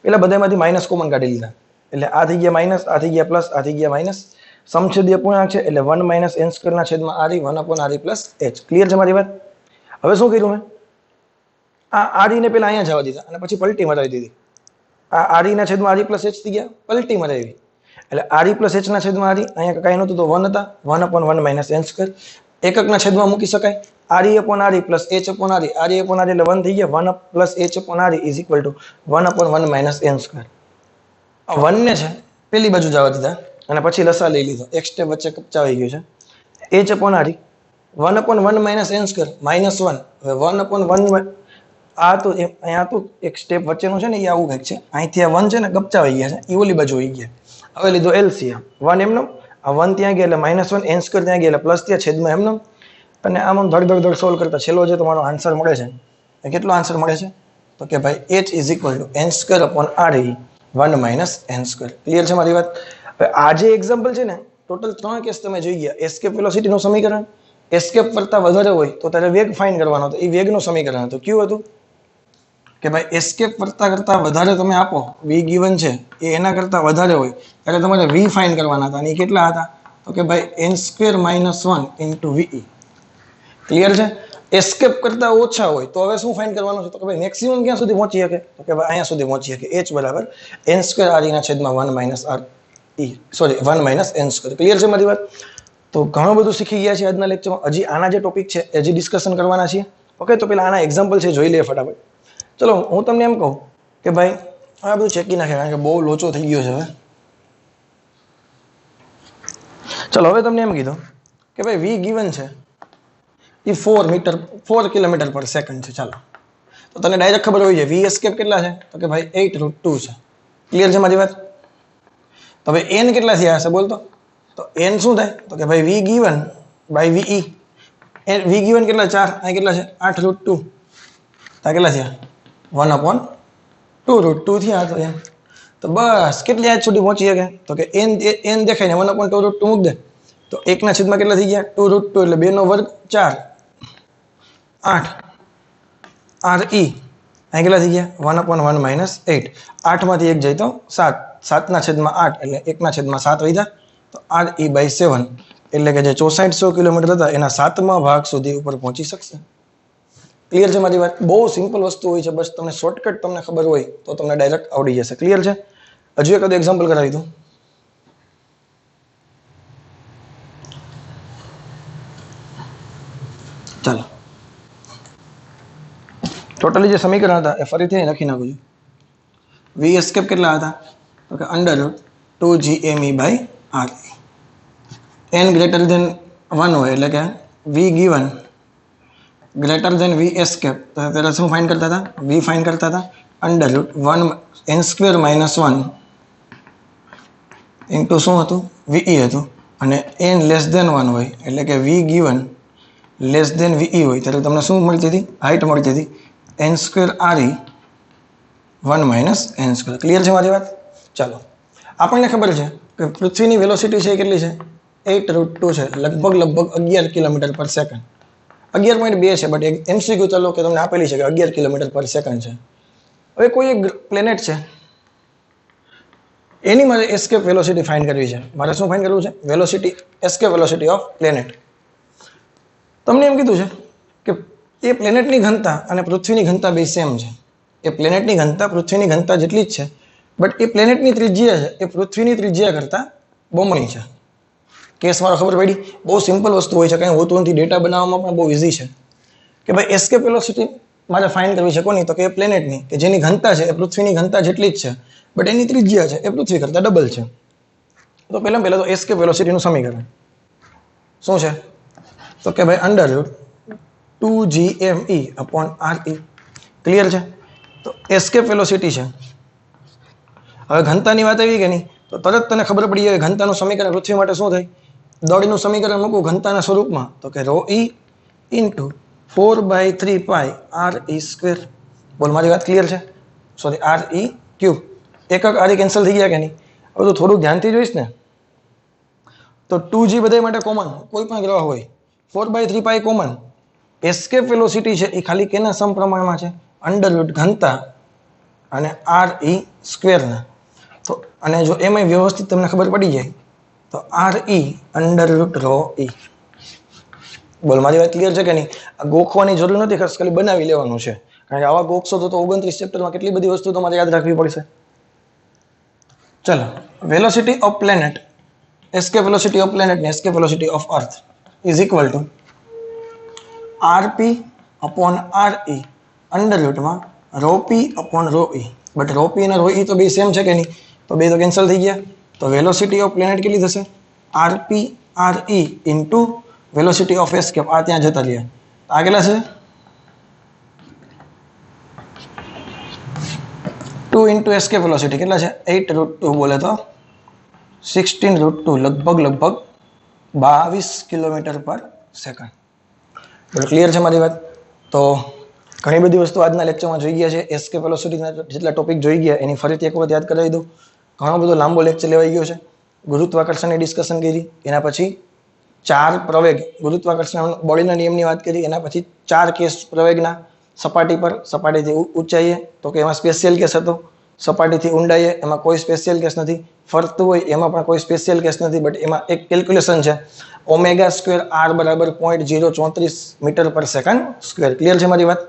[SPEAKER 1] પેલા બધામાંથી માઇનસ કોમન કાઢી લીધા એટલે આ થઈ ગયા માઇનસ, આ થઈ ગયા પ્લસ, આ થઈ ગયા માઇનસ. સમછેદીય પૂર્ણાંક છે એટલે 1 - n² / re 1/re + h. Clear છે મારી વાત? હવે શું કર્યું મેં? આ re ને પેલા અહીંયા જવા દીધા અને પછી પલટી મરાવી દીધી. આ re ના છેદમાં re + h થઈ ગયા, પલટી મરાવી એટલે re + h ના છેદમાં re. અહીંયા કાંઈ નહોતું તો 1 હતા, 1/1 - n². એકકના છેદમાં મૂકી શકાય. re/re + h/re. re/re એટલે 1 થઈ ગયા. 1 + h/re = 1/1 - n². આ 1 ને છે પેલી બાજુ જવા દીધા અને પછી લસા લઈ લીધો. એક સ્ટેપ વચ્ચે કપચાવાઈ ગયું છે. h/re 1/1 - n² -1. હવે 1/1 આ તો અહીંયા તો એક સ્ટેપ વચ્ચેનું છે ને એ આવું કંઈક છે. અહીંથી આ 1 છે ને કપચાવાઈ ગયા છે, એ ઓલી બાજુ આવી ગયા. હવે લીધો LCM. 1 એમનો, આ 1 ત્યાં ગયા એટલે -1, n² ત્યાં ગયા એટલે પ્લસ ત્યાં છેદમાં એમનો. અને આમ ધડ સોલ્વ કરતા છેલ્લો જે તમારો આન્સર મળે છે એ કેટલો આન્સર મળે છે તો કે ભાઈ h = n²/re 1 - n². ક્લિયર છે મારી વાત? હવે આ જે એક્ઝામ્પલ છે ને ટોટલ 3 કેસ તમે જોઈ ગયા. એસ્કેપ વેલોસિટીનું સમીકરણ, એસ્કેપ કરતા વધારે હોય તો ત્યારે વેગ ફાઇન્ડ કરવાનો હતો, એ વેગનું સમીકરણ હતું. કયું હતું? કે ભાઈ એસ્કેપ કરતા વધારે તમે આપો, વી ગિવન છે એ એના કરતા વધારે હોય ત્યારે તમારે વી ફાઇન્ડ કરવાના હતા, અને એ કેટલા હતા? તો કે ભાઈ n² - 1 ઇન્ટુ વી. ક્લિયર છે? એસ્કેપ કરતા ઓછા હોય તો હવે શું ફાઇન્ડ કરવાનું છે? તો કે ભાઈ મેક્સિમમ ક્યાં સુધી પહોંચી શકે? તો કે ભાઈ અહીંયા સુધી પહોંચી શકે. h બરાબર n² -1 - n². ક્લિયર છે મારી વાત? તો ઘણું બધું શીખી ગયા છે આજના લેક્ચરમાં. હજી આના જે ટોપિક છે હજી ડિસ્કશન કરવાના છીએ. ઓકે, તો પેલા આના એક્ઝામ્પલ છે જોઈ લઈએ ફટાફટ. ચલો હું તમને એમ કહું કે ભાઈ આ બધું ચેકી નાખે કારણ કે બહુ લોચો થઈ ગયો છે હવે. ચલો હવે તમને એમ કીધું કે ભાઈ વી ગિવન છે એ 4 કિલોમીટર પર સેકન્ડ છે. ચાલો તો તને ડાયરેક્ટ ખબર હોય છે વી એસ્કેપ કેટલા છે? તો કે ભાઈ 8√2 છે. ક્લિયર છે મારી વાત? તો હવે n કેટલા થયા હશે બોલ તો? તો n શું થાય? તો કે ભાઈ v given by v. V given કેટલા? 4. આ કેટલા છે? 8√2. આ કેટલા થયા? 1/2√2 થયા. તો એમ તો બસ કેટલી આજ સુધી પહોંચી શકે? તો કે n દેખાય ને 1/2√2 મૂક દે તો 1 ના છેદમાં કેટલા થઈ ગયા? 2√2 એટલે 2 નો વર્ગ 4 8 re. અહીં કેટલા થઈ ગયા? 1/1 - 8. 8 માંથી 1 જાય તો 7. 7 ના છેદમાં 8 એટલે 1 ના છેદમાં 7 વધ્યા તો re/7 એટલે કે જે 6400 કિલોમીટર હતા એના 7મા ભાગ સુધી ઉપર પહોંચી શકશે. ક્લિયર છે મારી વાત? બહુ સિમ્પલ વસ્તુ હોય છે, બસ તમને શોર્ટકટ તમને ખબર હોય તો તમને ડાયરેક્ટ આવડી જશે. ક્લિયર છે? હજુ એક એક્ઝામ્પલ કરાવી દઉં. ચાલો ટોટલી જે સમીકરણ હતા એ ફરીથી લખી નાખું છું. વી એસ્કેપ કેટલા હતા? તો કે √2gme/re. n ગ્રેટર ધેન 1 હોય એટલે કે v given greater than v escape. તો પહેલા શું ફાઇન્ડ કરતા હતા? વી ફાઇન્ડ કરતા હતા. √1 n² - 1 ઇન્ટુ શું હતું? વી હતું. અને n લેસ ધેન 1 હોય એટલે કે v given less then we હોય ત્યારે તમને શું મળતી હતી? હાઇટ મળતી હતી n² re 1 - n². ક્લિયર છે મારી વાત? ચાલો આપણને ખબર છે કે પૃથ્વીની વેલોસિટી છે કેટલી છે? 8√2 છે. લગભગ 11 કિલોમીટર પર સેકન્ડ. 11.2 છે, બટ એમસીક્યુ ચાલો કે તમને આપેલી છે કે 11 કિલોમીટર પર સેકન્ડ છે. હવે કોઈ એક પ્લેનેટ છે એની મારે એસ્કેપ વેલોસિટી ફાઇન્ડ કરવી છે. મારે શું ફાઇન્ડ કરવું છે? Velocity, escape velocity of planet. તમને એમ કીધું છે કે એ પ્લેનેટની ઘનતા અને પૃથ્વીની ઘનતા બે સેમ છે. એ પ્લેનેટની ઘનતા પૃથ્વીની ઘનતા જેટલી જ છે, બટ એ પ્લેનેટની ત્રિજ્યા છે એ પૃથ્વીની ત્રિજ્યા કરતા બમણી છે. કેસ મારો ખબર પડી? બહુ સિમ્પલ વસ્તુ હોય છે, કંઈ હોતું નથી. ડેટા બનાવવામાં પણ બહુ ઇઝી છે કે ભાઈ એસ્કેપ વેલોસિટી મારે ફાઇન્ડ કરવી છે કોની? તો કે એ પ્લેનેટની કે જેની ઘનતા છે એ પૃથ્વીની ઘનતા જેટલી જ છે, બટ એની ત્રિજ્યા છે એ પૃથ્વી કરતા ડબલ છે. તો પહેલા તો એસ્કેપ વેલોસિટીનું સમીકરણ શું છે? તો કે ભાઈ √2gme/re. ક્લિયર છે? તો એસ્કેપ વેલોસિટી છે. હવે ઘનતાની વાત આવી કે નહીં તો તરત તને ખબર પડી જાય ઘનતાનું સમીકરણ પૃથ્વી માટે શું થાય? દળનું સમીકરણ મૂકું ઘનતાના સ્વરૂપમાં તો કે ρe ઇન્ટુ 4/3 re². બોલ મારી વાત ક્લિયર છે? સોરી, re³ એકક આરી કેન્સલ થઈ ગયા કે નહીં? હવે તો થોડુંક ધ્યાનથી જોઈશ ને તો 2g બધા માટે કોમન, કોઈ પણ ગ્રહ હોય. 4/3 કોમન. એસ્કેપ વેલોસિટી છે એ ખાલી કેના સમપ્રમાણમાં છે? અંડરરૂટ ઘનતા અને re² ના. તો અને જો એમાં વ્યવસ્થિત તમને ખબર પડી જાય તો re √ρe. બોલ મારી વાત ક્લિયર છે કે નહીં? આ ગોખવાની જરૂર નથી, ખાલી બનાવી લેવાનું છે. કારણ કે આવા ગોખશો તો 29 ચેપ્ટરમાં કેટલી બધી વસ્તુ તમારે યાદ રાખવી પડશે. ચલો, velocity of planet, escape velocity of planet and escape velocity of earth is equal to rp/re under root માં ρp/ρe. બટ ρp અને ρe તો બે સેમ છે કે નહીં? તો બે તો કેન્સલ થઈ ગયા. તો વેલોસિટી ઓફ પ્લેનેટ કેટલી થશે? rp/re into velocity of escape. આ ત્યાં જતા રહ્યા. આ કેટલા છે? 2 ઇન્ટુ એસ્કેપ વેલોસિટી કેટલા છે? 8√2 બોલે તો 16√2 લગભગ 22 કિલોમીટર પર સેકન્ડ. ક્લિયર છે મારી વાત? તો ઘણી બધી વસ્તુ આજના લેક્ચરમાં જોઈ ગયા છે. એસ્કેપ વેલોસિટીના જેટલા ટોપિક જોઈ ગયા એની ફરીથી એક વખત યાદ કરાવી દઉં. ઘણો બધો લાંબો લેક્ચર લેવાઈ ગયો છે. ગુરુત્વાકર્ષણની ડિસ્કશન કરી, એના પછી 4 પ્રવેગ ગુરુત્વાકર્ષણ બોડીના નિયમની વાત કરી, એના પછી 4 કેસ પ્રવેગના, સપાટી પર સપાટીથી ઊંચાઈએ તો કે એમાં સ્પેશિયલ કેસ હતો, સપાટીથી ઊંડાઈએ એમાં કોઈ સ્પેશિયલ કેસ નથી, ફરતું હોય એમાં પણ કોઈ સ્પેશિયલ કેસ નથી, બટ એમાં એક કેલ્ક્યુલેશન છે ઓમેગા સ્ક્વેર આર બરાબર 0.034 metre per second square. Clear છે મારી વાત?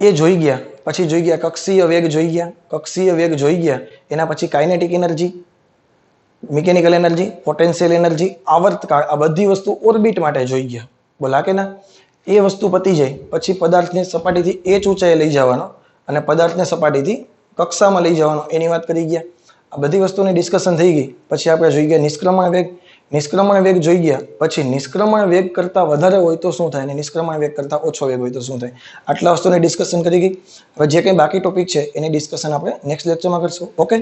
[SPEAKER 1] એ જોઈ ગયા પછી જોઈ ગયા કક્ષીય વેગ જોઈ ગયા, કક્ષીય વેગ જોઈ ગયા એના પછી kinetic energy, mechanical energy, potential energy, આવર્તકાળ, આ બધી વસ્તુ ઓર્બિટ માટે જોઈ ગયા. બોલા કે ના? એ વસ્તુ પતી જાય પછી પદાર્થને સપાટીથી h ઊંચાઈએ લઈ જવાનો અને પદાર્થને સપાટીથી કક્ષામાં લઈ જવાનો એની વાત કરી ગયા. આ બધી વસ્તુની ડિસ્કશન થઈ ગઈ પછી આપણે જોઈ ગયા નિષ્ક્રમણ વેગ. નિષ્ક્રમણ વેગ જોઈ ગયા પછી નિષ્ક્રમણ વેગ કરતા વધારે હોય તો શું થાય અને નિષ્ક્રમણ વેગ કરતા ઓછો વેગ હોય તો શું થાય. આટલા વસ્તુની ડિસ્કશન કરી ગઈ. હવે જે કંઈ બાકી ટોપિક છે એની ડિસ્કશન આપણે નેક્સ્ટ લેક્ચરમાં કરશું. ઓકે.